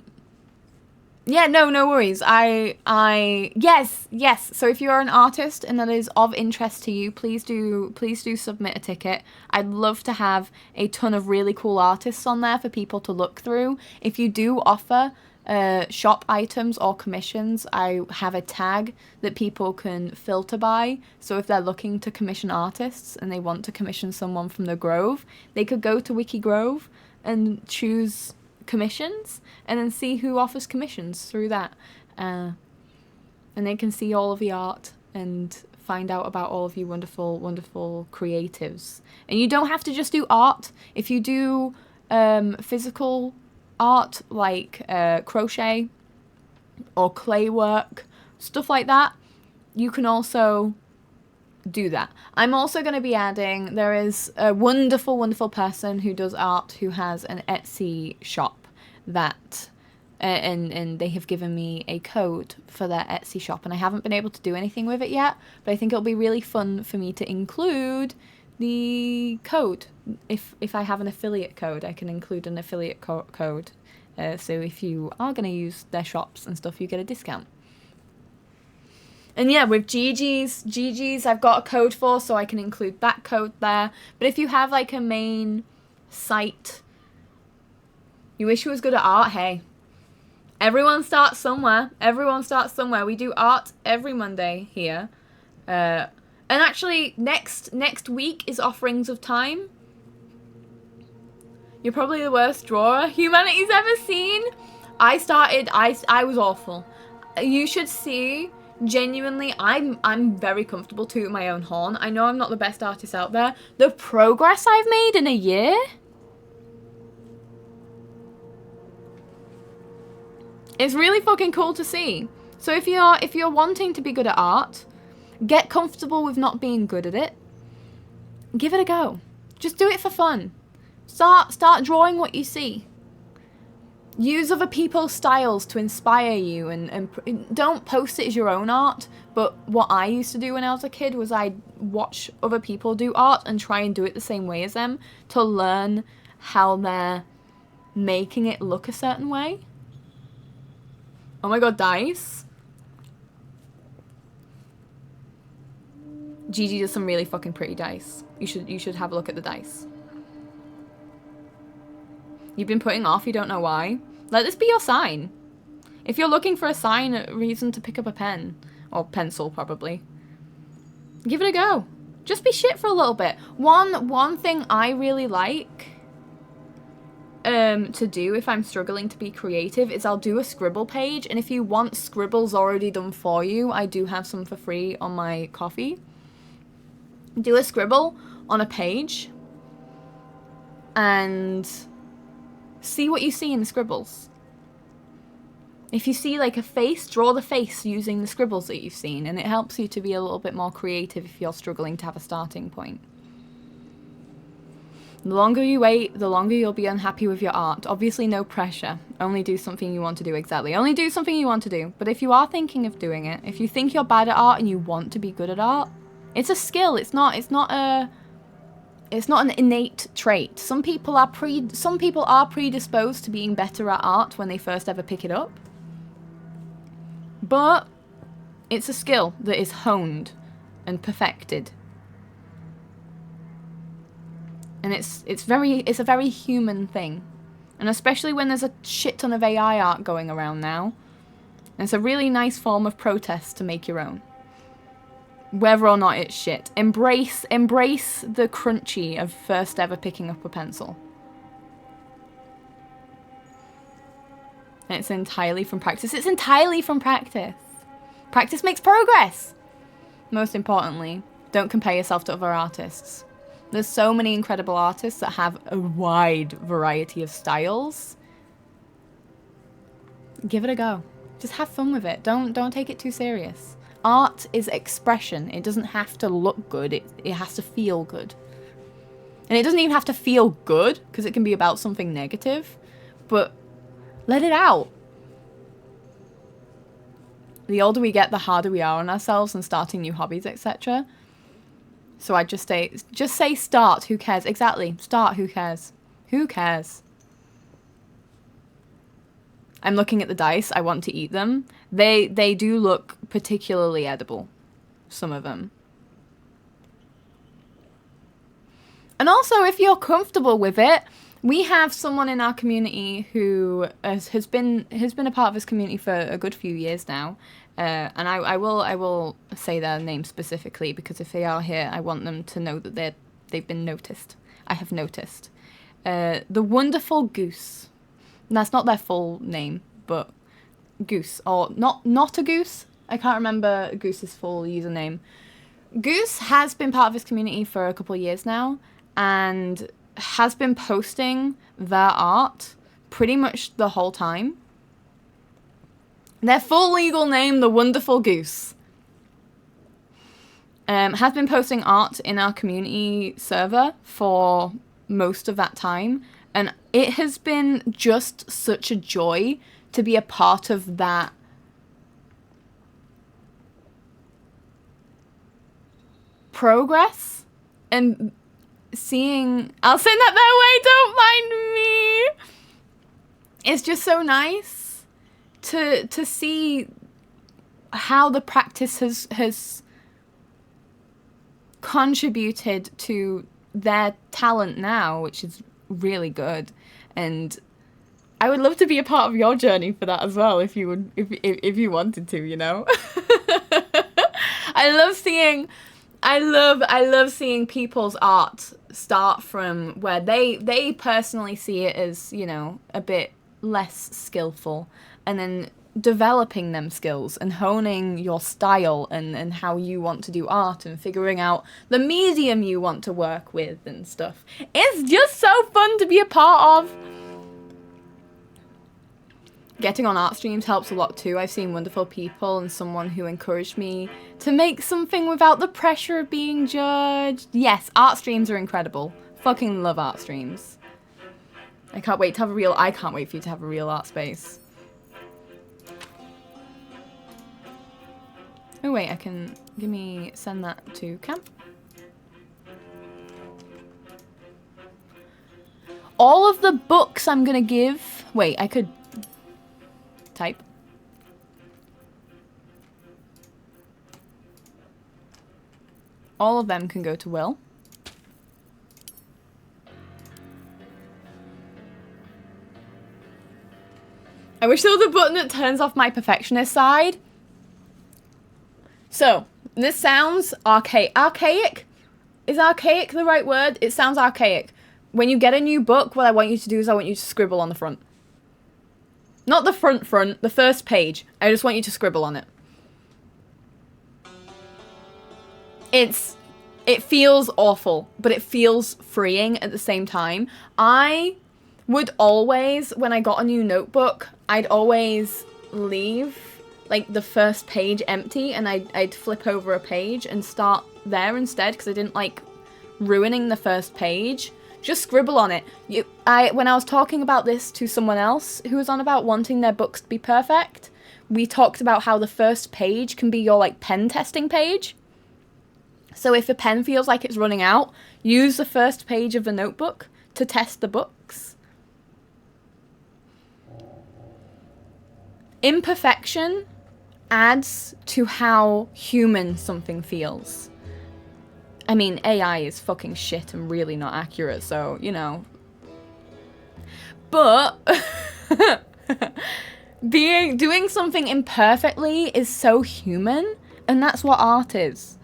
no worries. Yes. So if you're an artist and that is of interest to you, please do submit a ticket. I'd love to have a ton of really cool artists on there for people to look through. If you do offer shop items or commissions, I have a tag that people can filter by. So if they're looking to commission artists and they want to commission someone from the Grove, they could go to Wiki Grove and choose commissions and then see who offers commissions through that. And they can see all of the art and find out about all of you wonderful, wonderful creatives. And you don't have to just do art. If you do physical art like crochet or clay work, stuff like that, you can also do that. I'm also going to be adding, there is a wonderful person who does art who has an Etsy shop that and they have given me a code for their Etsy shop, and I haven't been able to do anything with it yet, but I think it'll be really fun for me to include the code. If I have an affiliate code, I can include an affiliate code. So if you are going to use their shops and stuff, you get a discount. And yeah, with GG's I've got a code for, so I can include that code there. But if you have like a main site, you wish you was good at art, hey. Everyone starts somewhere. We do art every Monday here. And actually, next week is Offerings of Time. You're probably the worst drawer humanity's ever seen. I was awful. You should see, genuinely, I'm very comfortable tooting my own horn. I know I'm not the best artist out there. The progress I've made in a year. It's really fucking cool to see. So if you're wanting to be good at art, get comfortable with not being good at it. Give it a go. Just do it for fun. Start drawing what you see. Use other people's styles to inspire you, and don't post it as your own art. But what I used to do when I was a kid was I'd watch other people do art and try and do it the same way as them to learn how they're making it look a certain way. Oh my god, dice. Gigi does some really fucking pretty dice. You should have a look at the dice. You've been putting off, you don't know why. Let this be your sign. If you're looking for a sign, a reason to pick up a pen. Or pencil, probably. Give it a go. Just be shit for a little bit. One thing I really like to do if I'm struggling to be creative is I'll do a Scribble page, and if you want scribbles already done for you, I do have some for free on my Ko-fi. Do a scribble on a page and see what you see in the scribbles. If you see like a face, draw the face using the scribbles that you've seen, and it helps you to be a little bit more creative if you're struggling to have a starting point. The longer you wait, the longer you'll be unhappy with your art. Obviously no pressure. Only do something you want to do. Exactly. Only do something you want to do. But if you are thinking of doing it, if you think you're bad at art and you want to be good at art, it's a skill. It's not an innate trait. Some people are predisposed to being better at art when they first ever pick it up. But it's a skill that is honed and perfected. And it's a very human thing. And especially when there's a shit ton of AI art going around now. It's a really nice form of protest to make your own. Whether or not it's shit. Embrace the crunchy of first ever picking up a pencil. And it's entirely from practice. It's entirely from practice. Practice makes progress. Most importantly, don't compare yourself to other artists. There's so many incredible artists that have a wide variety of styles. Give it a go. Just have fun with it. Don't take it too serious. Art is expression. It doesn't have to look good. It has to feel good. And it doesn't even have to feel good, because it can be about something negative. But let it out. The older we get, the harder we are on ourselves and starting new hobbies, etc. So I just say start, who cares? Exactly, start, who cares? Who cares? I'm looking at the dice, I want to eat them. They do look particularly edible, some of them. And also, if you're comfortable with it, we have someone in our community who has been a part of this community for a good few years now. And I will say their name specifically, because if they are here, I want them to know that they've been noticed. I have noticed. The Wonderful Goose. And that's not their full name, but Goose. Or not a Goose. I can't remember Goose's full username. Goose has been part of this community for a couple of years now, and has been posting their art pretty much the whole time. Their full legal name, The Wonderful Goose, has been posting art in our community server for most of that time. And it has been just such a joy to be a part of that progress and seeing... I'll send that their way, don't mind me! It's just so nice to see how the practice has contributed to their talent now, which is really good. And I would love to be a part of your journey for that as well, if you wanted to, you know. I love seeing people's art start from where they personally see it as, you know, a bit less skillful, and then developing them skills and honing your style and how you want to do art and figuring out the medium you want to work with and stuff. It's just so fun to be a part of. Getting on art streams helps a lot too. I've seen wonderful people and someone who encouraged me to make something without the pressure of being judged. Yes, art streams are incredible. Fucking love art streams. I can't wait for you to have a real art space. Oh wait, I can send that to camp. All of the books I'm gonna give, wait, I could type. All of them can go to Will. I wish there was a button that turns off my perfectionist side. So, this sounds archaic. Is archaic the right word? It sounds archaic. When you get a new book, what I want you to do is I want you to scribble on the front. Not the front, the first page. I just want you to scribble on it. It feels awful, but it feels freeing at the same time. I would always, when I got a new notebook, I'd always leave like the first page empty, and I'd flip over a page and start there instead because I didn't like ruining the first page. Just scribble on it. When I was talking about this to someone else who was on about wanting their books to be perfect, we talked about how the first page can be your like pen testing page. So if a pen feels like it's running out, use the first page of the notebook to test the books. Imperfection adds to how human something feels. I mean, AI is fucking shit and really not accurate, so, you know. But doing something imperfectly is so human, and that's what art is.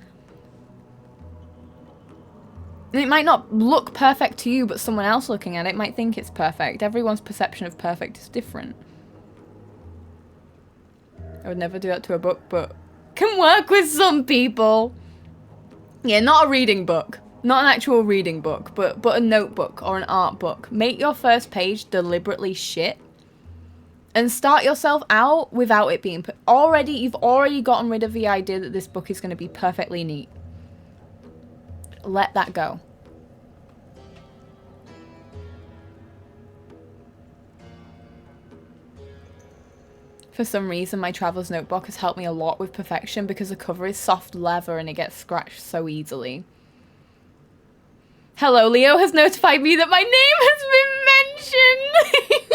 And it might not look perfect to you, but someone else looking at it might think it's perfect. Everyone's perception of perfect is different. I would never do that to a book, but can work with some people. Yeah, not a reading book. Not an actual reading book, but a notebook or an art book. Make your first page deliberately shit. And start yourself out without it being... You've already gotten rid of the idea that this book is going to be perfectly neat. Let that go. For some reason, my traveler's notebook has helped me a lot with perfection because the cover is soft leather and it gets scratched so easily. Hello, Leo has notified me that my name has been mentioned.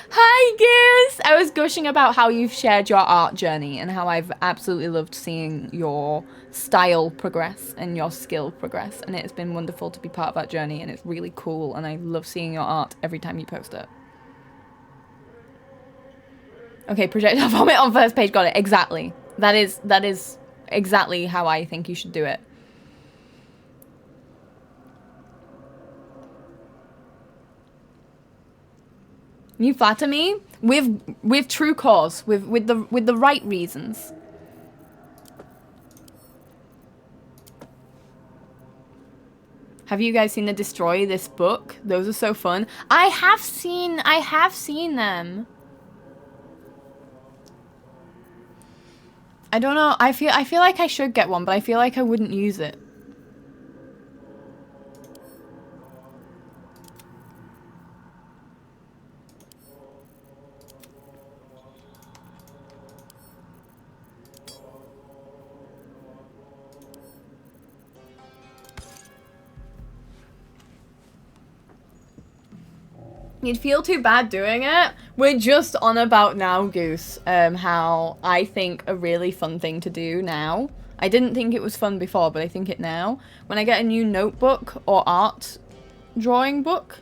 Hi, Goose. I was gushing about how you've shared your art journey and how I've absolutely loved seeing your style progress and your skill progress. And it's been wonderful to be part of that journey, and it's really cool. And I love seeing your art every time you post it. Okay, projectile vomit on first page. Got it. Exactly. That is exactly how I think you should do it. You flatter me with true cause, with the right reasons. Have you guys seen the Destroy This book? Those are so fun. I have seen them. I don't know. I feel like I should get one, but I feel like I wouldn't use it. You'd feel too bad doing it. We're just on about now, Goose, how I think a really fun thing to do now. I didn't think it was fun before, but I think it now. When I get a new notebook or art drawing book,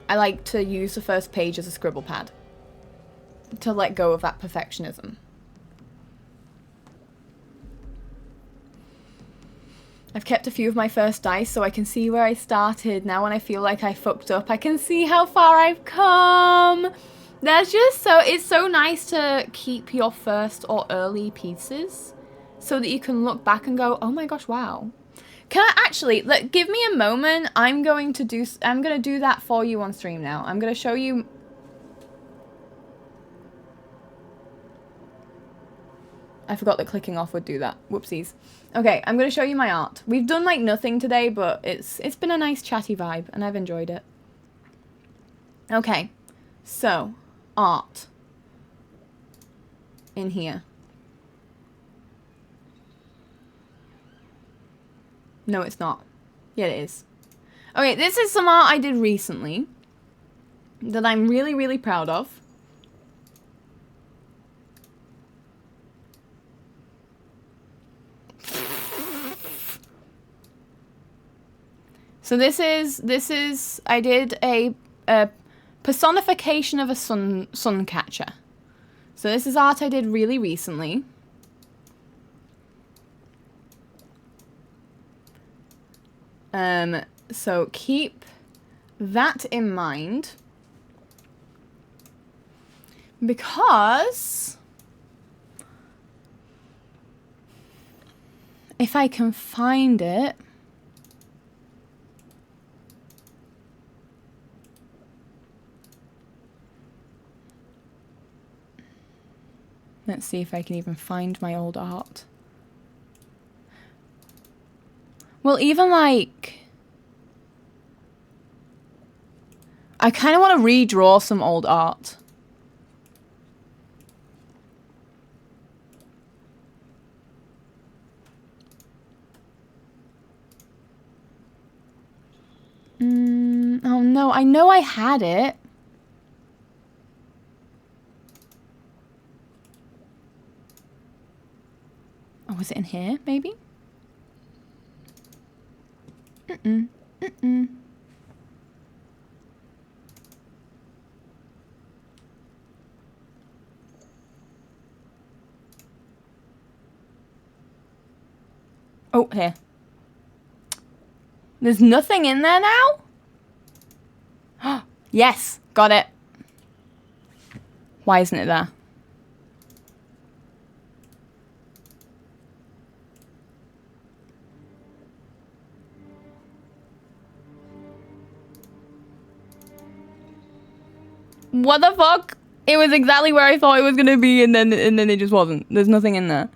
I like to use the first page as a scribble pad to let go of that perfectionism. I've kept a few of my first dice so I can see where I started. Now when I feel like I fucked up, I can see how far I've come. That's just so... It's so nice to keep your first or early pieces so that you can look back and go, oh my gosh, wow. Can I actually... give me a moment. I'm going to do that for you on stream now. I'm going to show you... I forgot that clicking off would do that. Whoopsies. Okay, I'm going to show you my art. We've done like nothing today, but it's been a nice chatty vibe and I've enjoyed it. Okay, so art in here. No, it's not. Yeah, it is. Okay, this is some art I did recently that I'm really, really proud of. So this is I did a personification of a sun catcher. So this is art I did really recently. So keep that in mind because if I can find it. Let's see if I can even find my old art. Well, even like... I kind of want to redraw some old art. Oh no, I know I had it. Oh, was it in here, maybe? Oh, here. There's nothing in there now? Yes, got it. Why isn't it there? What the fuck? It was exactly where I thought it was gonna be, and then it just wasn't. There's nothing in there.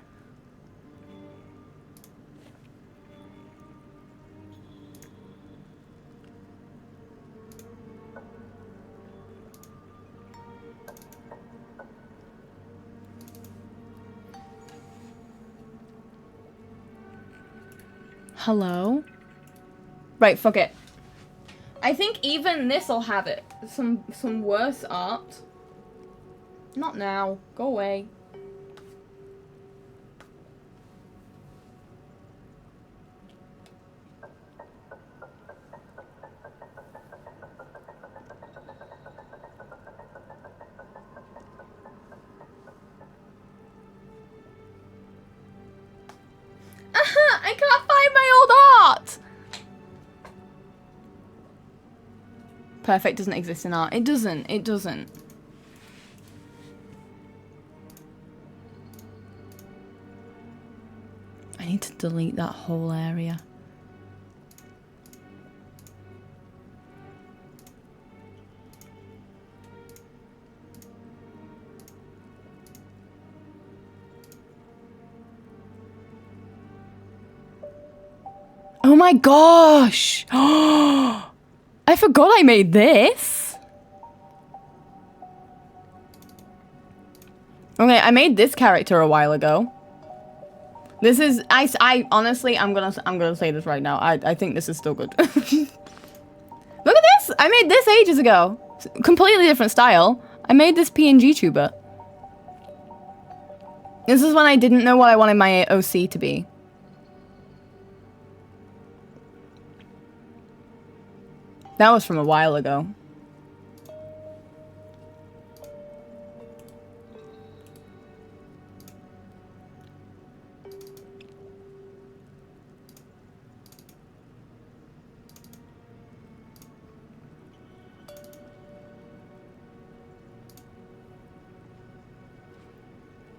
Hello? Right, fuck it. I think even this'll have it. Some worse art. Not now. Go away. I can't find my old art! Perfect doesn't exist in art. It doesn't. It doesn't. I need to delete that whole area. Oh my gosh! I forgot I made this. Okay, I made this character a while ago. This is I honestly I'm gonna say this right now. I think this is still good. Look at this! I made this ages ago. Completely different style. I made this PNG tuber. This is when I didn't know what I wanted my OC to be. That was from a while ago.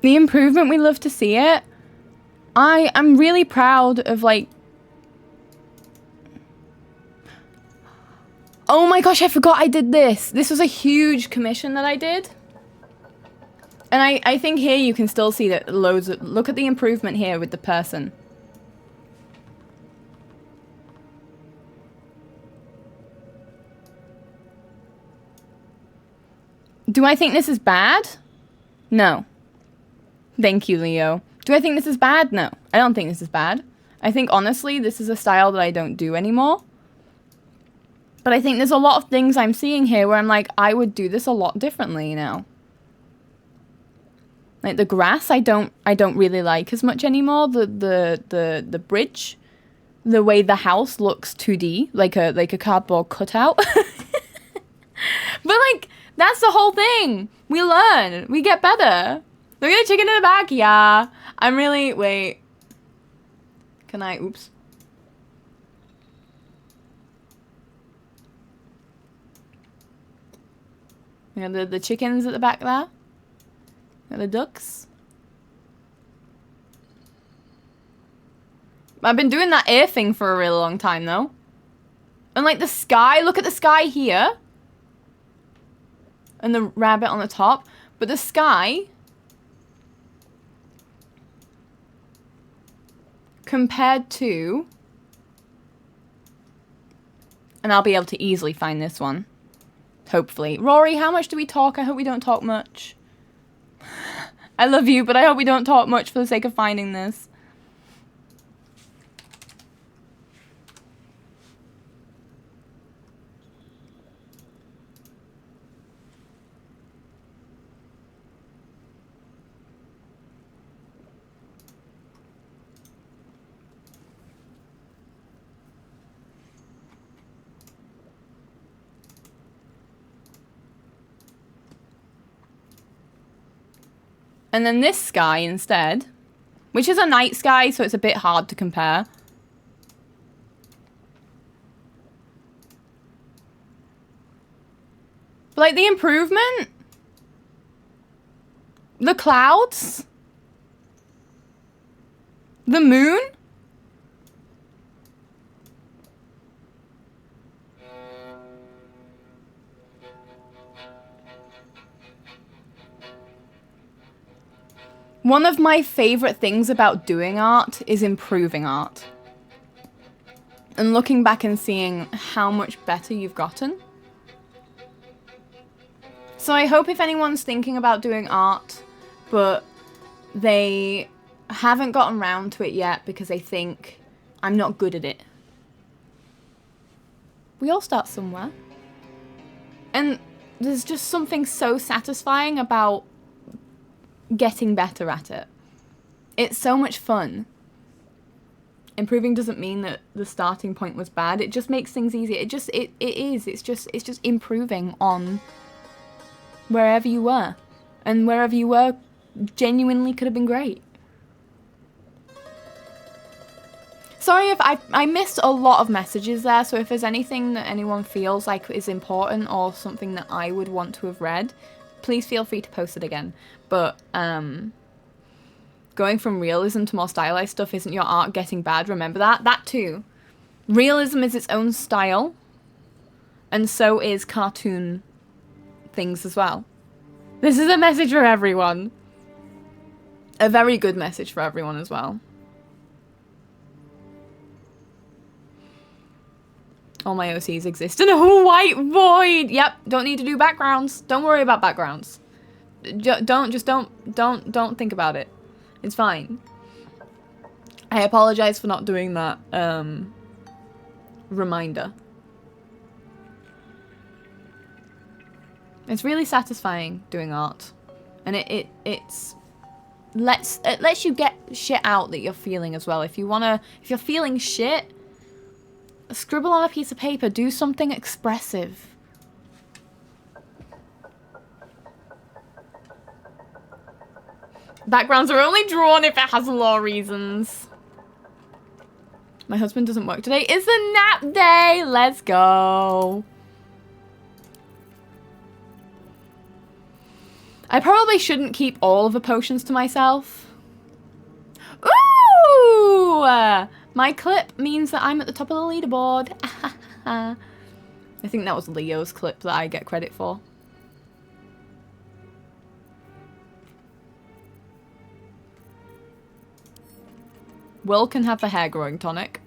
The improvement, we love to see it. I'm really proud of like... Oh my gosh, I forgot I did this. This was a huge commission that I did. And I think here you can still see that loads of... Look at the improvement here with the person. Do I think this is bad? No. Thank you, Leo. Do I think this is bad? No. I don't think this is bad. I think, honestly, this is a style that I don't do anymore. But I think there's a lot of things I'm seeing here where I'm like, I would do this a lot differently now. Like the grass, I don't really like as much anymore. The bridge, the way the house looks 2D, like a cardboard cutout. But like, that's the whole thing. We learn, we get better. Look at the chicken in the back, yeah. I'm really, wait. Can I, oops. You know, the chickens at the back there. And the ducks. I've been doing that ear thing for a really long time, though. And, like, the sky. Look at the sky here. And the rabbit on the top. But the sky compared to, and I'll be able to easily find this one, hopefully. Rory, how much do we talk? I hope we don't talk much. I love you, but I hope we don't talk much for the sake of finding this. And then this sky instead, which is a night sky, so it's a bit hard to compare. But like the improvement, the clouds, the moon. One of my favorite things about doing art is improving art. And looking back and seeing how much better you've gotten. So I hope if anyone's thinking about doing art, but they haven't gotten round to it yet because they think, I'm not good at it. We all start somewhere. And there's just something so satisfying about getting better at it. It's so much fun. Improving doesn't mean that the starting point was bad. It just makes things easier. It's just improving on wherever you were. And wherever you were genuinely could have been great. Sorry if I missed a lot of messages there, so if there's anything that anyone feels like is important or something that I would want to have read, please feel free to post it again. But going from realism to more stylized stuff isn't your art getting bad. Remember that. That too. Realism is its own style. And so is cartoon things as well. This is a message for everyone. A very good message for everyone as well. All my OCs exist in a white void. Yep, don't need to do backgrounds. Don't worry about backgrounds. Don't think about it. It's fine. I apologize for not doing that reminder. It's really satisfying doing art. And it lets you get shit out that you're feeling as well. If you're feeling shit, scribble on a piece of paper, do something expressive. Backgrounds are only drawn if it has law reasons. My husband doesn't work today. It's a nap day. Let's go. I probably shouldn't keep all of the potions to myself. Ooh! My clip means that I'm at the top of the leaderboard. I think that was Leo's clip that I get credit for. Will can have the hair growing tonic.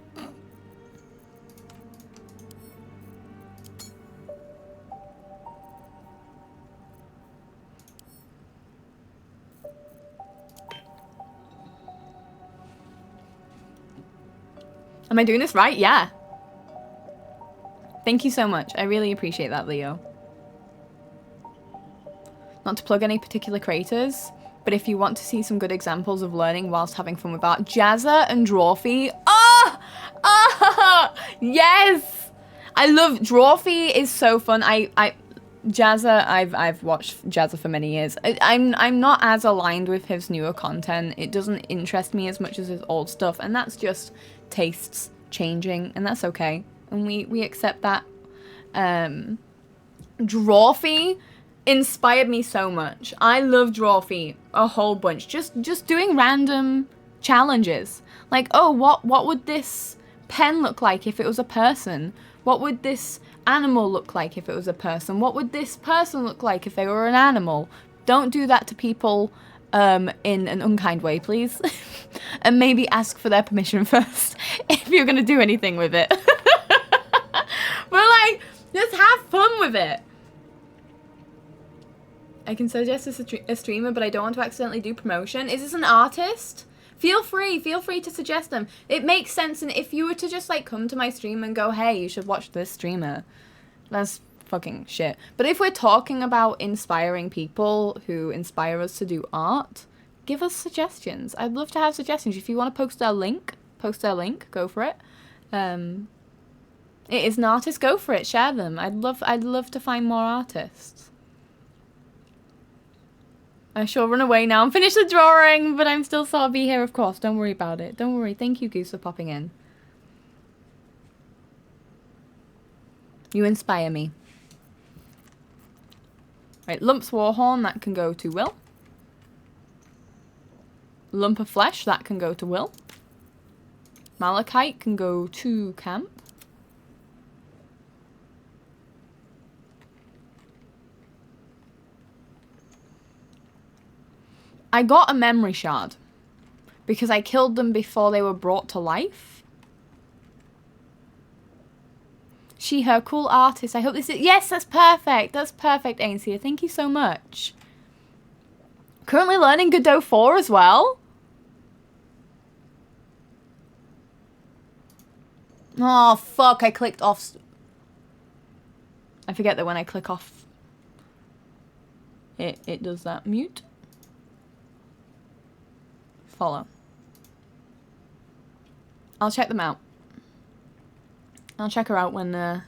Am I doing this right? Yeah. Thank you so much. I really appreciate that, Leo. Not to plug any particular creators, but if you want to see some good examples of learning whilst having fun with art, Jazza and Drawfee. Oh, yes! I love Drawfee. Is so fun. Jazza, I've watched Jazza for many years. I'm not as aligned with his newer content. It doesn't interest me as much as his old stuff, and that's just tastes changing, and that's okay. And we accept that. Drawfee inspired me so much. I love Drawfee a whole bunch. Just doing random challenges. Like, oh, what would this pen look like if it was a person? What would this animal look like if it was a person? What would this person look like if they were an animal? Don't do that to people in an unkind way, please. And maybe ask for their permission first if you're going to do anything with it. But like, just have fun with it. I can suggest a streamer, but I don't want to accidentally do promotion. Is this an artist? Feel free to suggest them. It makes sense, and if you were to just like come to my stream and go, hey, you should watch this streamer, that's fucking shit. But if we're talking about inspiring people who inspire us to do art, give us suggestions. I'd love to have suggestions. If you want to post their link, go for it. It is an artist, go for it, share them. I'd love to find more artists. I shall run away now and finish the drawing, but I'm still sort of be here, of course. Don't worry about it. Don't worry. Thank you, Goose, for popping in. You inspire me. Right, Lump's Warhorn, that can go to Will. Lump of Flesh, that can go to Will. Malachite can go to Camp. I got a memory shard because I killed them before they were brought to life. She, her, cool artist. I hope this is... Yes, that's perfect. That's perfect, Ainsia. Thank you so much. Currently learning Godot 4 as well. Oh, fuck. I clicked off. I forget that when I click off, it does that. Mute. Follow. I'll check them out. I'll check her out when I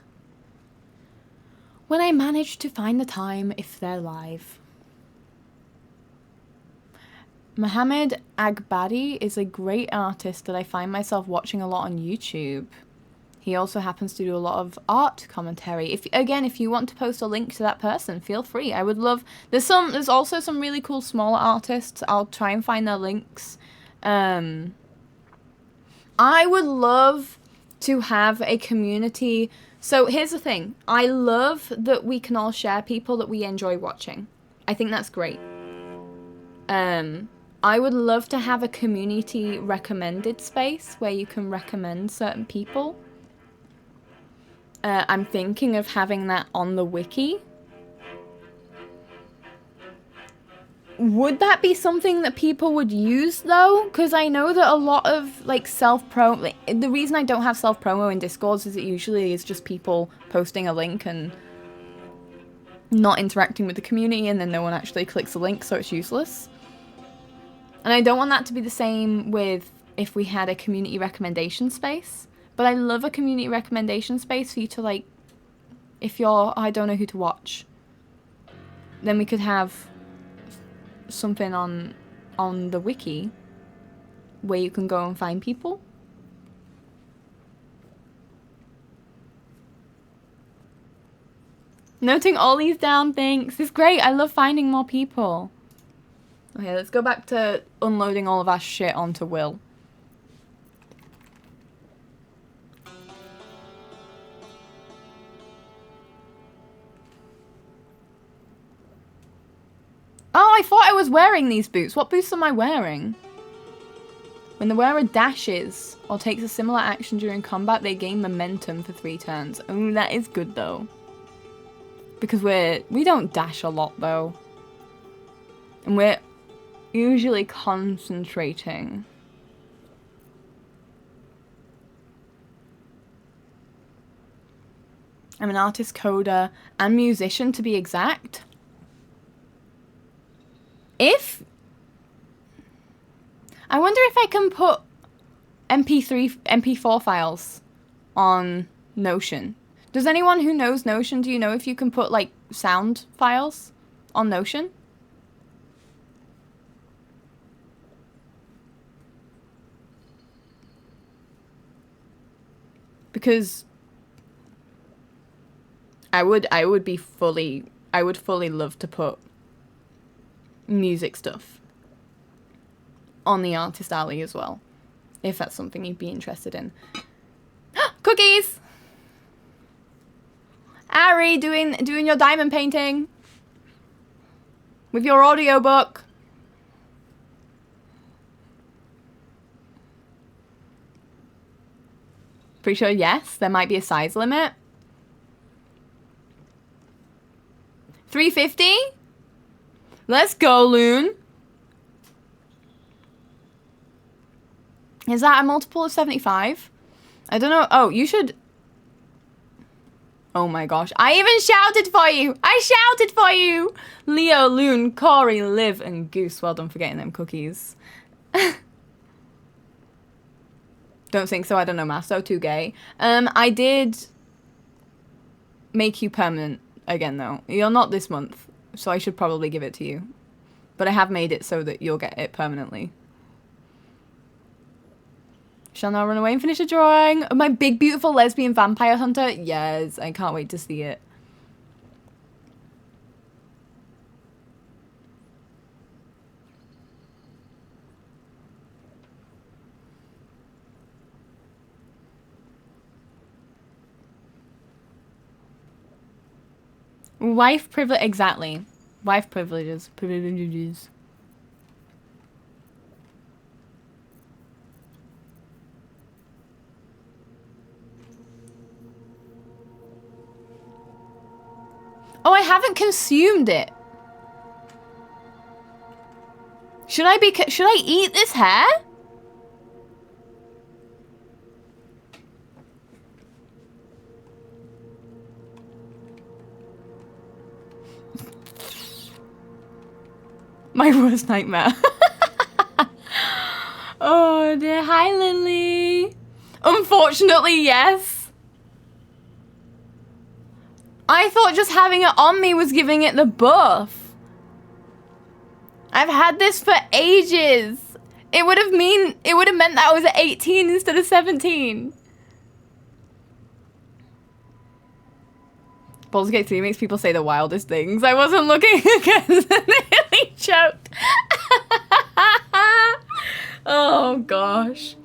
manage to find the time, if they're live. Mohammed Agbadi is a great artist that I find myself watching a lot on YouTube. He also happens to do a lot of art commentary. If you want to post a link to that person, feel free. I would love... There's also some really cool smaller artists. I'll try and find their links. I would love to have a community. So here's the thing. I love that we can all share people that we enjoy watching. I think that's great. I would love to have a community recommended space where you can recommend certain people. I'm thinking of having that on the wiki. Would that be something that people would use though? Because I know that a lot of like self-promo, the reason I don't have self-promo in Discords is it usually is just people posting a link and not interacting with the community, and then no one actually clicks the link, so it's useless. And I don't want that to be the same with if we had a community recommendation space. But I love a community recommendation space for you to like, if you're, I don't know who to watch, then we could have something on the wiki where you can go and find people. Noting all these down, thanks. It's great. I love finding more people. Okay, let's go back to unloading all of our shit onto Will. Oh, I thought I was wearing these boots. What boots am I wearing? When the wearer dashes or takes a similar action during combat, they gain momentum for 3 turns. Oh, that is good though. Because we don't dash a lot though. And we're usually concentrating. I'm an artist, coder, and musician to be exact. I wonder if I can put MP4 files on Notion. Does anyone who knows Notion, do you know if you can put like sound files on Notion? Because I would fully love to put music stuff on the Artist Alley as well, if that's something you'd be interested in. Cookies! Ari, doing your diamond painting with your audiobook. Pretty sure yes. There might be a size limit. 350? Let's go, Loon. Is that a multiple of 75? I don't know. Oh, you should... Oh my gosh. I even shouted for you. I shouted for you. Leo, Loon, Corey, Liv, and Goose. Well done for getting them cookies. Don't think so. I don't know, Masto. Too gay. I did make you permanent again, though. You're not this month, so I should probably give it to you. But I have made it so that you'll get it permanently. Shall now run away and finish a drawing. My big, beautiful lesbian vampire hunter. Yes, I can't wait to see it. Wife privilege, exactly. Wife privileges. Privileges. Oh, I haven't consumed it. Should I eat this hair? My worst nightmare. Oh dear. Hi, Lily. Unfortunately, yes. I thought just having it on me was giving it the buff. I've had this for ages. It would have meant that I was at 18 instead of 17. Baldur's Gate 3 makes people say the wildest things. I wasn't looking again. Nearly choked. Oh gosh.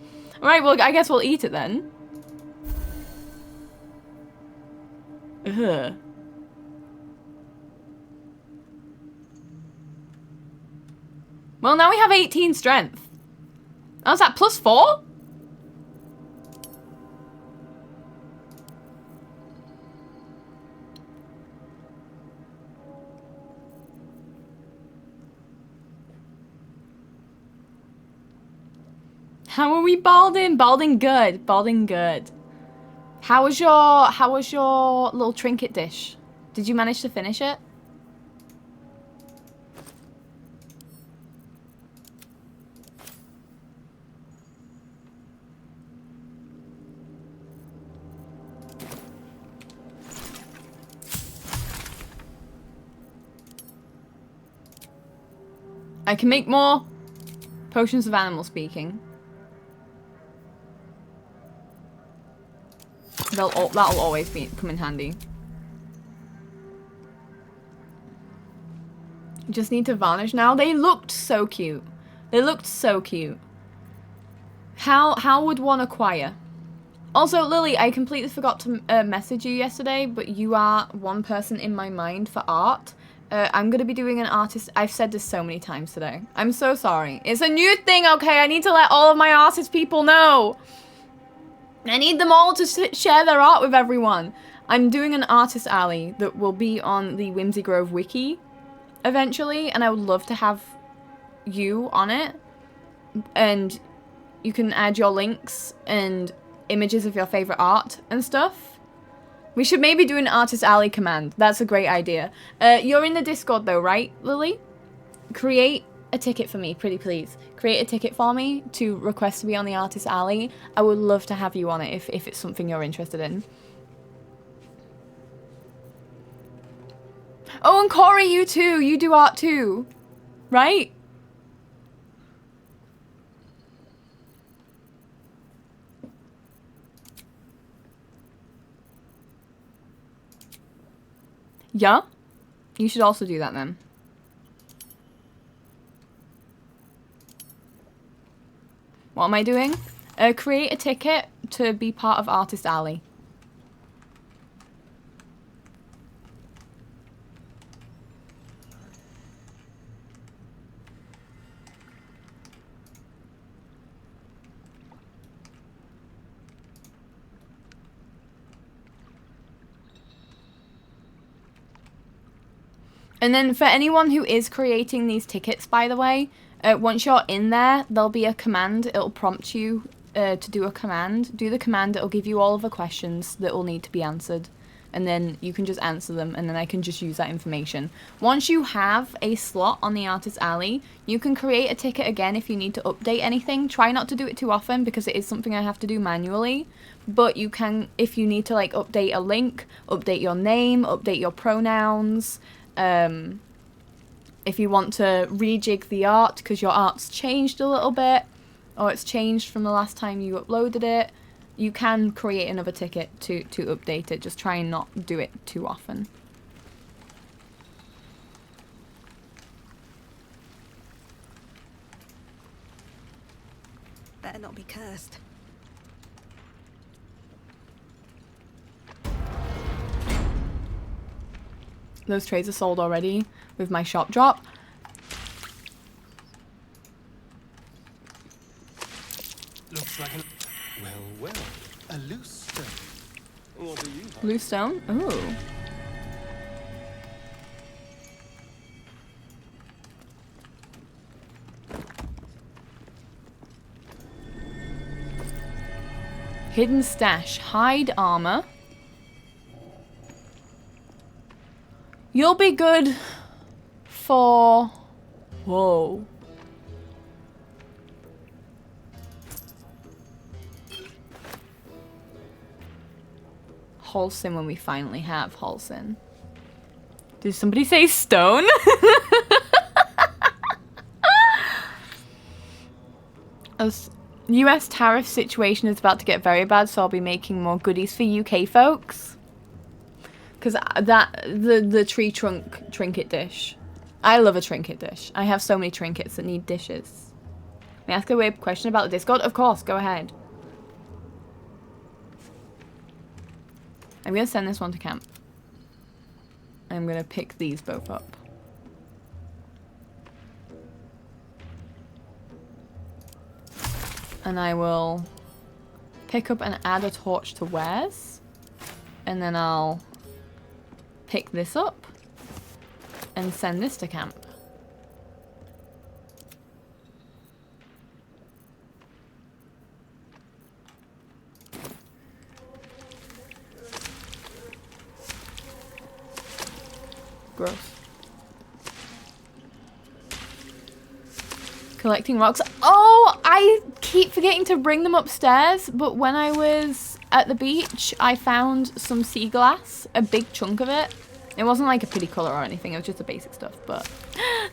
Alright, well I guess we'll eat it then. Ugh. Well, now we have 18 strength. Oh, is that +4? How are we balding? Balding good. Balding good. How was your little trinket dish? Did you manage to finish it? I can make more potions of animal speaking. That'll always come in handy. Just need to varnish now. They looked so cute. They looked so cute. How would one acquire? Also, Lily, I completely forgot to message you yesterday, but you are one person in my mind for art. I'm gonna be doing an artist. I've said this so many times today. I'm so sorry. It's a new thing, okay? I need to let all of my artist people know. I need them all to share their art with everyone. I'm doing an artist alley that will be on the Whimsy Grove wiki eventually, and I would love to have you on it. And you can add your links and images of your favorite art and stuff. We should maybe do an artist alley command. That's a great idea. You're in the Discord though, right, Lily? Create a ticket for me, pretty please. Create a ticket for me to request to be on the artist alley. I would love to have you on it if it's something you're interested in. Oh, and Corey, you too. You do art too, right? Yeah? You should also do that then. What am I doing? Create a ticket to be part of Artist Alley. And then for anyone who is creating these tickets, by the way, once you're in there, there'll be a command. It'll prompt you to do a command. Do the command. It'll give you all of the questions that will need to be answered. And then you can just answer them, and then I can just use that information. Once you have a slot on the Artist Alley, you can create a ticket again if you need to update anything. Try not to do it too often because it is something I have to do manually. But you can, if you need to like update a link, update your name, update your pronouns. If you want to rejig the art because your art's changed a little bit, or it's changed from the last time you uploaded it, you can create another ticket to update it. Just try and not do it too often. Better not be cursed. Those trays are sold already with my shop drop. Looks like an... Well, a loose stone. What do you have? Blue stone? Ooh. Hidden stash. Hide armor. You'll be good for... Whoa. Holson when we finally have Holson. Did somebody say stone? US tariff situation is about to get very bad, so I'll be making more goodies for UK folks. Because the tree trunk trinket dish. I love a trinket dish. I have so many trinkets that need dishes. May I ask a weird question about the Discord? Of course, go ahead. I'm going to send this one to camp. I'm going to pick these both up. And I will pick up and add a torch to wares. And then I'll pick this up and send this to camp. Gross. Collecting rocks. Oh, I keep forgetting to bring them upstairs, but when I was at the beach, I found some sea glass, a big chunk of it. It wasn't like a pretty color or anything, it was just the basic stuff, but...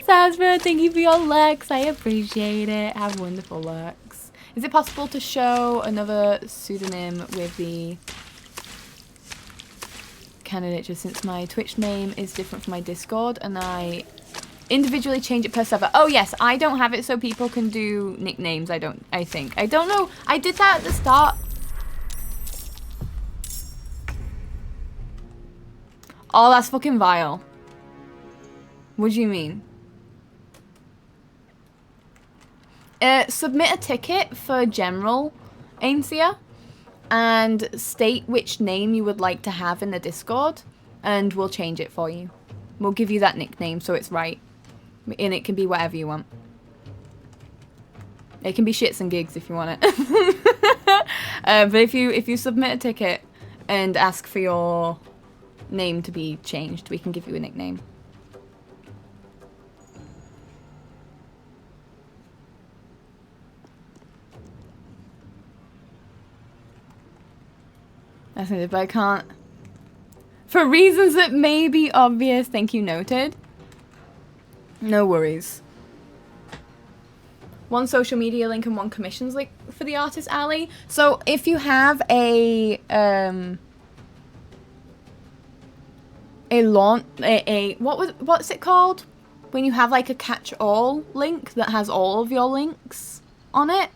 Sasra, thank you for your lurks, I appreciate it. Have wonderful lurks. Is it possible to show another pseudonym with the candidate, just since my Twitch name is different from my Discord and I individually change it per server? Oh yes, I don't have it so people can do nicknames. I don't know. I did that at the start. Oh, that's fucking vile. What do you mean? Submit a ticket for general Ainsia and state which name you would like to have in the Discord and we'll change it for you. We'll give you that nickname so it's right. And it can be whatever you want. It can be shits and gigs if you want it. But if you submit a ticket and ask for your name to be changed, we can give you a nickname. That's it, but I can't. For reasons that may be obvious, thank you, noted. No worries. One social media link and one commissions link for the Artist Alley. So if you have what's it called? When you have like a catch-all link that has all of your links on it.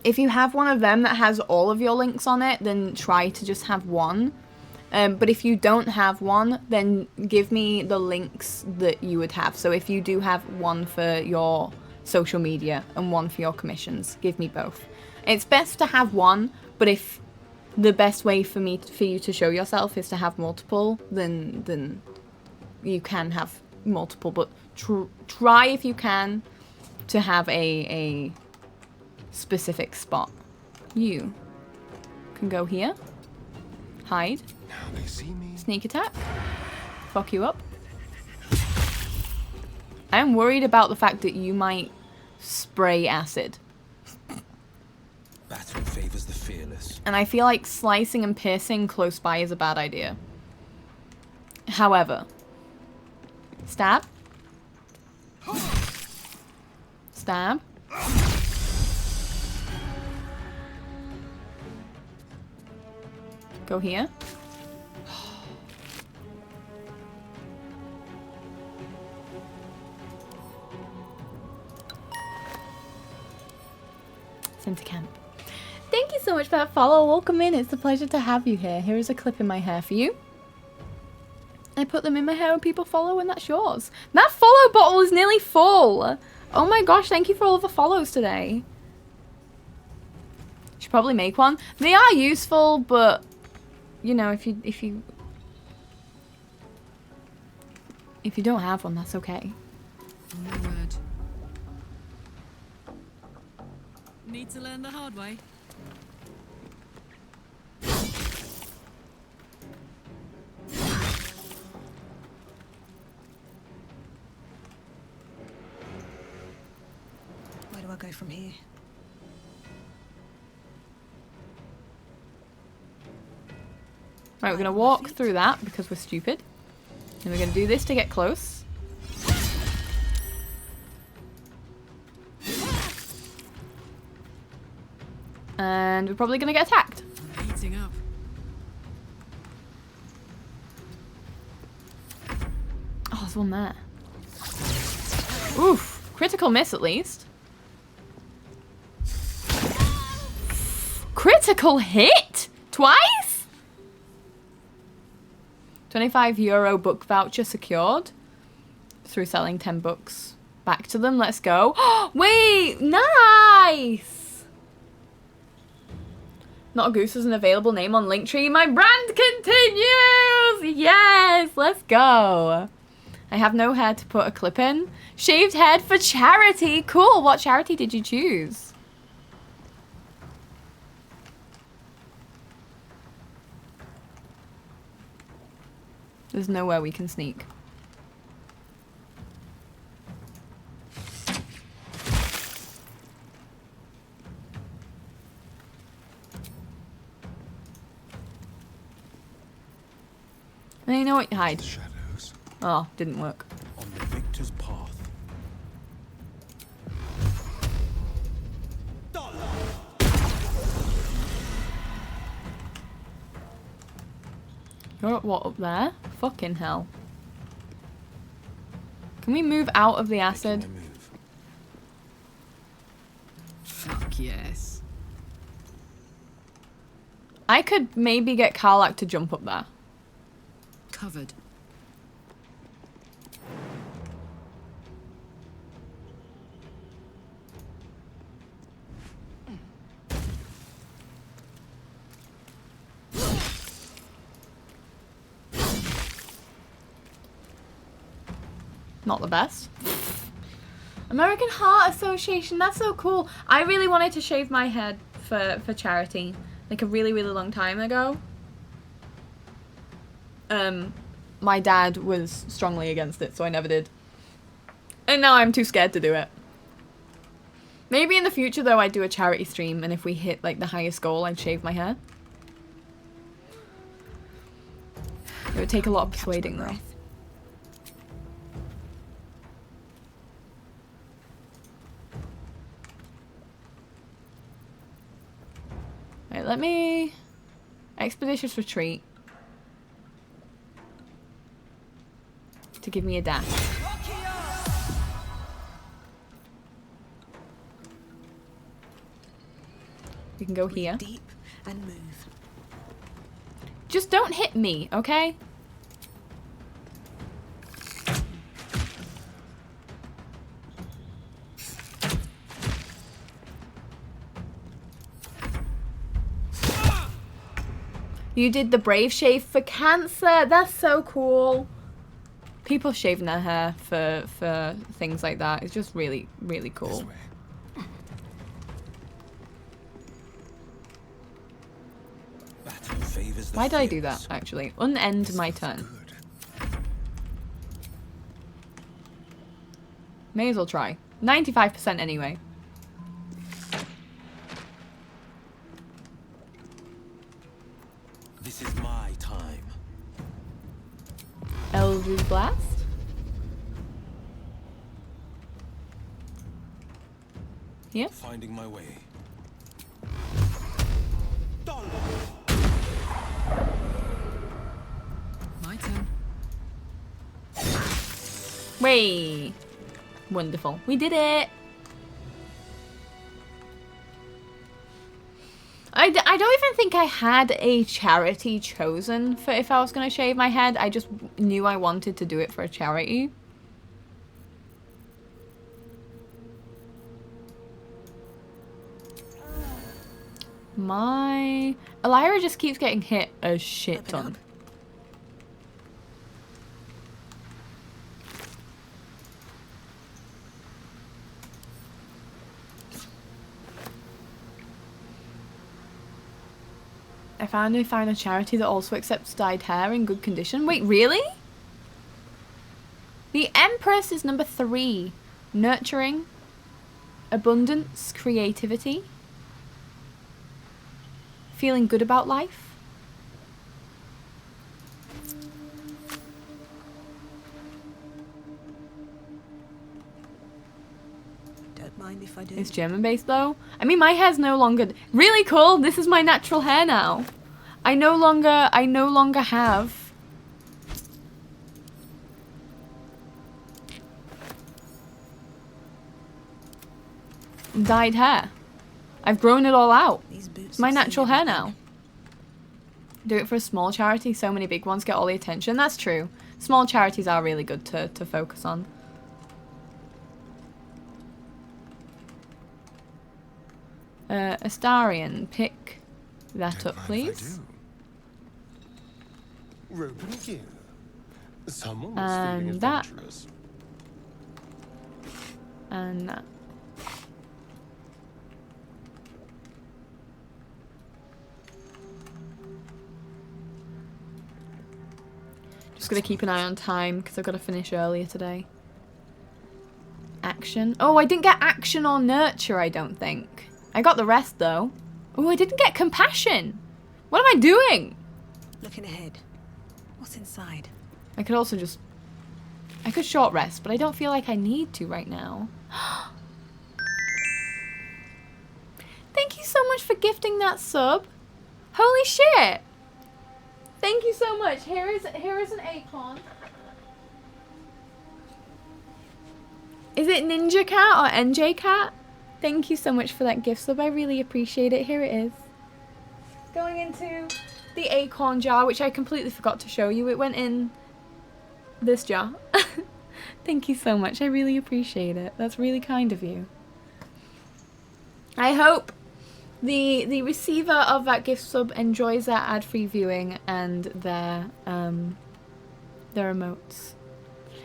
If you have one of them that has all of your links on it, then try to just have one. But if you don't have one, then give me the links that you would have. So if you do have one for your social media and one for your commissions, give me both. It's best to have one, but if the best way for you to show yourself is to have multiple, then you can have multiple, but try if you can to have a specific spot. You can go here. Hide. Now they see me. Sneak attack. Fuck you up. I'm worried about the fact that you might spray acid. Battle favors the fearless. And I feel like slicing and piercing close by is a bad idea. However, stab. Stab. Go here. Sent to camp. Thank you so much for that follow. Welcome in. It's a pleasure to have you here. Here is a clip in my hair for you. I put them in my hair when people follow, and that's yours. That follow bottle is nearly full. Oh my gosh, thank you for all of the follows today. Should probably make one. They are useful, but you know, if you don't have one, that's okay. No word. Need to learn the hard way. Where do I go from here? Right, we're gonna walk through that because we're stupid. And we're gonna do this to get close. And we're probably gonna get attacked. I'm heating up. Oh, there's one there. Oof. Critical miss at least. Critical hit? Twice? €25 book voucher secured through selling 10 books back to them. Let's go. Wait, nice. Not a Goose is an available name on Linktree. My brand continues. Yes, let's go. I have no hair to put a clip in. Shaved head for charity. Cool. What charity did you choose? There's nowhere we can sneak. And you know what? Hide. Shadows. Oh, didn't work. On the victor's path. You're at what, up there? Fucking hell. Can we move out of the acid? Fuck yes. I could maybe get Karlak to jump up there. Covered. Not the best. American Heart Association, that's so cool. I really wanted to shave my head for charity, like a really, really long time ago. My dad was strongly against it, so I never did. And now I'm too scared to do it. Maybe in the future, though, I'd do a charity stream, and if we hit, like, the highest goal, I'd shave my hair. It would take a lot of persuading, though. Right, let me... Expeditious Retreat. To give me a dash. We can go here. Deep and move. Just don't hit me, okay? You did the Brave Shave for cancer. That's so cool. people shaving their hair for things like that. It's just really, really cool. Why did I do that, actually? Unend my turn. May as well try. 95% anyway. This is my time. Eldritch Blast. Yeah. Finding my way. My turn. Way. Wonderful. We did it. I don't even think I had a charity chosen for if I was going to shave my head. I just knew I wanted to do it for a charity. My Elira just keeps getting hit a shit ton. I finally found a charity that also accepts dyed hair in good condition. Wait, really? The Empress is number 3. Nurturing, abundance, creativity, feeling good about life. Don't mind if I do. It's German based though. I mean, my hair's no longer really cool. This is my natural hair now. I no longer have dyed hair. I've grown it all out. It's my natural hair now. Do it for a small charity. So many big ones get all the attention. That's true. Small charities are really good to focus on. Astarian, pick that up, please. Rope and gear. Someone was And feeling that. adventurous. And that. Just gonna keep an eye on time because I've got to finish earlier today. Action. Oh, I didn't get action or nurture, I don't think. I got the rest though. Oh, I didn't get compassion. What am I doing? Looking ahead. What's inside? I could also just... I could short rest, but I don't feel like I need to right now. Thank you so much for gifting that sub. Holy shit. Thank you so much. Here is an acorn. Is it Ninja Cat or NJ Cat? Thank you so much for that gift sub. I really appreciate it. Here it is. Going into the acorn jar, which I completely forgot to show you. It went in this jar. Thank you so much. I really appreciate it. That's really kind of you. I hope the receiver of that gift sub enjoys their ad-free viewing and their emotes.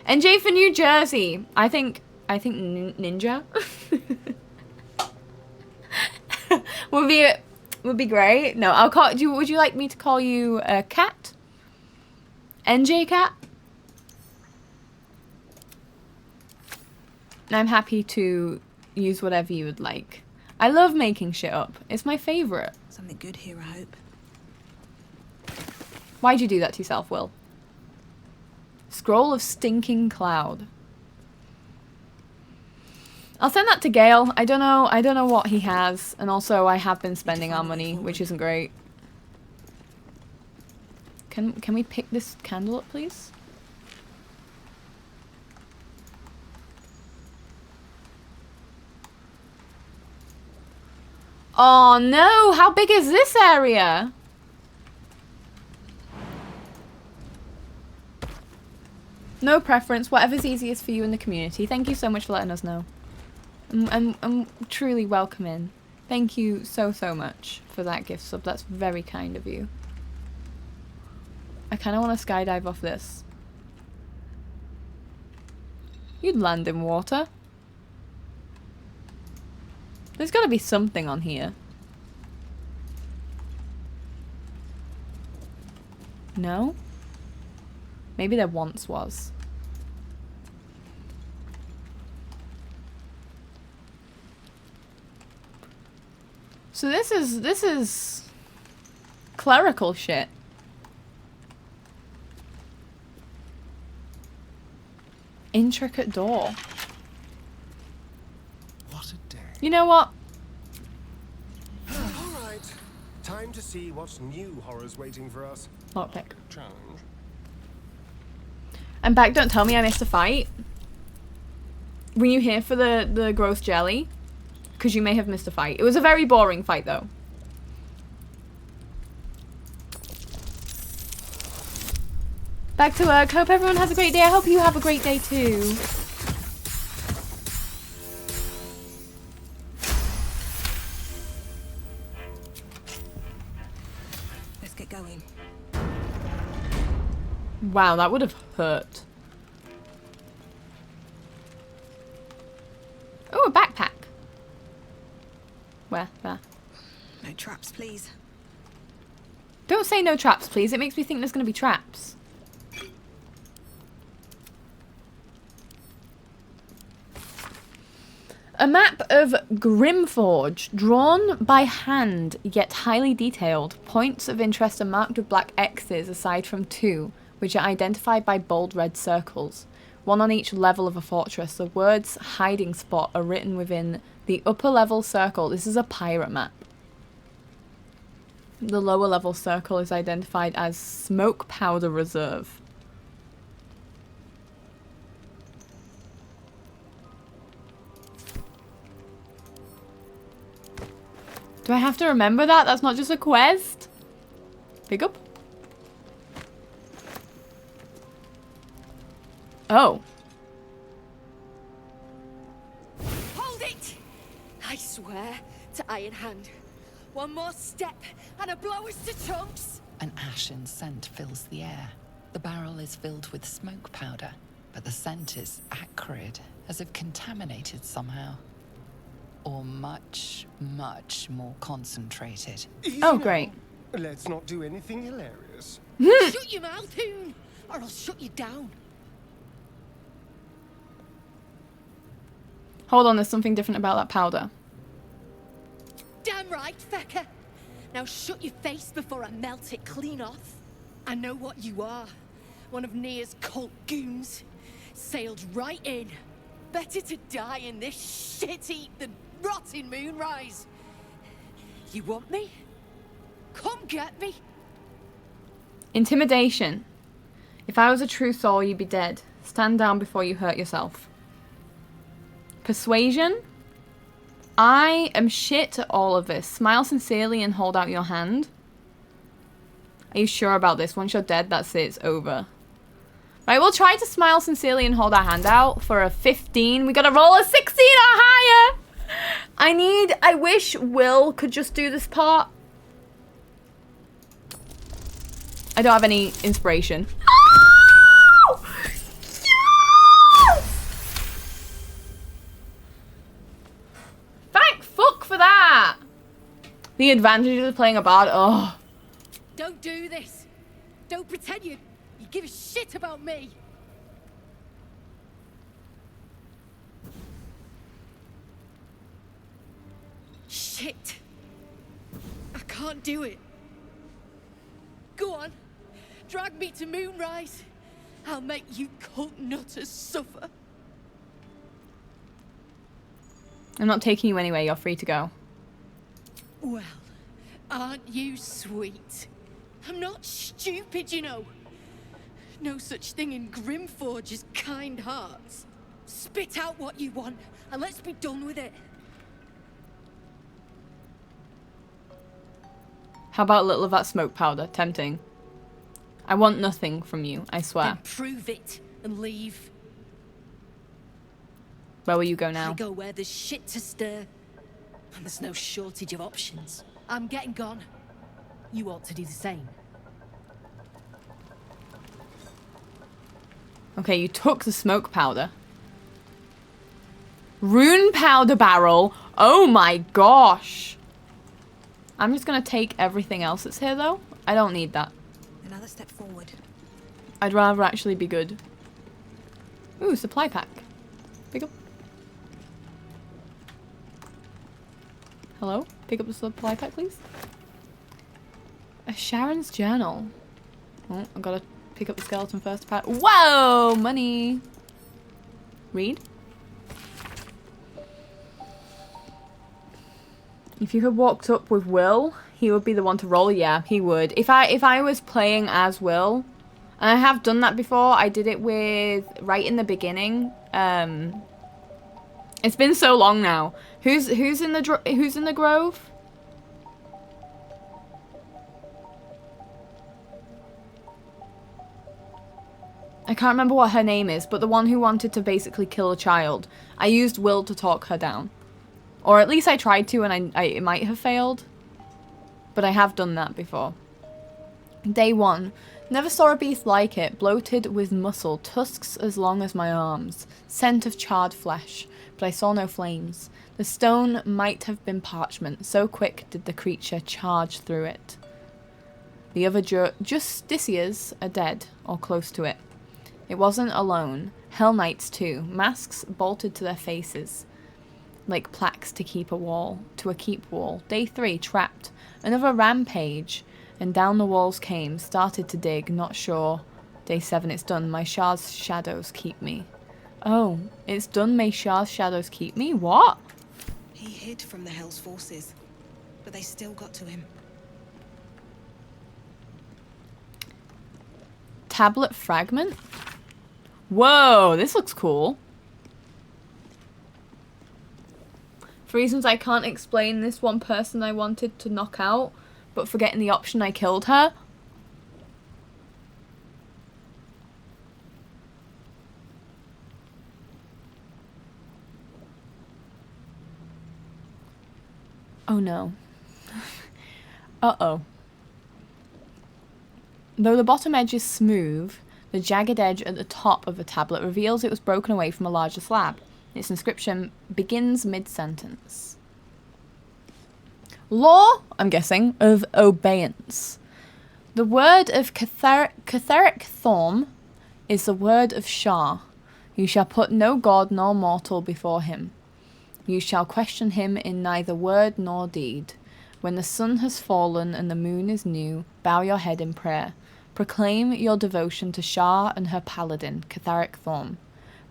NJ for New Jersey. I think Ninja would be great. No, I'll call you. Would you like me to call you Cat? NJ Cat? I'm happy to use whatever you would like. I love making shit up. It's my favorite. Something good here, I hope. Why'd you do that to yourself, Will? Scroll of Stinking Cloud. I'll send that to Gale. I don't know what he has, and also I have been spending our money, which isn't great. Can we pick this candle up, please? Oh no! How big is this area? No preference, whatever's easiest for you in the community. Thank you so much for letting us know. I'm truly welcoming. Thank you so much for that gift sub. That's very kind of you. I kind of want to skydive off this. You'd land in water. There's gotta be something on here. No? Maybe there once was. So this is clerical shit. Intricate door. What a day. You know what? All right. Time to see what's new horrors waiting for us. Lockpick. Challenge. I'm back. Don't tell me I missed a fight. Were you here for the growth jelly? Because you may have missed a fight. It was a very boring fight, though. Back to work. Hope everyone has a great day. I hope you have a great day, too. Let's get going. Wow, that would have hurt. Oh, a backpack. Where? There. No traps, please. Don't say no traps, please. It makes me think there's going to be traps. A map of Grimforge, drawn by hand, yet highly detailed. Points of interest are marked with black X's aside from 2, which are identified by bold red circles. 1 on each level of a fortress. The words hiding spot are written within the upper level circle. This is a pirate map. The lower level circle is identified as smoke powder reserve. Do I have to remember that? That's not just a quest? Pick up. Oh. Hold it! I swear to Iron Hand. One more step and a blow us to chunks. An ashen scent fills the air. The barrel is filled with smoke powder, but the scent is acrid, as if contaminated somehow. Or much, much more concentrated. Easy Oh, now. great. Let's not do anything hilarious. Shut your mouth, Hoon, or I'll shut you down. Hold on, there's something different about that powder. Damn right, fecker. Now shut your face before I melt it clean off. I know what you are. One of Nia's cult goons. Sailed right in. Better to die in this shit heap than rot in Moonrise. You want me? Come get me. Intimidation. If I was a true soul, you'd be dead. Stand down before you hurt yourself. Persuasion. I am shit at all of this. Smile sincerely and hold out your hand. Are you sure about this? Once you're dead, that's it. It's over. Right, we'll try to smile sincerely and hold our hand out for a 15. We gotta roll a 16 or higher. I wish Will could just do this part. I don't have any inspiration. Oh! Yes! Thank fuck for that. The advantages of playing a bard. Oh. Don't do this. Don't pretend you give a shit about me. Shit. I can't do it. Go on. Drag me to Moonrise. I'll make you cult nutters suffer. I'm not taking you anywhere. You're free to go. Well, aren't you sweet? I'm not stupid, you know. No such thing in Grimforge as kind hearts. Spit out what you want, and let's be done with it. How about a little of that smoke powder? Tempting. I want nothing from you, I swear. Then prove it and leave. Where will you go now? I go where there's shit to stir. And there's no shortage of options. I'm getting gone. You ought to do the same. Okay, you took the smoke powder. Rune powder barrel. Oh my gosh. I'm just gonna take everything else that's here though. I don't need that. Another step forward. I'd rather actually be good. Ooh, supply pack. Pick up. Hello? Pick up the supply pack, please. A Sharon's journal. Oh, I gotta pick up the skeleton first. Whoa! Money! Read. If you had walked up with Will, he would be the one to roll. Yeah, he would. If I was playing as Will, and I have done that before. I did it with right in the beginning. It's been so long now. Who's in the grove? I can't remember what her name is, but the one who wanted to basically kill a child. I used Will to talk her down. Or at least I tried to, and it might have failed. But I have done that before. Day 1. Never saw a beast like it, bloated with muscle, tusks as long as my arms, scent of charred flesh, but I saw no flames. The stone might have been parchment, so quick did the creature charge through it. The other justiciars are dead, or close to it. It wasn't alone. Hell Knights too, masks bolted to their faces, like plaques to keep wall. Day 3, trapped. Another rampage, and down the walls came, started to dig, not sure. Day 7, it's done. My Shah's shadows keep me. Oh, it's done. May Shah's shadows keep me? What? He hid from the Hell's forces, but they still got to him. Tablet fragment? Whoa, this looks cool. For reasons I can't explain, this one person I wanted to knock out, but forgetting the option, I killed her. Oh no. Uh-oh. Though the bottom edge is smooth, the jagged edge at the top of the tablet reveals it was broken away from a larger slab. Its inscription begins mid-sentence. Law, I'm guessing, of obeyance. The word of Catheric Thorm is the word of Shah. You shall put no god nor mortal before him. You shall question him in neither word nor deed. When the sun has fallen and the moon is new, bow your head in prayer. Proclaim your devotion to Shah and her paladin, Catheric Thorm.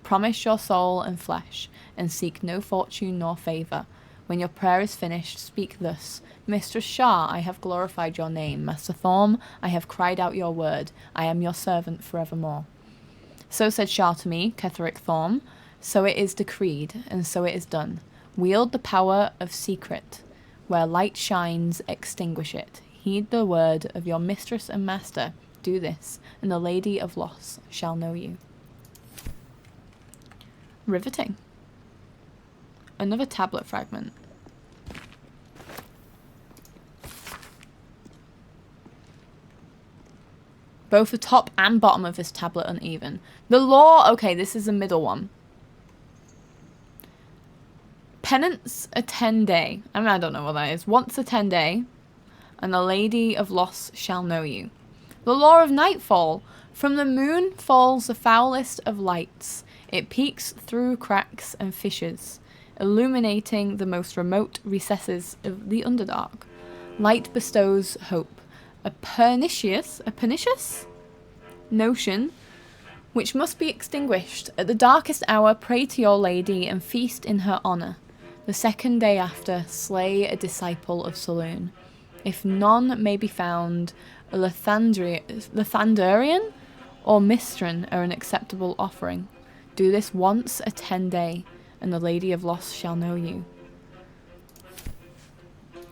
Promise your soul and flesh, and seek no fortune nor favour. When your prayer is finished, speak thus. Mistress Shah, I have glorified your name. Master Thorm, I have cried out your word. I am your servant forevermore. So said Shah to me, Catheric Thorm. So it is decreed, and so it is done. Wield the power of secret. Where light shines, extinguish it. Heed the word of your mistress and master. Do this, and the Lady of Loss shall know you. Riveting. Another tablet fragment. Both the top and bottom of this tablet uneven. The law, okay, this is the middle one. Penance a 10-day. I mean, I don't know what that is. Once a 10-day, and the Lady of Loss shall know you. The law of nightfall. From the moon falls the foulest of lights. It peeks through cracks and fissures, illuminating the most remote recesses of the Underdark. Light bestows hope. A pernicious notion which must be extinguished. At the darkest hour, pray to your lady and feast in her honour. The second day after, slay a disciple of Saloon. If none may be found, a Lathanderian or Mistran are an acceptable offering. Do this once a 10-day, and the Lady of Loss shall know you.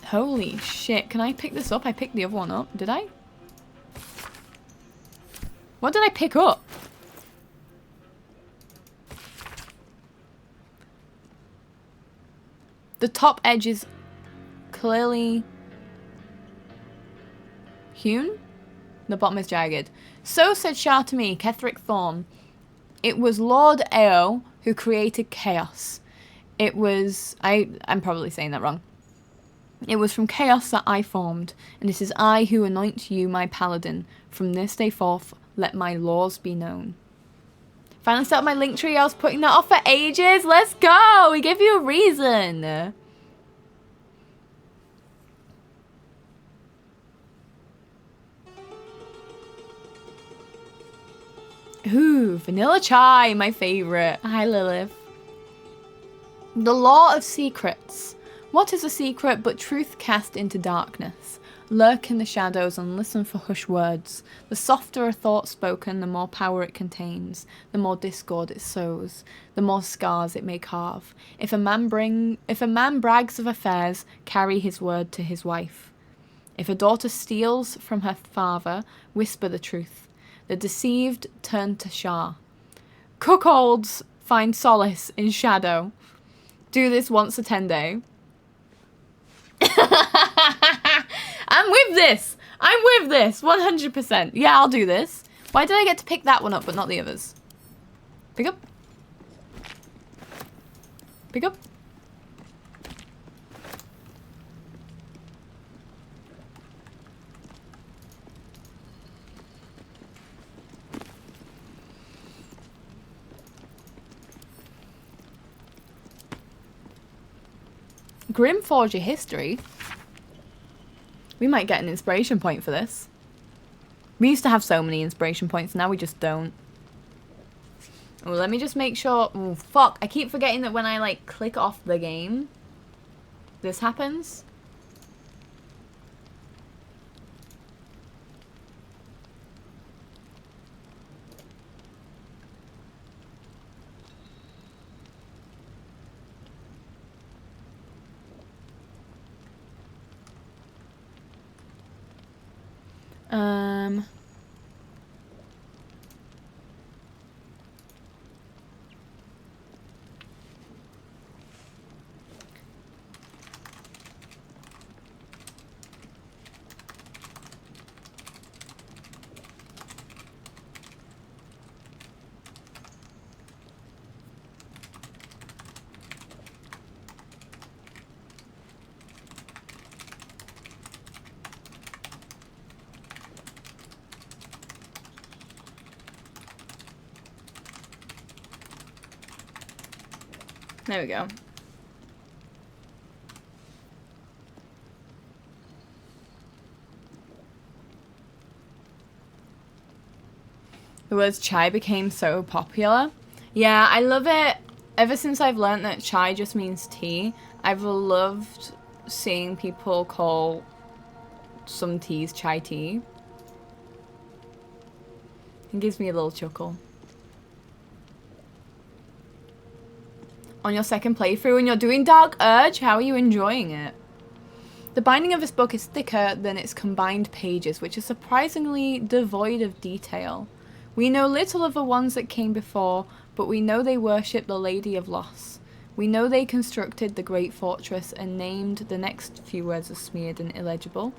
Holy shit, can I pick this up? I picked the other one up, did I? What did I pick up? The top edge is clearly hewn. The bottom is jagged. So said Shah to me, Catheric Thorm. It was Lord Ao who created chaos. It was... I'm probably saying that wrong. It was from chaos that I formed, and it is I who anoint you my paladin. From this day forth, let my laws be known. Finally set up my link tree. I was putting that off for ages. Let's go! We gave you a reason. Ooh, vanilla chai, my favorite. Hi, Lilith. The law of secrets. What is a secret but truth cast into darkness? Lurk in the shadows and listen for hushed words. The softer a thought spoken, the more power it contains, the more discord it sows, the more scars it may carve. If a man brags of affairs, carry his word to his wife. If a daughter steals from her father, whisper the truth. The deceived turn to Shah. Cuckolds find solace in shadow. Do this once a 10-day. I'm with this. I'm with this. 100%. Yeah, I'll do this. Why did I get to pick that one up but not the others? Pick up. Pick up. Grimforger history. We might get an inspiration point for this. We used to have so many inspiration points, now we just don't. Oh, let me just make sure. Oh, fuck. I keep forgetting that when I, like, click off the game, this happens. There we go. The words chai became so popular. Yeah, I love it. Ever since I've learned that chai just means tea, I've loved seeing people call some teas chai tea. It gives me a little chuckle. On your second playthrough and you're doing Dark Urge, how are you enjoying it? The binding of this book is thicker than its combined pages, which are surprisingly devoid of detail. We know little of the ones that came before, but we know they worshipped the Lady of Loss. We know they constructed the great fortress and named the next few words as smeared and illegible.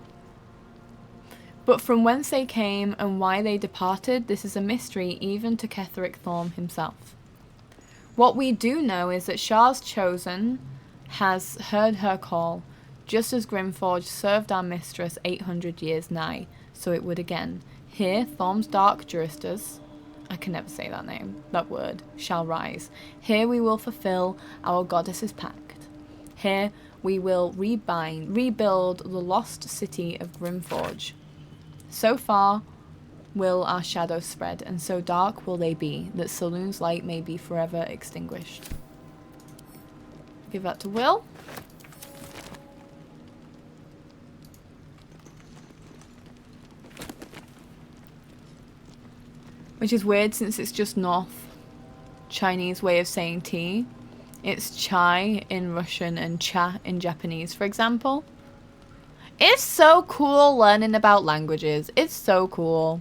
But from whence they came and why they departed, this is a mystery even to Ketheric Thorm himself. What we do know is that Shah's Chosen has heard her call, just as Grimforge served our mistress 800 years nigh, so it would again. Here, Thorm's dark juristers, I can never say that name, that word, shall rise. Here we will fulfill our goddess's pact. Here we will rebuild the lost city of Grimforge. So far will our shadows spread, and so dark will they be, that Saloon's light may be forever extinguished. Give that to Will. Which is weird since it's just North Chinese way of saying tea. It's chai in Russian and cha in Japanese, for example. It's so cool learning about languages. It's so cool.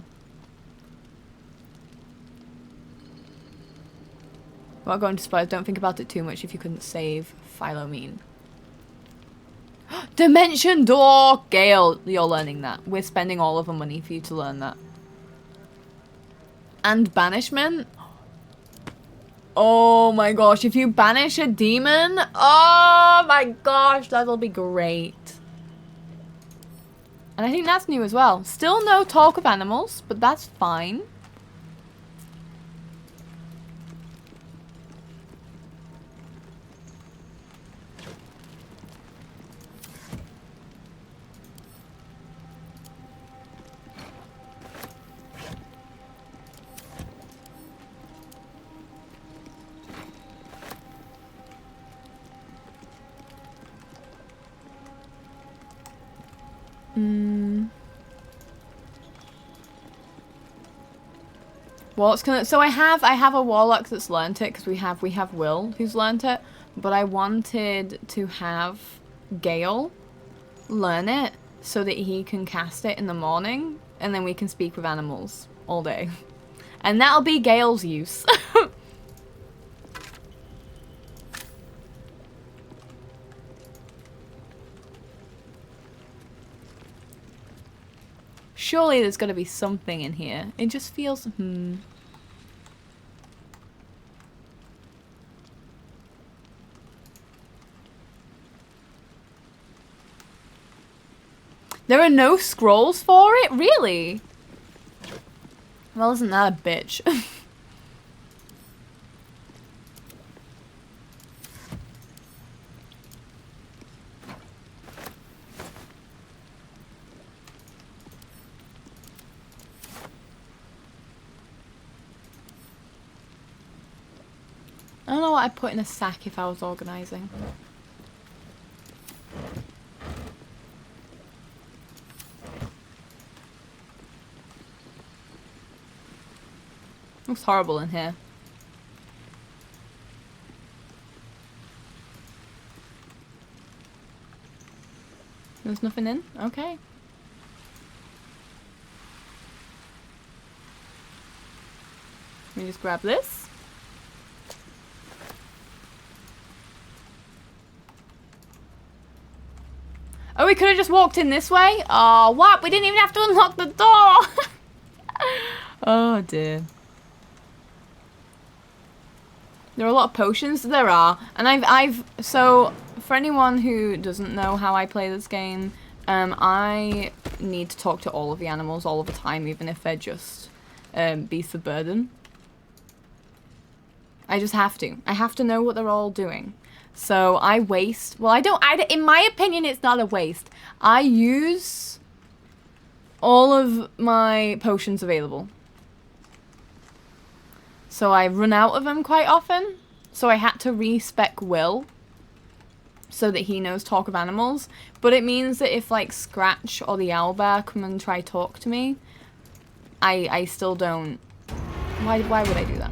While going to spoilers, don't think about it too much if you couldn't save Philomene. Dimension Door! Gale, you're learning that. We're spending all of the money for you to learn that. And Banishment? Oh my gosh, if you banish a demon, oh my gosh, that'll be great. And I think that's new as well. Still no talk of animals, but that's fine. What's gonna? So I have a warlock that's learnt it because we have Will who's learnt it, but I wanted to have Gale learn it so that he can cast it in the morning, and then we can speak with animals all day, and that'll be Gale's use. Surely there's got to be something in here. It just feels, There are no scrolls for it? Really? Well, isn't that a bitch? I don't know what I'd put in a sack if I was organising. Looks horrible in here. There's nothing in? Okay. Let me just grab this. Oh, we could have just walked in this way? Oh, what? We didn't even have to unlock the door! Oh, dear. There are a lot of potions. There are. And so, for anyone who doesn't know how I play this game, I need to talk to all of the animals all of the time, even if they're just beasts of burden. I just have to. I have to know what they're all doing. So I waste, well, in my opinion, it's not a waste. I use all of my potions available. So I run out of them quite often. So I had to respec Will so that he knows talk of animals. But it means that if like Scratch or the owlbear come and try talk to me, I still don't. Why would I do that?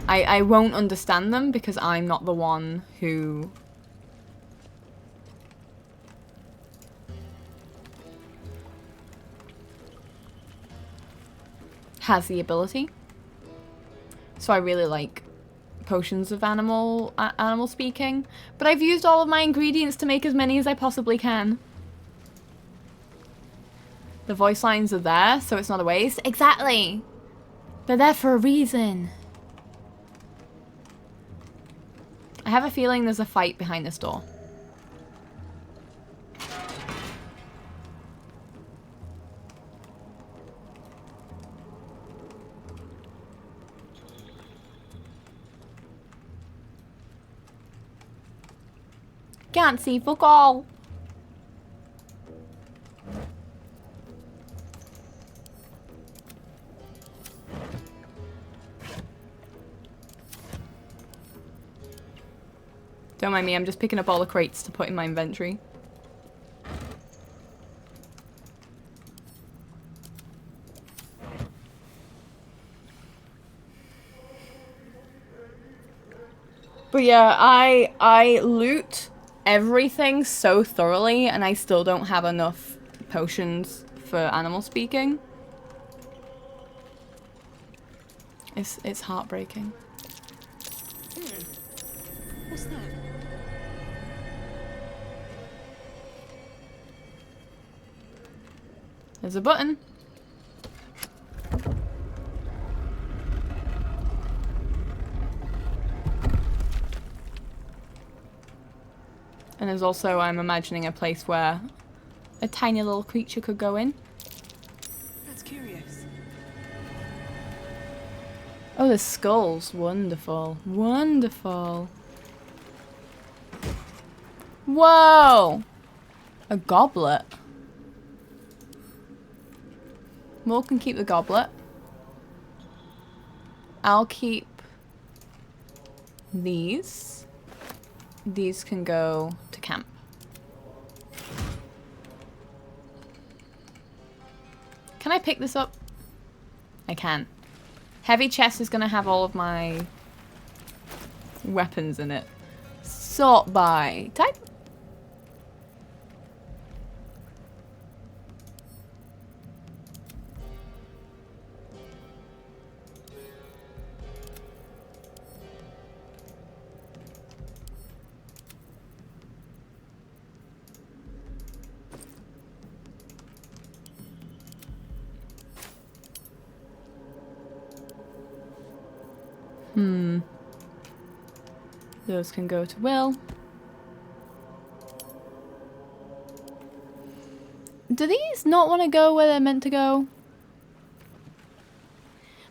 I won't understand them because I'm not the one who has the ability. So I really like potions of animal speaking, but I've used all of my ingredients to make as many as I possibly can. The voice lines are there, so it's not a waste. Exactly. They're there for a reason. I have a feeling there's a fight behind this door. Can't see fuck all. Don't mind me, I'm just picking up all the crates to put in my inventory. But yeah, I loot everything so thoroughly and I still don't have enough potions for animal speaking. It's heartbreaking. What's that? There's a button. And there's also, I'm imagining, a place where a tiny little creature could go in. That's curious. Oh, there's skulls. Wonderful. Wonderful. Whoa! A goblet. Mo can keep the goblet. I'll keep these. These can go to camp. Can I pick this up? I can. Heavy chest is going to have all of my weapons in it. Sort by type. Those can go to Will. Do these not want to go where they're meant to go?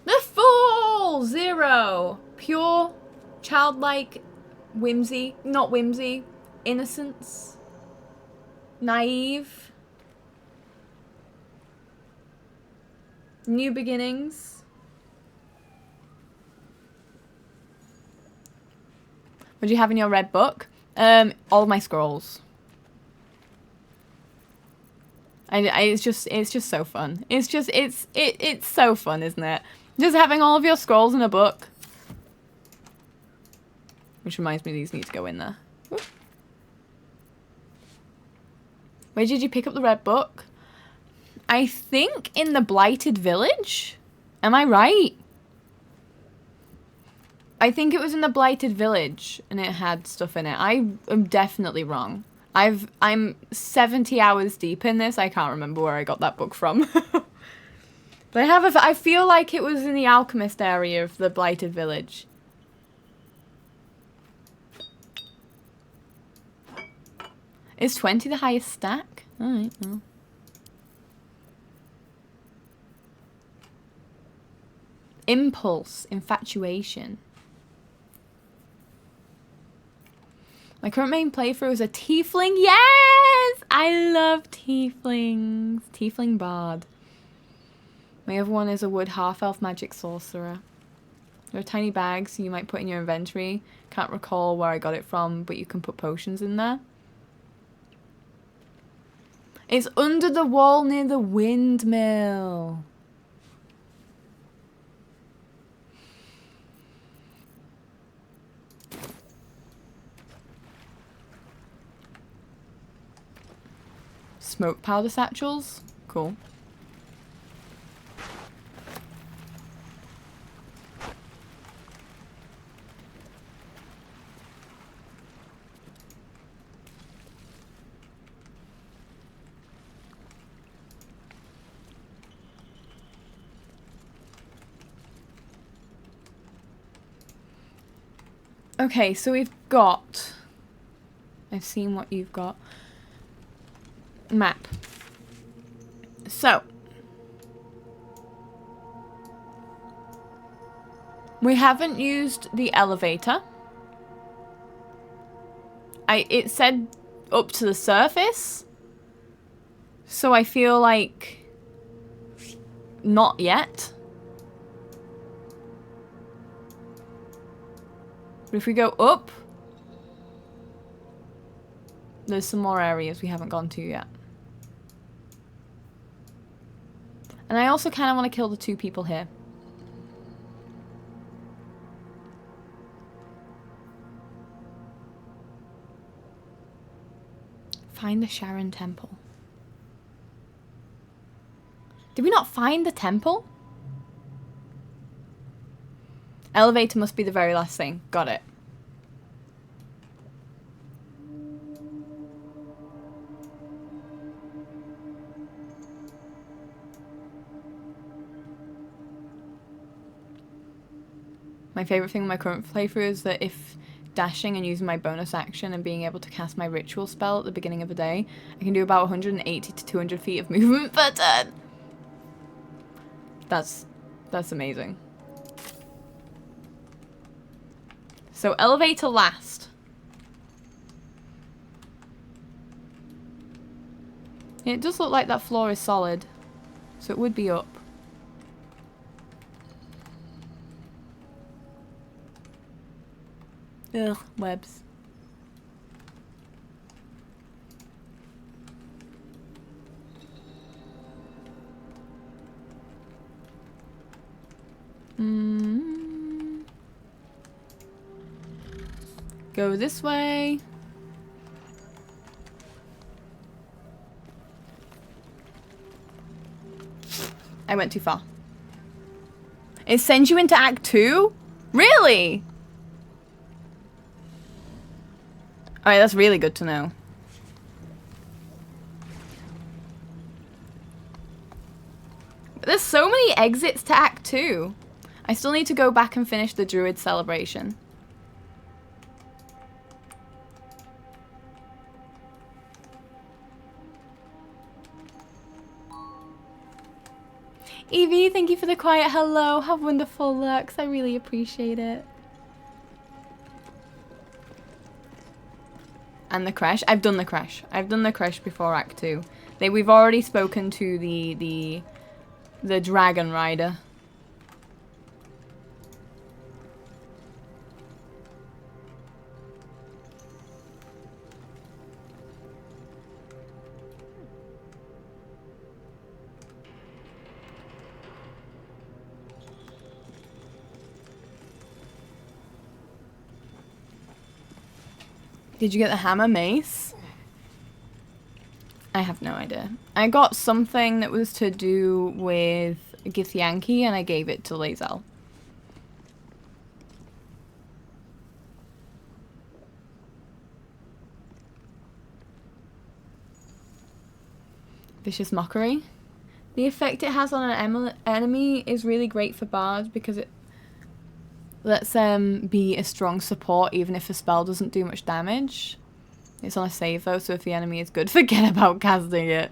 The Fall! 0. Pure, childlike, whimsy. Not whimsy. Innocence. Naive. New beginnings. What do you have in your red book? All of my scrolls. It's just so fun. It's so fun, isn't it? Just having all of your scrolls in a book. Which reminds me, these need to go in there. Whoop. Where did you pick up the red book? I think in the Blighted Village. Am I right? I think it was in the Blighted Village and it had stuff in it. I am definitely wrong. I'm 70 hours deep in this. I can't remember where I got that book from. But I feel like it was in the Alchemist area of the Blighted Village. Is 20 the highest stack? Alright, well. Impulse, infatuation. My current main playthrough is a tiefling. Yes! I love tieflings. Tiefling bard. My other one is a wood half-elf magic sorcerer. There are tiny bags you might put in your inventory. Can't recall where I got it from, but you can put potions in there. It's under the wall near the windmill. Smoke powder satchels. Cool. Okay, so we've got... I've seen what you've got. Map. So. We haven't used the elevator. It said up to the surface. So I feel like... Not yet. But if we go up, there's some more areas we haven't gone to yet. And I also kind of want to kill the 2 people here. Find the Sharon Temple. Did we not find the temple? Elevator must be the very last thing. Got it. My favourite thing in my current playthrough is that if dashing and using my bonus action and being able to cast my ritual spell at the beginning of a day, I can do about 180 to 200 feet of movement per turn. That's amazing. So elevator last. It does look like that floor is solid, so it would be up. Ugh, webs. Go this way. I went too far. It sends you into Act 2? Really? Alright, that's really good to know. There's so many exits to Act 2. I still need to go back and finish the Druid celebration. Evie, thank you for the quiet hello. Have wonderful looks. I really appreciate it. And the crash. I've done the crash. I've done the crash before Act 2. We've already spoken to the dragon rider. Did you get the hammer mace? I have no idea. I got something that was to do with Githyanki and I gave it to Lae'zel. Vicious Mockery. The effect it has on an enemy is really great for bards because it lets them be a strong support even if a spell doesn't do much damage. It's on a save though, so if the enemy is good, forget about casting it.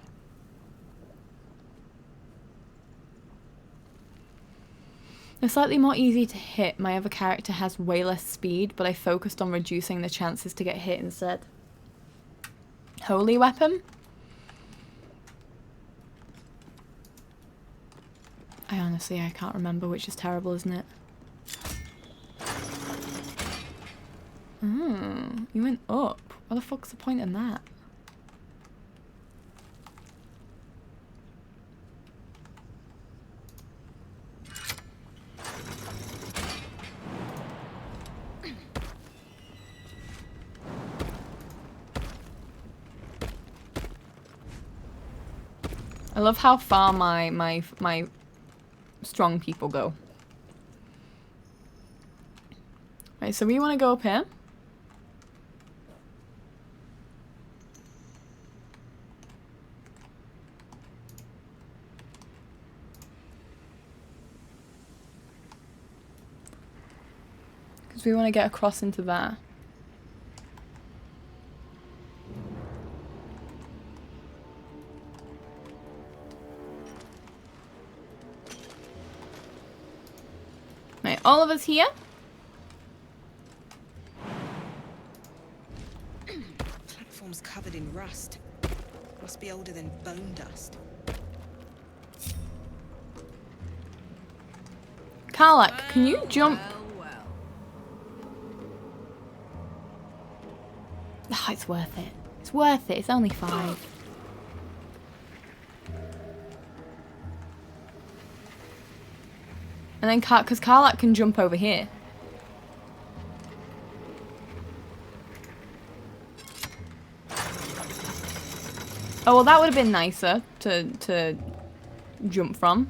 They're slightly more easy to hit. My other character has way less speed, but I focused on reducing the chances to get hit instead. Holy weapon? I can't remember, which is terrible, isn't it? You went up. What the fuck's the point in that? I love how far my strong people go. Right, so we want to go up here. Because we want to get across into there. Right, all of us here. Platform's covered in rust. Must be older than bone dust. Karlach, can you jump? Oh, it's worth it. It's worth it. It's only 5. And then because Karlach can jump over here. Oh, well, that would have been nicer to jump from.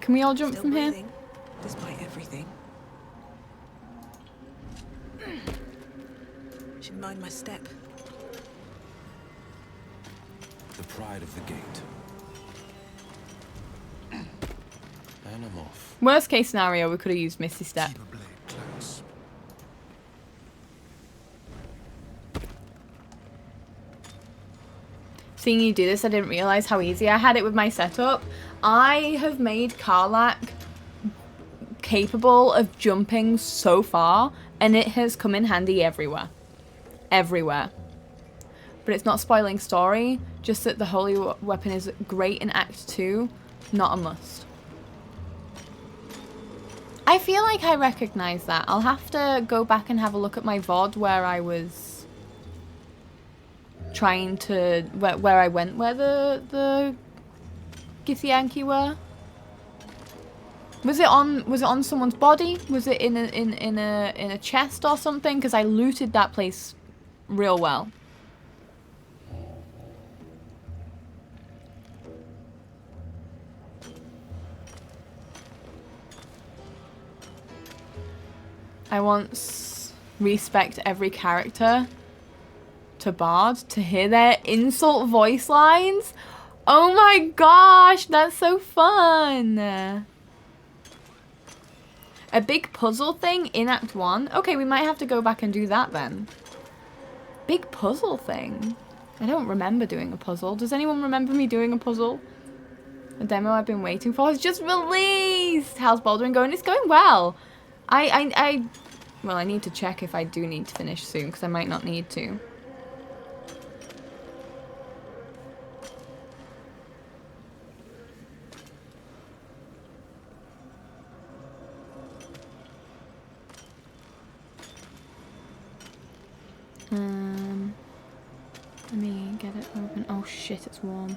Can we all jump Still from here? breathing, despite everything. Should mind my step. The pride of the gate. And I'm off. Worst case scenario, we could have used Misty Step. Keep a blade close. Seeing you do this, I didn't realize how easy I had it with my setup. I have made Karlak capable of jumping so far, and it has come in handy everywhere. Everywhere. But it's not spoiling story, just that the holy weapon is great in Act 2, not a must. I feel like I recognize that. I'll have to go back and have a look at my VOD where I was trying to... where I went where the Githyanki were. Was it on someone's body? Was it in a chest or something? Because I looted that place real well. I once respect every character to Bard to hear their insult voice lines. Oh my gosh, that's so fun. A big puzzle thing in Act 1? Okay, we might have to go back and do that then. Big puzzle thing? I don't remember doing a puzzle. Does anyone remember me doing a puzzle? A demo I've been waiting for is just released! How's Baldwin going? It's going well. Well, I need to check if I do need to finish soon, because I might not need to. Let me get it open. Oh shit, it's warm.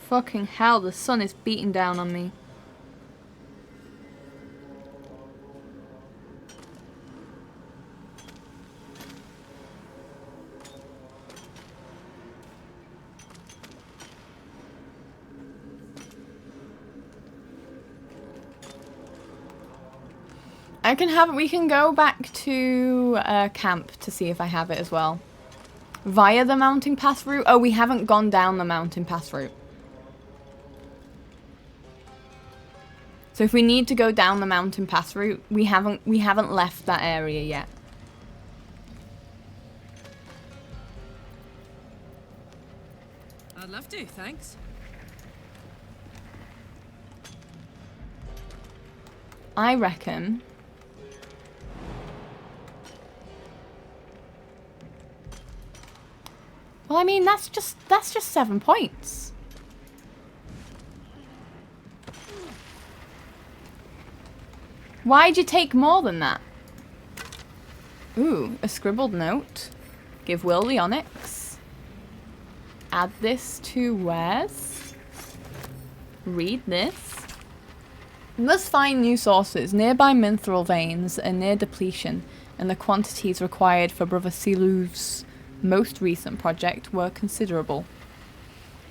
Fucking hell, the sun is beating down on me. We can go back to camp to see if I have it as well. Via the mountain pass route? Oh, we haven't gone down the mountain pass route. So if we need to go down the mountain pass route, we haven't left that area yet. I'd love to, thanks. I reckon... Well, I mean, that's just 7 points. Why'd you take more than that? Ooh, a scribbled note. Give Will the onyx. Add this to wares. Read this. Must find new sources. Nearby mithril veins are near depletion, and the quantities required for Brother Siluv's most recent project were considerable.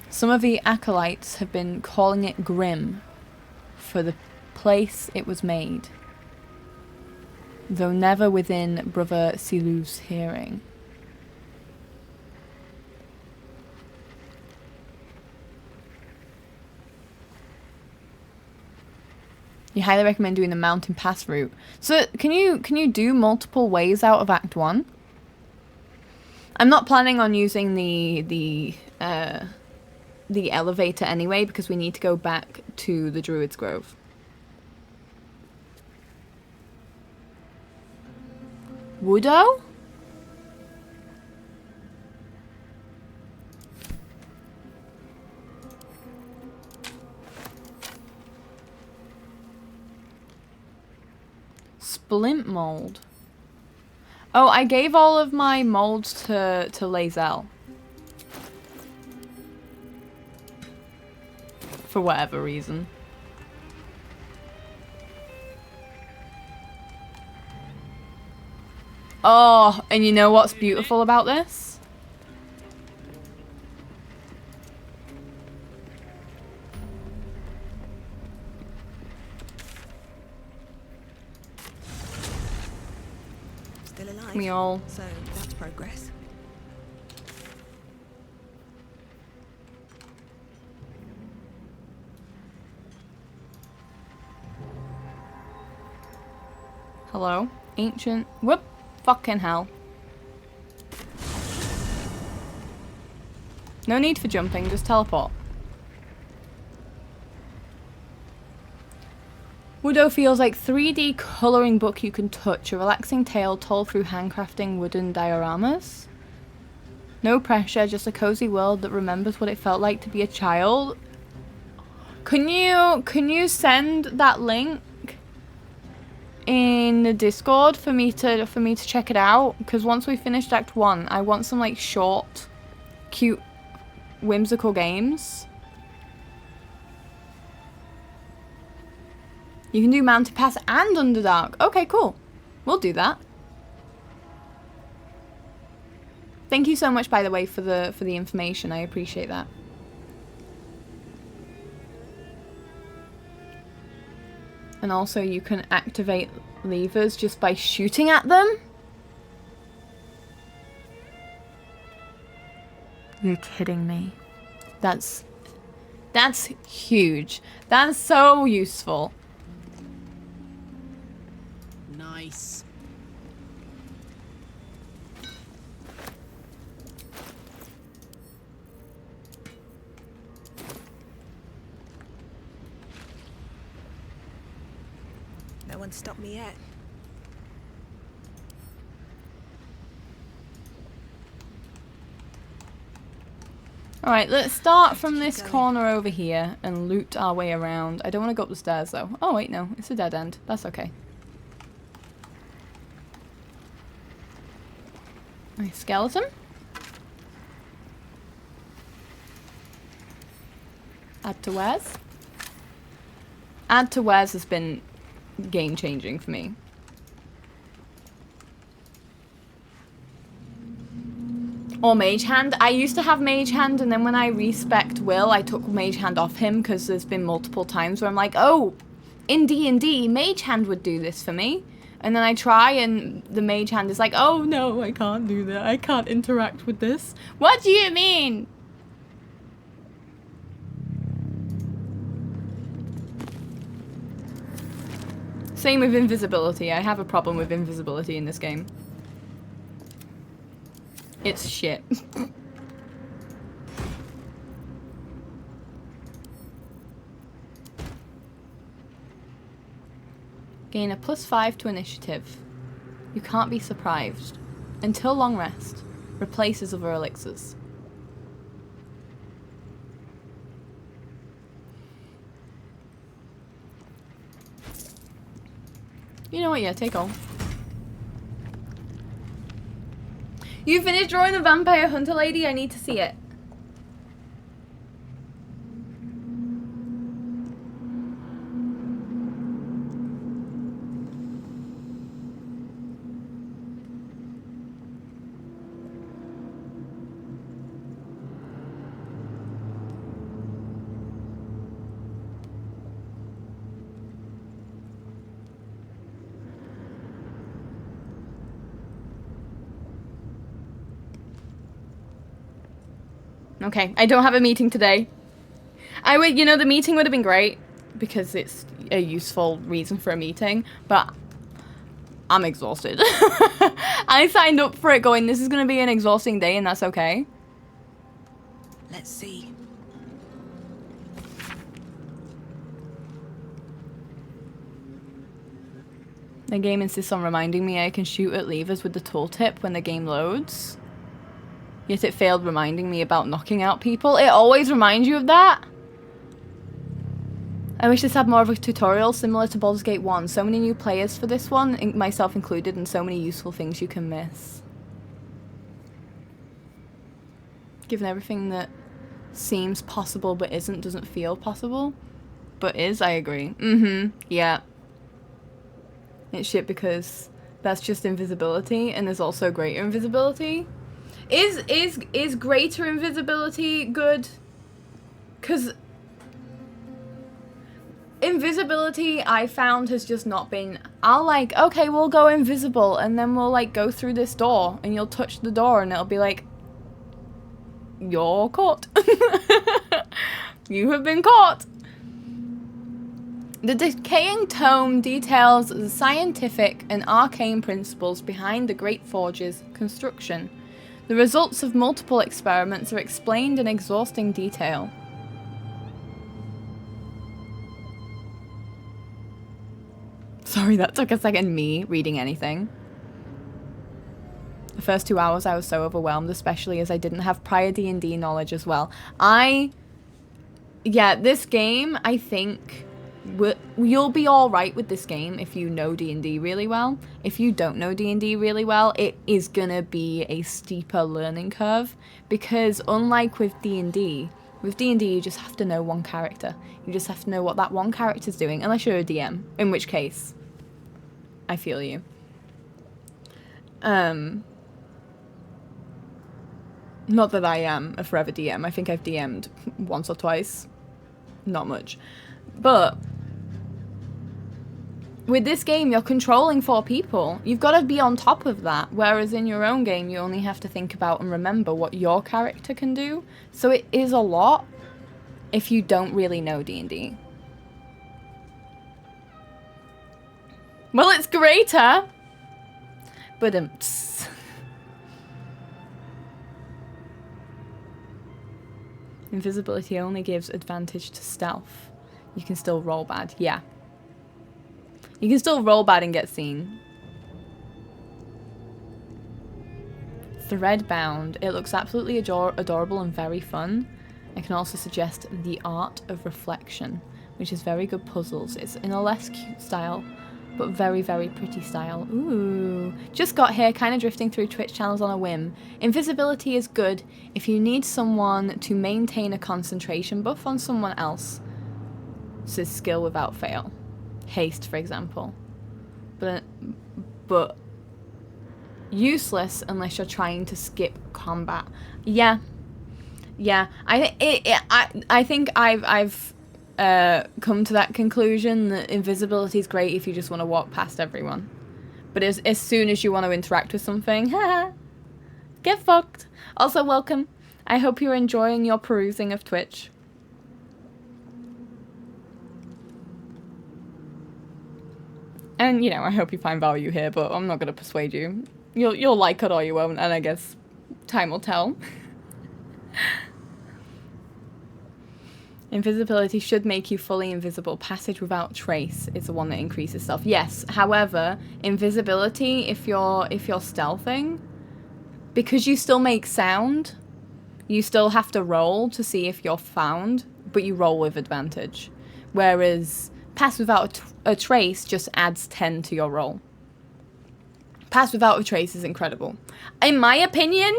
Some of the acolytes have been calling it grim for the place it was made, though never within Brother Siluv's hearing. You highly recommend doing the mountain pass route. So can you do multiple ways out of Act 1? I'm not planning on using the elevator anyway, because we need to go back to the Druid's Grove. Woodo? Splint mold. Oh, I gave all of my molds to Lae'zel. For whatever reason. Oh, and you know what's beautiful about this? still alive. We all. So that's progress. Hello? Ancient. Whoop. Fucking hell. No need for jumping, just teleport. Woodo feels like 3D colouring book you can touch, a relaxing tale told through handcrafting wooden dioramas. No pressure, just a cozy world that remembers what it felt like to be a child. Can you send that link in the Discord for me to check it out? Because once we finished Act 1, I want some like short, cute, whimsical games. You can do Mountain Pass and Underdark. Okay, cool. We'll do that. Thank you so much, by the way, for the information. I appreciate that. And also, you can activate levers just by shooting at them. You're kidding me. That's huge. That's so useful. Nice. No one stopped me yet. Alright, let's start from this corner over here and loot our way around. I don't want to go up the stairs though. Oh wait, no, it's a dead end. That's okay. Nice skeleton. Add to wares. Add to wares has been game changing for me. Or Mage Hand. I used to have Mage Hand, and then when I respect Will, I took Mage Hand off him because there's been multiple times where I'm like, oh, in D&D, Mage Hand would do this for me. And then I try, and the Mage Hand is like, oh no, I can't do that. I can't interact with this. What do you mean? Same with invisibility. I have a problem with invisibility in this game. It's shit. Gain a +5 to initiative. You can't be surprised. Until long rest. Replaces other elixirs. You know what, yeah, take all. You finished drawing the vampire hunter lady? I need to see it. Okay, I don't have a meeting today. I would, you know, the meeting would have been great because it's a useful reason for a meeting, but I'm exhausted. I signed up for it going, this is going to be an exhausting day, and that's okay. Let's see. The game insists on reminding me I can shoot at levers with the tooltip when the game loads. Yet it failed reminding me about knocking out people. It always reminds you of that. I wish this had more of a tutorial similar to Baldur's Gate 1. So many new players for this one, myself included, and so many useful things you can miss. Given everything that seems possible but isn't, doesn't feel possible. But is, I agree. Yeah. It's shit because that's just invisibility, and there's also greater invisibility. Is greater invisibility good? Because invisibility I found has just not been, I'll like, okay, we'll go invisible and then we'll like go through this door and you'll touch the door and it'll be like, you're caught. You have been caught. The decaying tome details the scientific and arcane principles behind the Great Forge's construction. The results of multiple experiments are explained in exhausting detail. Sorry, that took a second, me reading anything. The first 2 hours I was so overwhelmed, especially as I didn't have prior D&D knowledge as well. Yeah, this game, I think, you'll be alright with this game if you know D&D really well. If you don't know D&D really well, it is gonna be a steeper learning curve, because unlike with D&D you just have to know one character. You just have to know what that one character's doing, unless you're a DM, in which case, I feel you. Not that I am a forever DM. I think I've DM'd once or twice. Not much. But with this game, you're controlling 4 people. You've got to be on top of that. Whereas in your own game, you only have to think about and remember what your character can do. So it is a lot if you don't really know D&D. Well, it's greater. But invisibility only gives advantage to stealth. You can still roll bad. Yeah. You can still roll bad and get seen. Threadbound. It looks absolutely adorable and very fun. I can also suggest the art of reflection, which is very good puzzles. It's in a less cute style, but very, very pretty style. Ooh. Just got here, kind of drifting through Twitch channels on a whim. Invisibility is good if you need someone to maintain a concentration buff on someone else. So skill without fail. Haste, for example. But useless unless you're trying to skip combat. Yeah. Yeah. I think I've come to that conclusion that invisibility is great if you just want to walk past everyone. But as soon as you want to interact with something, get fucked. Also, welcome. I hope you're enjoying your perusing of Twitch. And, you know, I hope you find value here, but I'm not going to persuade you. You'll like it or you won't, and I guess time will tell. Invisibility should make you fully invisible. Passage without trace is the one that increases stealth. Yes, however, invisibility, if you're stealthing, because you still make sound, you still have to roll to see if you're found, but you roll with advantage. Whereas pass without a trace just adds 10 to your roll. Pass without a trace is incredible. In my opinion,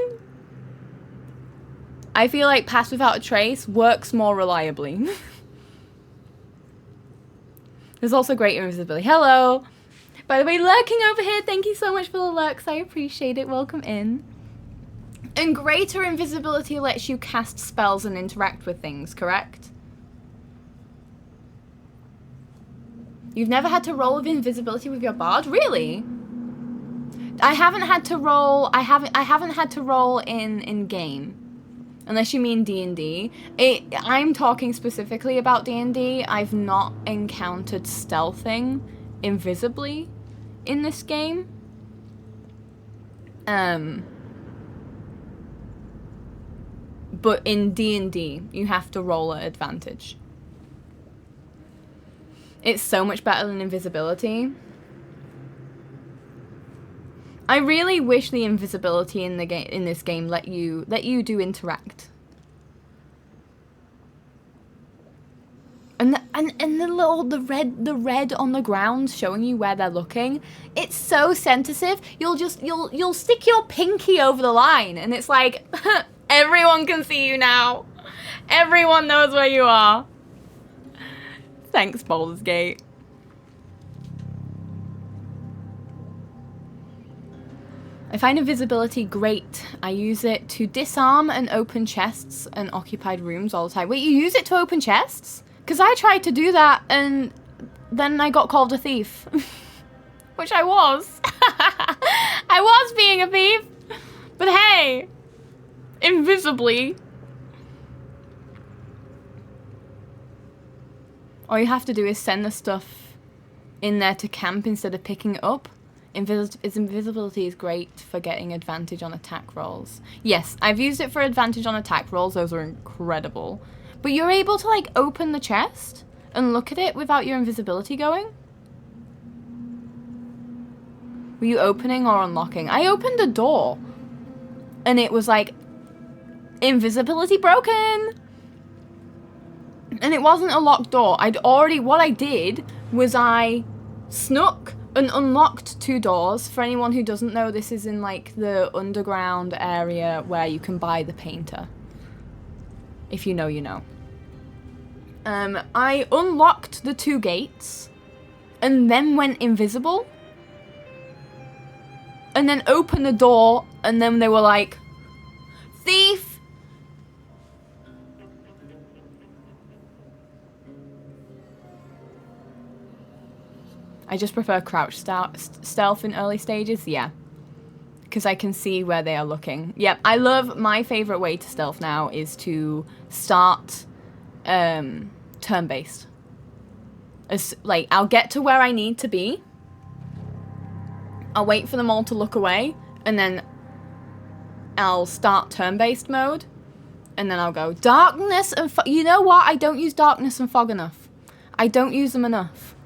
I feel like pass without a trace works more reliably. There's also great invisibility. Hello! By the way, lurking over here, thank you so much for the lurks. I appreciate it. Welcome in. And greater invisibility lets you cast spells and interact with things, correct? You've never had to roll with invisibility with your bard? Really? I haven't had to roll. I haven't had to roll in game. Unless you mean D&D. I'm talking specifically about D&D. I've not encountered stealthing invisibly in this game. But in D&D, you have to roll at advantage. It's so much better than invisibility. I really wish the invisibility in the game in this game let you do interact. And the red on the ground showing you where they're looking. It's so sensitive. You'll stick your pinky over the line and it's like everyone can see you now. Everyone knows where you are. Thanks, Baldur's Gate. I find invisibility great. I use it to disarm and open chests and occupied rooms all the time. Wait, you use it to open chests? Because I tried to do that and then I got called a thief. Which I was. I was being a thief. But hey, invisibly. All you have to do is send the stuff in there to camp instead of picking it up. Invisibility is great for getting advantage on attack rolls. Yes, I've used it for advantage on attack rolls. Those are incredible. But you're able to like open the chest and look at it without your invisibility going. Were you opening or unlocking? I opened a door and it was like invisibility broken. And it wasn't a locked door. What I did was I snuck and unlocked 2 doors. For anyone who doesn't know, this is in like the underground area where you can buy the painter. If you know, you know. I unlocked the 2 gates and then went invisible. And then opened the door and then they were like, thief! I just prefer crouch stealth in early stages, yeah. Because I can see where they are looking. Yep, I love, my favorite way to stealth now is to start turn-based. Like, I'll get to where I need to be. I'll wait for them all to look away, and then I'll start turn-based mode, and then I'll go darkness and fog. You know what? I don't use darkness and fog enough. I don't use them enough.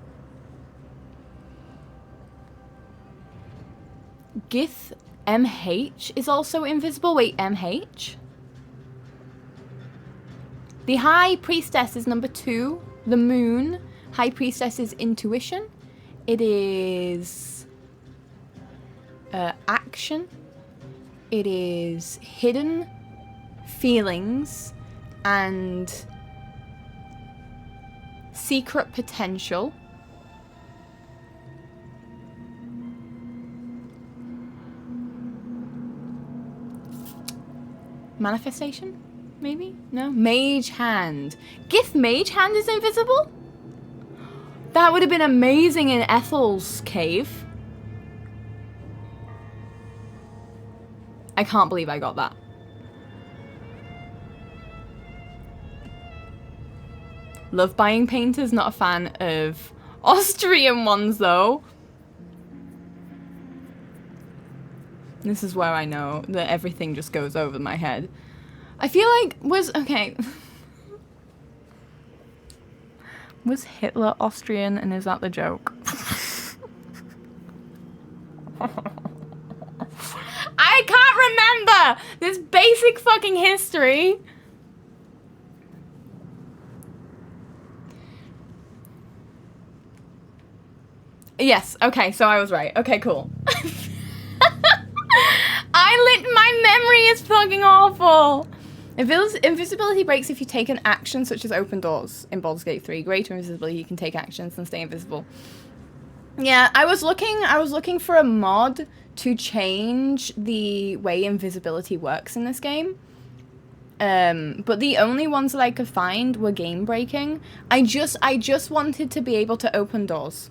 Gith MH is also invisible. Wait, MH? The High Priestess is number 2. The Moon. High Priestess is Intuition. It is Action. It is Hidden Feelings and Secret Potential. Manifestation? Maybe? No? Mage Hand. Gith Mage Hand is invisible? That would have been amazing in Ethel's cave. I can't believe I got that. Love buying painters, not a fan of Austrian ones though. This is where I know that everything just goes over my head. I feel like okay. Was Hitler Austrian and is that the joke? I can't remember this basic fucking history. Yes, okay, so I was right. Okay, cool. My memory is fucking awful. Invisibility breaks if you take an action such as open doors in Baldur's Gate 3. Greater invisibility, you can take actions and stay invisible. Yeah, I was looking for a mod to change the way invisibility works in this game. But the only ones that I could find were game breaking. I just wanted to be able to open doors.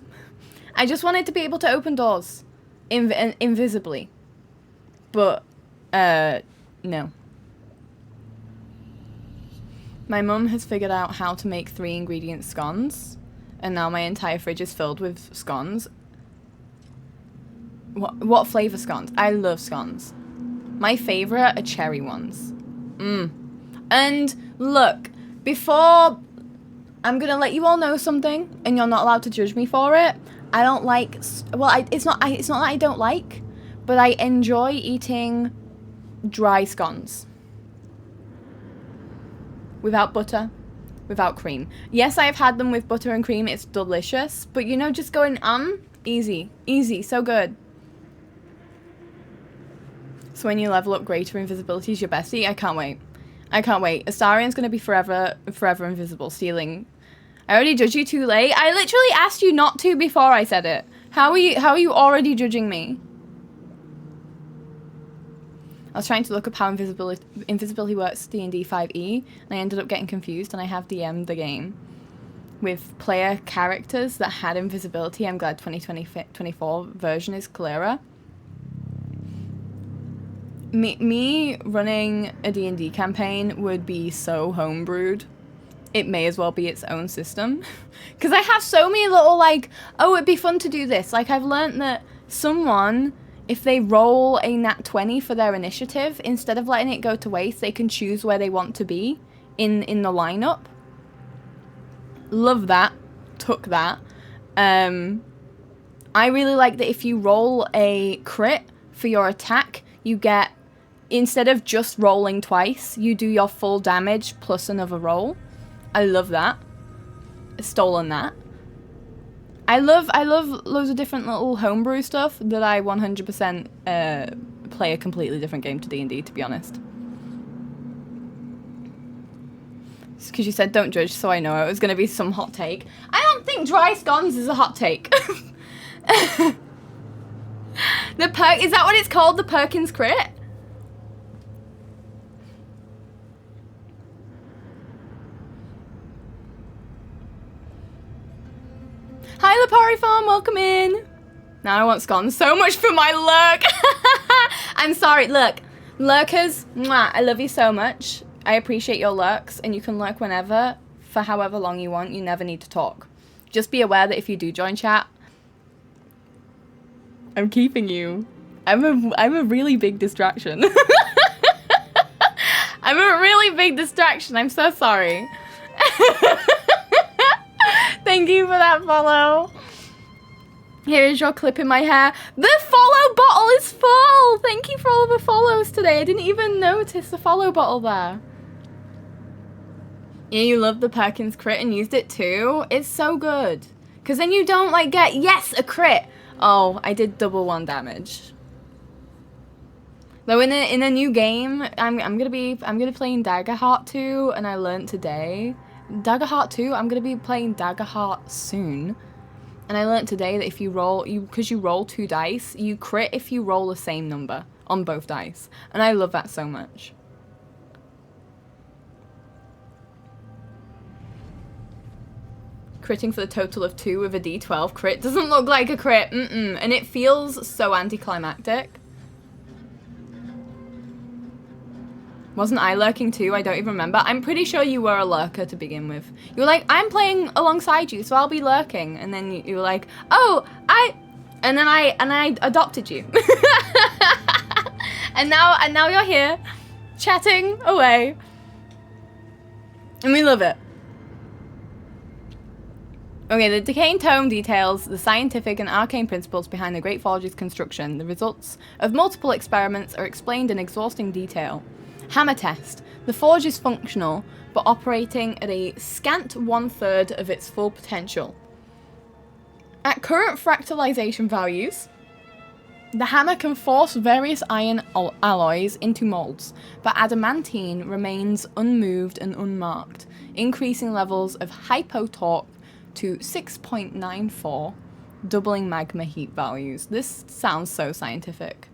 I just wanted to be able to open doors invisibly. But no. My mum has figured out how to make 3-ingredient scones, and now my entire fridge is filled with scones. What flavor scones? I love scones. My favorite are cherry ones. And look, before I'm gonna let you all know something, and you're not allowed to judge me for it. I don't like. It's not that I don't like, but I enjoy eating dry scones. Without butter, without cream. Yes, I've had them with butter and cream. It's delicious. But you know, just going easy. Easy, so good. So when you level up, greater invisibility is your bestie. I can't wait. I can't wait. Astarian's gonna be forever invisible, stealing. I already judged you too late. I literally asked you not to before I said it. How are you already judging me? I was trying to look up how invisibility works D&D 5e, and I ended up getting confused, and I have DM'd the game. with player characters that had invisibility. I'm glad 2024 version is clearer. Me running a D&D campaign would be so homebrewed. It may as well be its own system. Because I have so many little, like, oh, it'd be fun to do this. Like, I've learned that someone, if they roll a nat 20 for their initiative, instead of letting it go to waste, they can choose where they want to be in the lineup. Love that. Took that. I really like that if you roll a crit for your attack, you get, instead of just rolling twice, you do your full damage plus another roll. I love that. Stolen that. I love loads of different little homebrew stuff that I 100% play a completely different game to D&D, to be honest. Just because you said don't judge, so I know it was going to be some hot take. I don't think dry scones is a hot take. Is that what it's called? The Perkins crit? Hi, Lapari Farm, welcome in. Now I want scones so much for my lurk. I'm sorry, look. Lurkers, mwah, I love you so much. I appreciate your lurks, and you can lurk whenever, for however long you want. You never need to talk. Just be aware that if you do join chat, I'm keeping you. I'm a really big distraction. I'm a really big distraction. I'm so sorry. Thank you for that follow. Here is your clip in my hair. The follow bottle is full. Thank you for all the follows today. I didn't even notice the follow bottle there. Yeah, you love the Perkins crit and used it too. It's so good. Because then you don't like get, yes, a crit. Oh, I did double 1 damage. Though in a new game, I'm gonna be playing Daggerheart 2, and I learned today. Daggerheart 2, I'm gonna be playing Daggerheart soon. And I learned today that if you roll, because you roll 2 dice, you crit if you roll the same number on both dice. And I love that so much. Critting for the total of 2 with a D12 crit doesn't look like a crit, and it feels so anticlimactic. Wasn't I lurking too? I don't even remember. I'm pretty sure you were a lurker to begin with. You were like, I'm playing alongside you, so I'll be lurking. And then you were like, oh, and then I adopted you. and now you're here, chatting away. And we love it. Okay, the Decaying Tome details the scientific and arcane principles behind the Great Forge's construction. The results of multiple experiments are explained in exhausting detail. Hammer test. The forge is functional, but operating at a scant 1/3 of its full potential. At current fractalization values, the hammer can force various iron alloys into molds, but adamantine remains unmoved and unmarked, increasing levels of hypotorque to 6.94, doubling magma heat values. This sounds so scientific.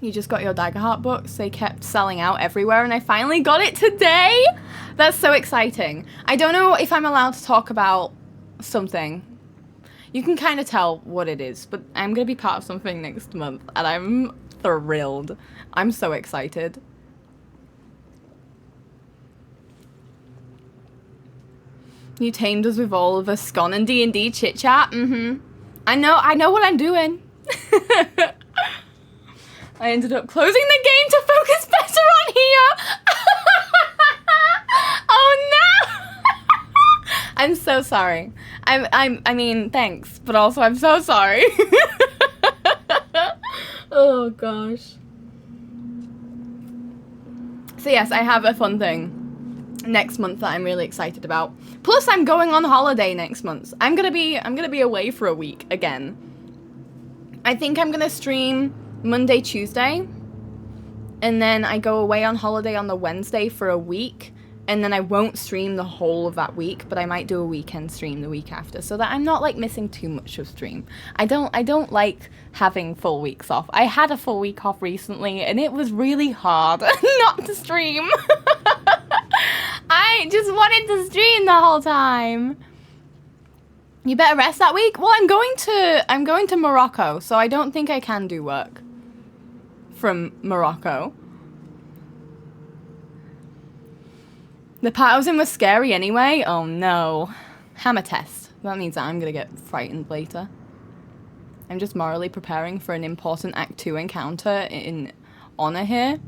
You just got your Daggerheart books. They kept selling out everywhere, and I finally got it today. That's so exciting. I don't know if I'm allowed to talk about something. You can kind of tell what it is, but I'm going to be part of something next month, and I'm thrilled. I'm so excited. You tamed us with all of us scon and D&D chit-chat. I know what I'm doing. I ended up closing the game to focus better on here. Oh no! I'm so sorry. I mean, thanks, but also I'm so sorry. Oh gosh. So yes, I have a fun thing next month that I'm really excited about. Plus, I'm going on holiday next month. I'm gonna be away for a week again. I think I'm gonna stream Monday, Tuesday, and then I go away on holiday on the Wednesday for a week, and then I won't stream the whole of that week, but I might do a weekend stream the week after, so that I'm not like missing too much of stream. I don't like having full weeks off. I had a full week off recently, and it was really hard not to stream. I just wanted to stream the whole time. You better rest that week. Well, I'm going to Morocco, so I don't think I can do work from Morocco. The part I was in was scary anyway. Oh no. Hammer test. That means that I'm gonna get frightened later. I'm just morally preparing for an important Act 2 encounter in Honor here.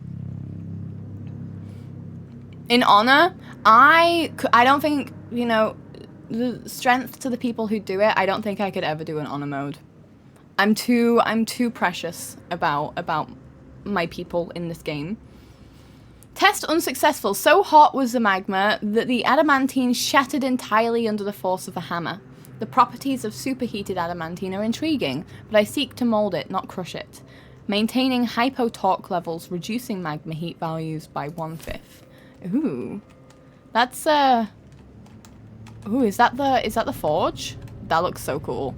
In Honor, I don't think, you know, the strength to the people who do it, I don't think I could ever do an Honor mode. I'm too precious about my people in this game. Test unsuccessful. So hot was the magma that the adamantine shattered entirely under the force of a hammer. The properties of superheated adamantine are intriguing, but I seek to mold it, not crush it. Maintaining hypo-torque levels, reducing magma heat values by 1/5. Ooh. That's ooh, is that the forge? That looks so cool.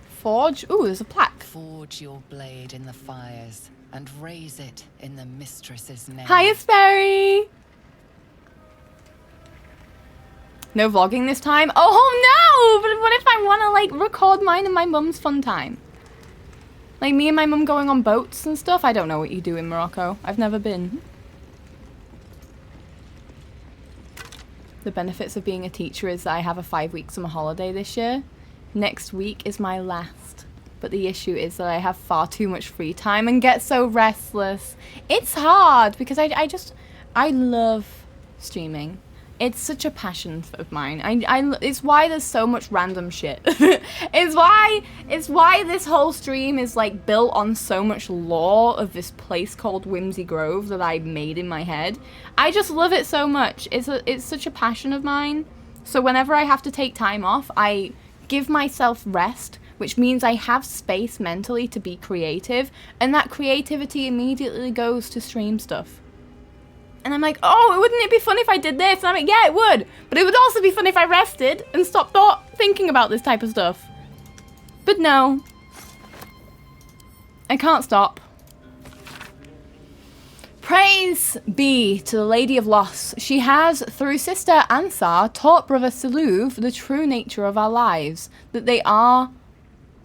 Forge? Ooh, there's a plaque. Forge your blade in the fires and raise it in the mistress's name. Hiya, Sperry! No vlogging this time? Oh no! But what if I want to like record mine and my mum's fun time? Like me and my mum going on boats and stuff? I don't know what you do in Morocco. I've never been. The benefits of being a teacher is that I have a 5-week summer holiday this year. Next week is my last. But the issue is that I have far too much free time and get so restless. It's hard because I love streaming. It's such a passion of mine. It's why there's so much random shit. It's why this whole stream is like built on so much lore of this place called Whimsy Grove that I made in my head. I just love it so much. It's such a passion of mine. So whenever I have to take time off, I give myself rest, which means I have space mentally to be creative, and that creativity immediately goes to stream stuff. And I'm like, oh, wouldn't it be fun if I did this? And I'm like, yeah, it would. But it would also be fun if I rested and stopped thinking about this type of stuff. But no. I can't stop. Praise be to the Lady of Loss. She has, through Sister Ansar, taught Brother Saluv the true nature of our lives, that they are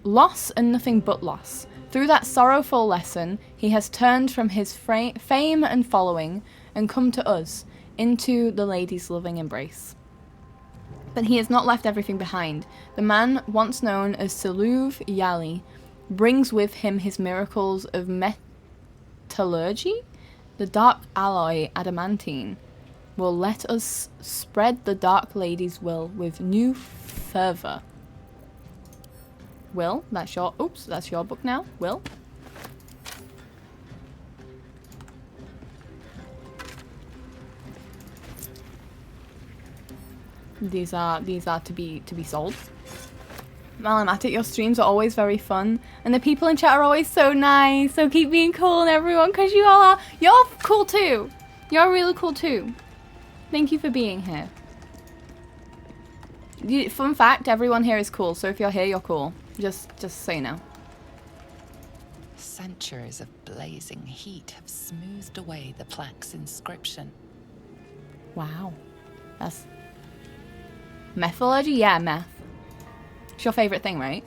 loss and nothing but loss. Through that sorrowful lesson, he has turned from his fame and following and come to us, into the Lady's loving embrace. But he has not left everything behind. The man, once known as Saluv Yali, brings with him his miracles of metallurgy. The dark alloy adamantine will let us spread the Dark Lady's will with new fervor. Will, that's your book now, Will. These are to be sold. Malamatic, your streams are always very fun, and the people in chat are always so nice. So keep being cool, and everyone, because you all are. You're cool too. You're really cool too. Thank you for being here. Fun fact: everyone here is cool. So if you're here, you're cool. Just so you know. Centuries of blazing heat have smoothed away the plaque's inscription. Wow, that's methodology. Yeah, meth. It's your favorite thing, right?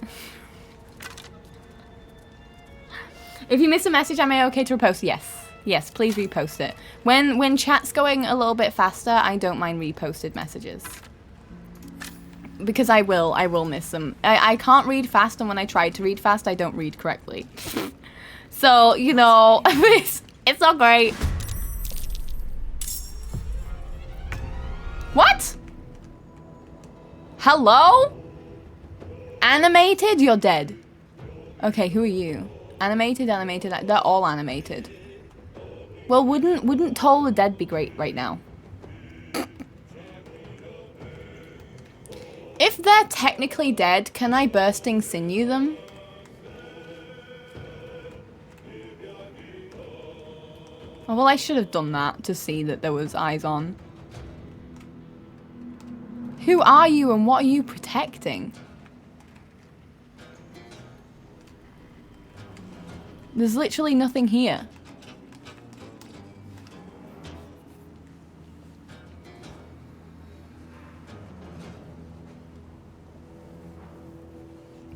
If you miss a message, am I okay to repost? Yes. Yes, please repost it. When chat's going a little bit faster, I don't mind reposted messages. Because I will miss them. I can't read fast, and when I try to read fast, I don't read correctly. So, you know, it's not great. What? Hello? Animated? You're dead. Okay, who are you? Animated, they're all animated. Well, wouldn't Toll the Dead be great right now? If they're technically dead, can I bursting sinew them? Oh, well, I should have done that to see that there was eyes on. Who are you and what are you protecting? There's literally nothing here.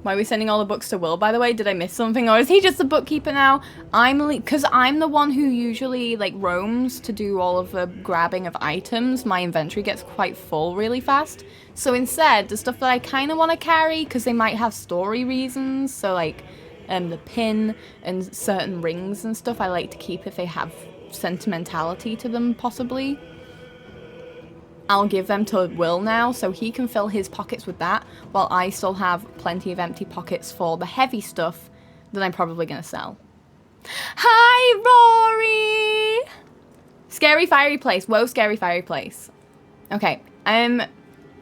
Why are we sending all the books to Will, by the way? Did I miss something? Or is he just the bookkeeper now? Because I'm the one who usually, like, roams to do all of the grabbing of items. My inventory gets quite full really fast. So instead, the stuff that I kind of want to carry, because they might have story reasons, so, like, the pin and certain rings and stuff, I like to keep if they have sentimentality to them, possibly. I'll give them to Will now, so he can fill his pockets with that, while I still have plenty of empty pockets for the heavy stuff that I'm probably going to sell. Hi, Rory! Scary fiery place. Whoa, scary fiery place. Okay, I'm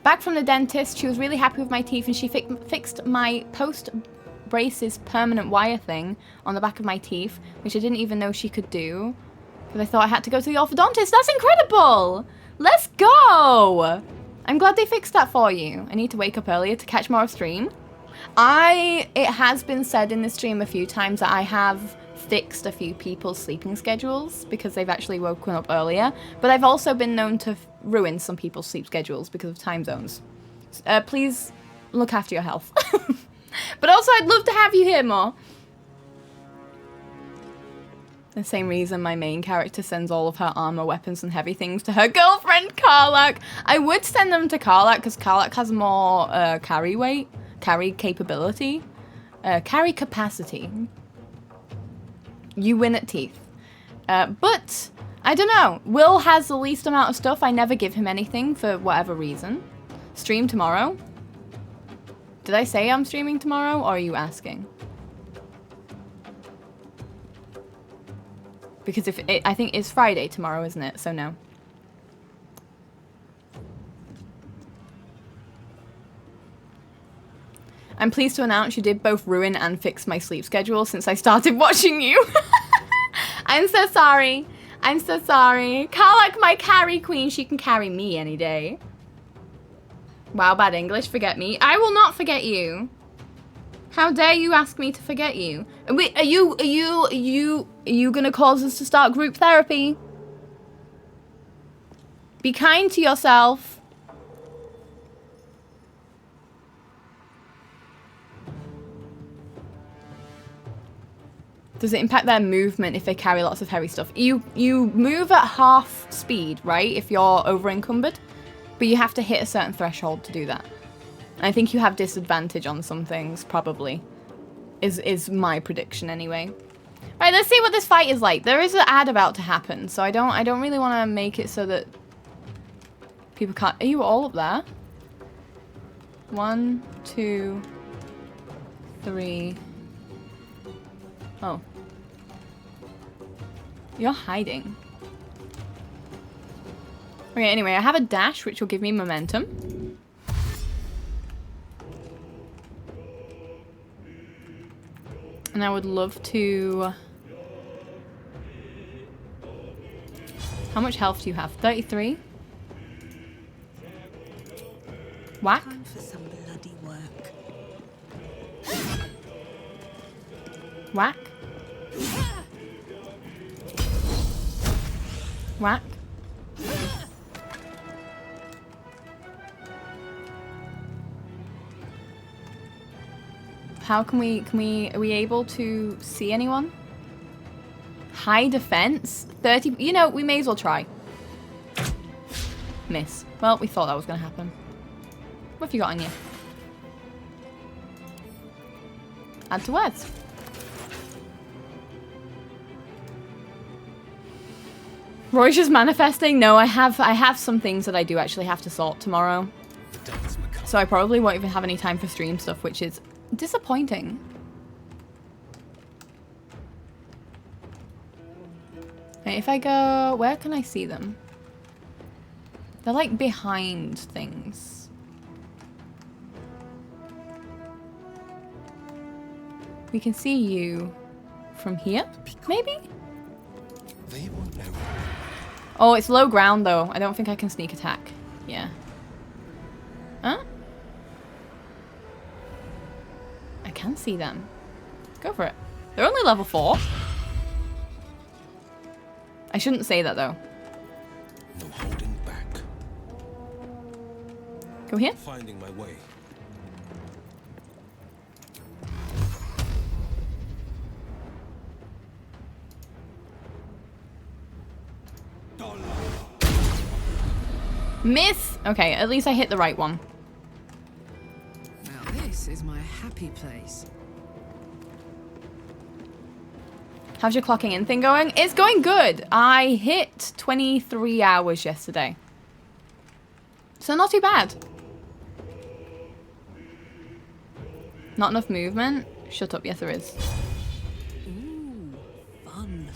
back from the dentist. She was really happy with my teeth, and she fixed my post-braces permanent wire thing on the back of my teeth, which I didn't even know she could do, because I thought I had to go to the orthodontist. That's incredible! Let's go! I'm glad they fixed that for you. I need to wake up earlier to catch more of stream. It has been said in the stream a few times that I have fixed a few people's sleeping schedules because they've actually woken up earlier. But I've also been known to ruin some people's sleep schedules because of time zones. Please look after your health. But also, I'd love to have you here more. The same reason my main character sends all of her armor, weapons, and heavy things to her girlfriend, Karlak. I would send them to Karlak because Karlak has more carry weight, carry capability, carry capacity. You win at teeth. But, I don't know. Will has the least amount of stuff. I never give him anything for whatever reason. Stream tomorrow? Did I say I'm streaming tomorrow, or are you asking? Because I think it's Friday tomorrow, isn't it? So no. I'm pleased to announce you did both ruin and fix my sleep schedule since I started watching you. I'm so sorry. I'm so sorry. Karlak, my carry queen, she can carry me any day. Wow, bad English, forget me. I will not forget you. How dare you ask me to forget you? Wait, are you gonna cause us to start group therapy? Be kind to yourself. Does it impact their movement if they carry lots of heavy stuff? You move at half speed, right? If you're over encumbered, but you have to hit a certain threshold to do that. I think you have disadvantage on some things, probably. Is my prediction anyway. Right, let's see what this fight is like. There is an ad about to happen, so I don't really want to make it so that people can't. Are you all up there? 1, 2, 3. Oh. You're hiding. Okay, anyway, I have a dash, which will give me momentum. And I would love to... How much health do you have? 33? Whack? Time for some bloody work. Whack. Whack. How are we able to see anyone? High defense? 30, you know, we may as well try. Miss. Well, we thought that was gonna happen. What have you got on you? Add to words. Roy's just manifesting? No, I have some things that I do actually have to sort tomorrow. So I probably won't even have any time for stream stuff, which is disappointing. Okay, if I go... Where can I see them? They're like behind things. We can see you from here, maybe? They won't know. Oh, it's low ground though. I don't think I can sneak attack. Yeah. Huh? I can see them. Go for it. They're only level 4. I shouldn't say that though. No holding back. Go here. Finding my way. Miss! Okay, at least I hit the right one. Now this is my happy place. How's your clocking in thing going? It's going good. I hit 23 hours yesterday. So not too bad. Not enough movement? Shut up, yes there is. Ooh, fun.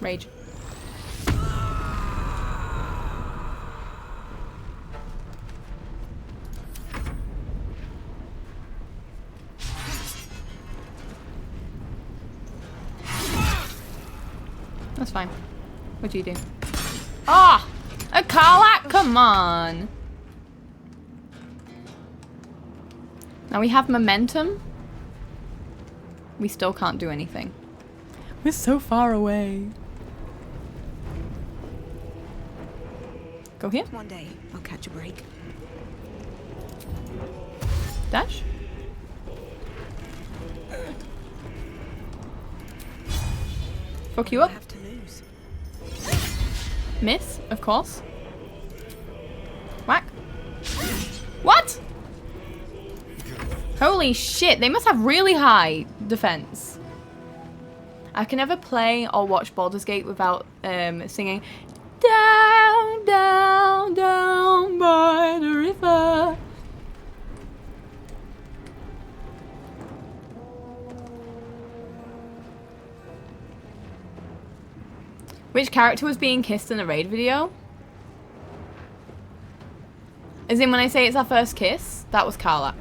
Rage. That's fine. What do you do? Ah! A Karlach? Come on! Now we have momentum. We still can't do anything. We're so far away. Go here. One day, I'll catch a break. Dash. Fuck you up. Have to lose. Miss, of course. Whack. What? Holy shit, they must have really high defense. I can never play or watch Baldur's Gate without singing down, down, down by the river. Which character was being kissed in the raid video? As in when I say it's our first kiss, that was Karlach.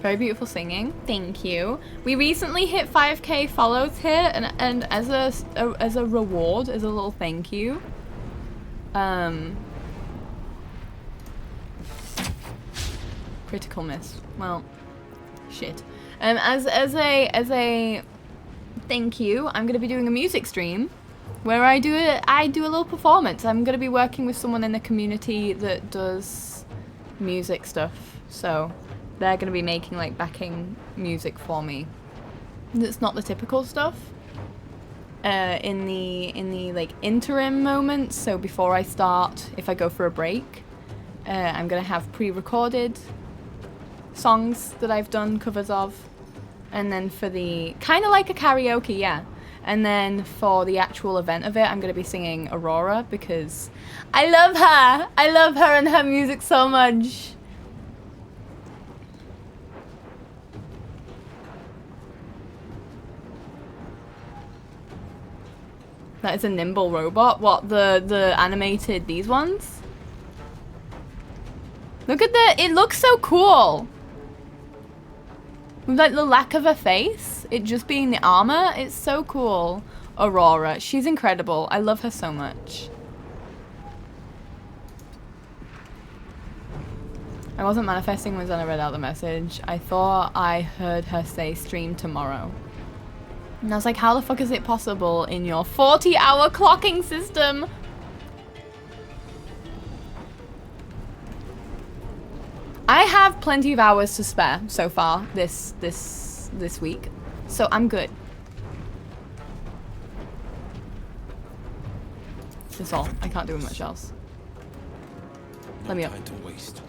Very beautiful singing. Thank you. We recently hit 5k follows here, and as a reward, as a little thank you, critical miss. Well, shit. As a thank you, I'm gonna be doing a music stream where I do a little performance. I'm gonna be working with someone in the community that does music stuff, so they're gonna be making like backing music for me. That's not the typical stuff. In the like interim moments, so before I start, if I go for a break, I'm gonna have pre-recorded songs that I've done covers of, and then for the kind of like a karaoke, yeah. And then for the actual event of it, I'm gonna be singing Aurora because I love her. I love her and her music so much. That is a nimble robot. What, the animated these ones? Look at it looks so cool. With like the lack of a face, it just being the armor, it's so cool. Aurora, she's incredible. I love her so much. I wasn't manifesting when I read out the message. I thought I heard her say stream tomorrow. And I was like, how the fuck is it possible in your 40-hour clocking system? I have plenty of hours to spare so far this week, so I'm good. That's all. I can't do much else. Let me up. Time to waste.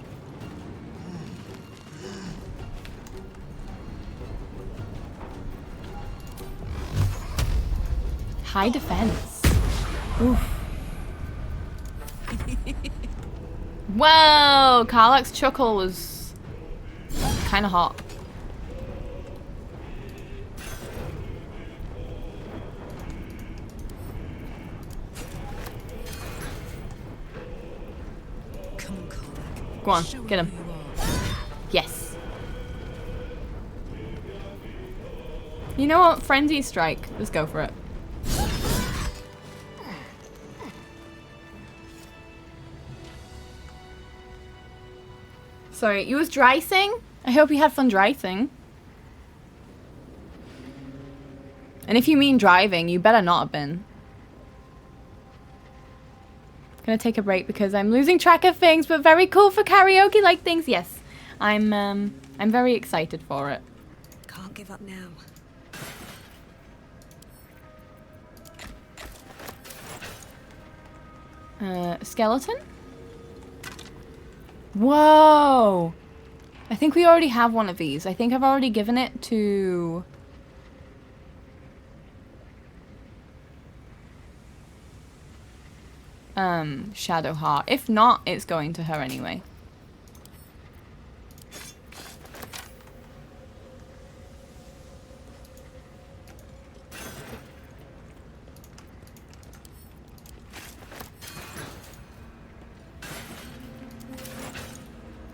High defense. Oof. Whoa! Karlach's chuckle was kind of hot. Come on, Karlach. Go on, Show get her him. who you are. Yes. You know what? Frenzy strike. Let's go for it. Sorry, you was dricing? I hope you had fun dricing. And if you mean driving, you better not have been. Gonna take a break because I'm losing track of things, but very cool for karaoke like things. Yes, I'm very excited for it. Can't give up now. Skeleton? Whoa! I think we already have one of these. I think I've already given it to... Shadowheart. If not, it's going to her anyway.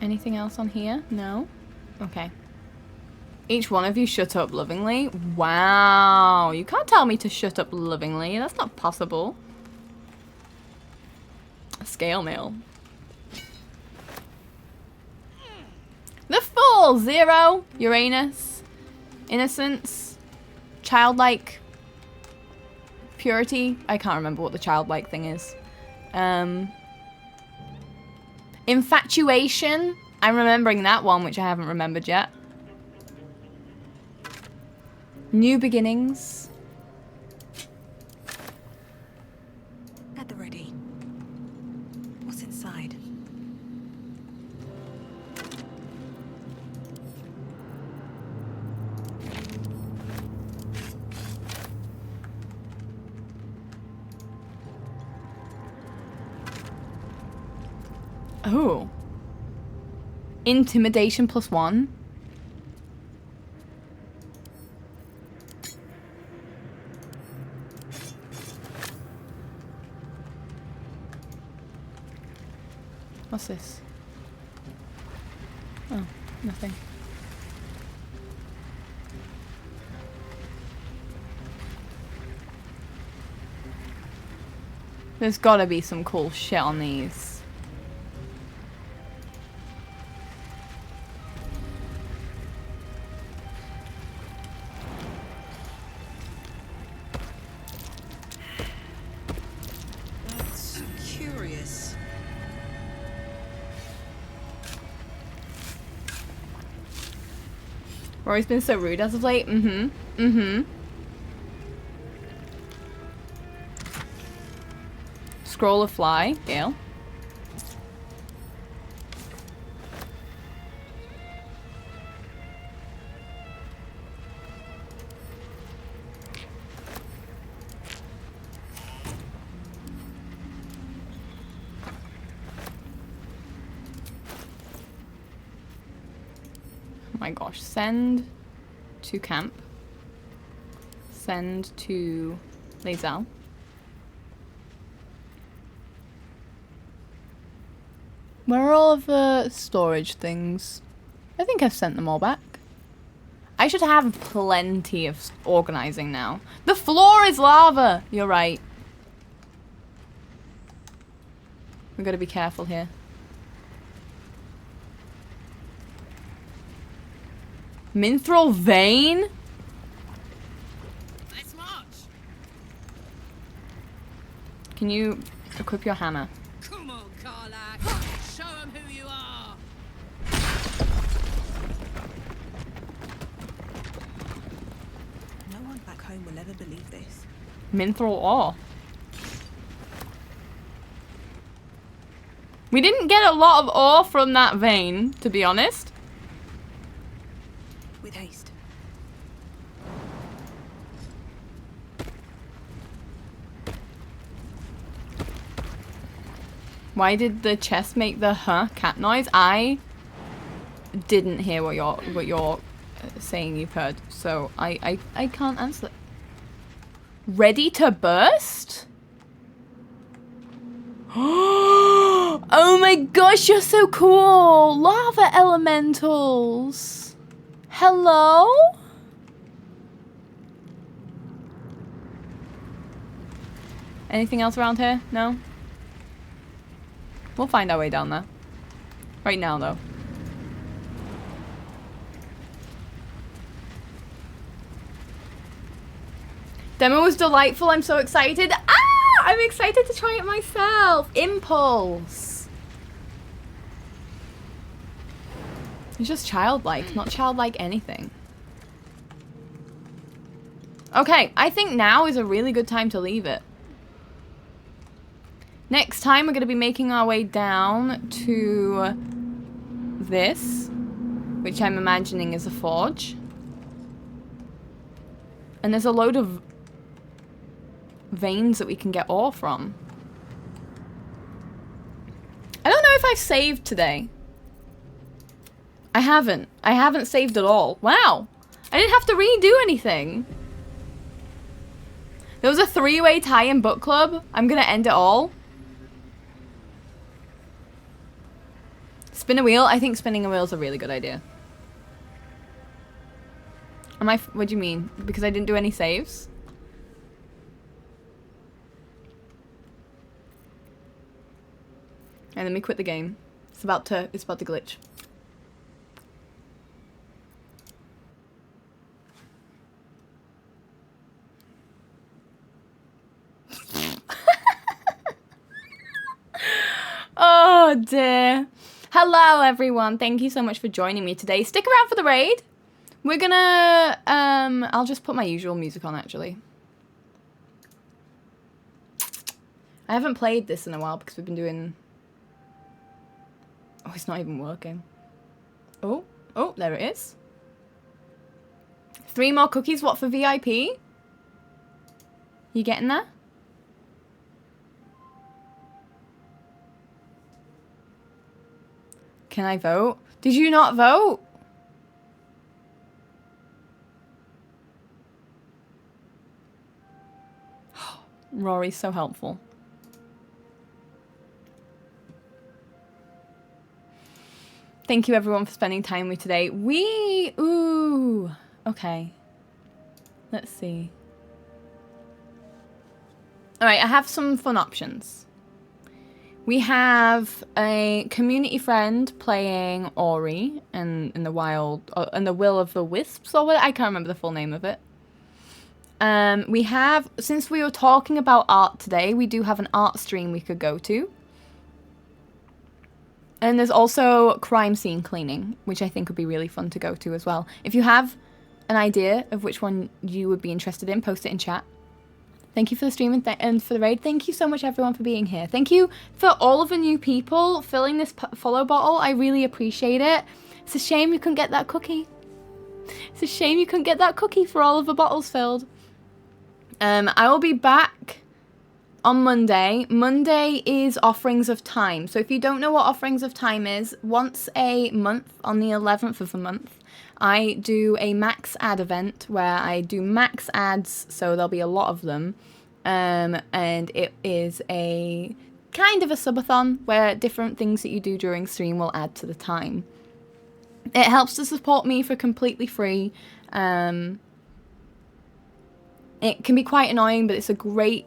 Anything else on here? No? Okay. Each one of you shut up lovingly? Wow. You can't tell me to shut up lovingly. That's not possible. Scale mail. The Fool! 0. Uranus. Innocence. Childlike. Purity. I can't remember what the childlike thing is. Infatuation. I'm remembering that one, which I haven't remembered yet. New beginnings. At the ready. What's inside? Oh. Intimidation +1. What's this? Oh, nothing. There's gotta be some cool shit on these. That's curious. Rory's been so rude as of late. Scroll of fly, Gale. Oh my gosh, send to camp. Send to Lazelle. Where are all of the storage things? I think I've sent them all back. I should have plenty of organizing now. The floor is lava! You're right. We've got to be careful here. Mithril vein? Let's march. Can you equip your hammer? Come on, Carla. Show them who you are. No one back home will ever believe this. Mithril ore. We didn't get a lot of ore from that vein, to be honest. With haste. Why did the chest make the cat noise? I didn't hear what you're saying you've heard, so I can't answer. Ready to burst? Oh my gosh, you're so cool! Lava elementals! Hello? Anything else around here? No? We'll find our way down there. Right now, though. Demo was delightful. I'm so excited. Ah! I'm excited to try it myself. Impulse. It's just childlike, not childlike anything. Okay, I think now is a really good time to leave it. Next time, we're going to be making our way down to this, which I'm imagining is a forge. And there's a load of veins that we can get ore from. I don't know if I've saved today. I haven't. I haven't saved at all. Wow. I didn't have to redo anything. There was a 3-way tie-in book club. I'm going to end it all. Spin a wheel? I think spinning a wheel is a really good idea. What do you mean? Because I didn't do any saves? And let me quit the game. It's about to glitch. Oh dear. Hello everyone. Thank you so much for joining me today. Stick around for the raid. We're gonna I'll just put my usual music on actually. I haven't played this in a while because we've been doing... Oh, it's not even working. Oh, there it is. 3 more cookies, what, for VIP? You getting there? Can I vote? Did you not vote? Rory's so helpful. Thank you everyone for spending time with me today. Ooh, okay. Let's see. All right, I have some fun options. We have a community friend playing Ori in the Wild, in the Will of the Wisps, or what? I can't remember the full name of it. We have, since we were talking about art today, we do have an art stream we could go to. And there's also crime scene cleaning, which I think would be really fun to go to as well. If you have an idea of which one you would be interested in, post it in chat. Thank you for the stream and for the raid. Thank you so much, everyone, for being here. Thank you for all of the new people filling this follow bottle. I really appreciate it. It's a shame you couldn't get that cookie. It's a shame you couldn't get that cookie for all of the bottles filled. I will be back on Monday. Monday is Offerings of Time. So if you don't know what Offerings of Time is, once a month, on the 11th of the month, I do a max ad event where I do max ads, so there'll be a lot of them. And it is a kind of a subathon where different things that you do during stream will add to the time. It helps to support me for completely free. It can be quite annoying, but it's a great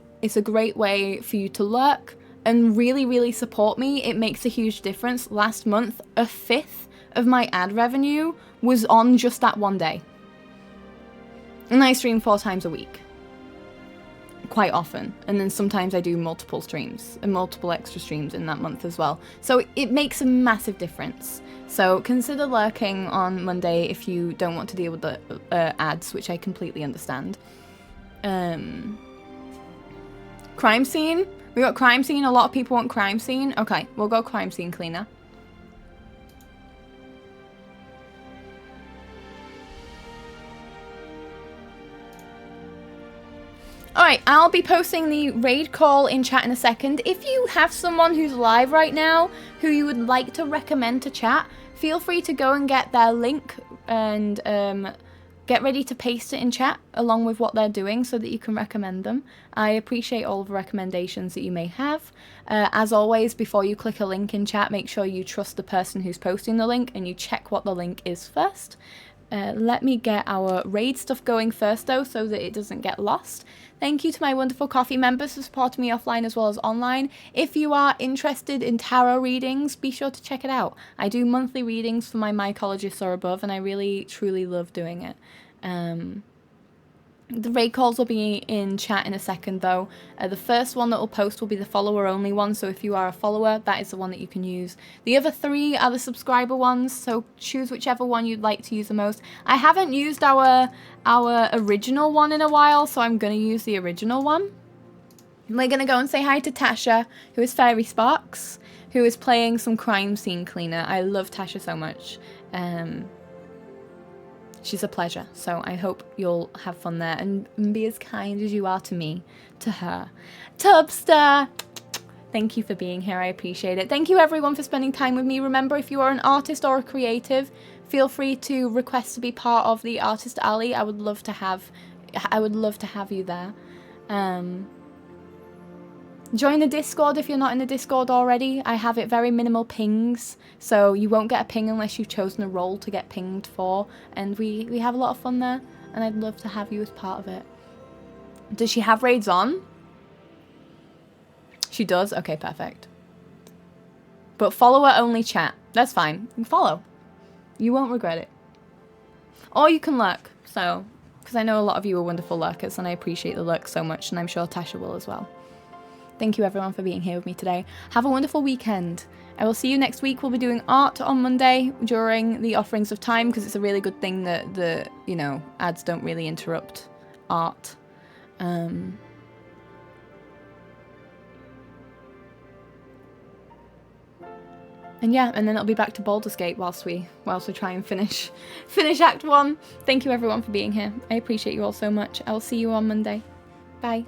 way for you to lurk and really, really support me. It makes a huge difference. Last month, 1/5 of my ad revenue was on just that one day. And I stream 4 times a week. Quite often. And then sometimes I do multiple streams and multiple extra streams in that month as well. So it makes a massive difference. So consider lurking on Monday if you don't want to deal with the ads, which I completely understand. Crime scene? We got crime scene. A lot of people want crime scene. Okay, we'll go crime scene cleaner. Alright, I'll be posting the raid call in chat in a second. If you have someone who's live right now who you would like to recommend to chat, feel free to go and get their link and get ready to paste it in chat along with what they're doing so that you can recommend them. I appreciate all the recommendations that you may have. As always, before you click a link in chat, make sure you trust the person who's posting the link and you check what the link is first. Let me get our raid stuff going first though, so that it doesn't get lost. Thank you to my wonderful coffee members for supporting me offline as well as online. If you are interested in tarot readings, be sure to check it out. I do monthly readings for my mycologists or above, and I really truly love doing it. The raid calls will be in chat in a second though. The first one that will post will be the follower only one, so if you are a follower, that is the one that you can use. The other 3 are the subscriber ones, so choose whichever one you'd like to use the most. I haven't used our original one in a while, so I'm going to use the original one. We're going to go and say hi to Tasha, who is Fairy Sparks, who is playing some crime scene cleaner. I love Tasha so much. She's a pleasure, so I hope you'll have fun there and be as kind as you are to me, to her. Tubster, thank you for being here. I appreciate it. Thank you everyone for spending time with me. Remember, if you are an artist or a creative, feel free to request to be part of the Artist Alley. I would love to have you there. Join the Discord if you're not in the Discord already. I have it very minimal pings, so you won't get a ping unless you've chosen a role to get pinged for. And we have a lot of fun there, and I'd love to have you as part of it. Does she have raids on? She does? Okay, perfect. But follower only chat. That's fine. You can follow. You won't regret it. Or you can lurk, so, because I know a lot of you are wonderful lurkers, and I appreciate the lurk so much, and I'm sure Tasha will as well. Thank you everyone for being here with me today. Have a wonderful weekend. I will see you next week. We'll be doing art on Monday during the Offerings of Time, because it's a really good thing that the, you know, ads don't really interrupt art. And yeah, and then it'll be back to Baldur's Gate whilst we try and finish Act 1. Thank you everyone for being here. I appreciate you all so much. I will see you on Monday. Bye.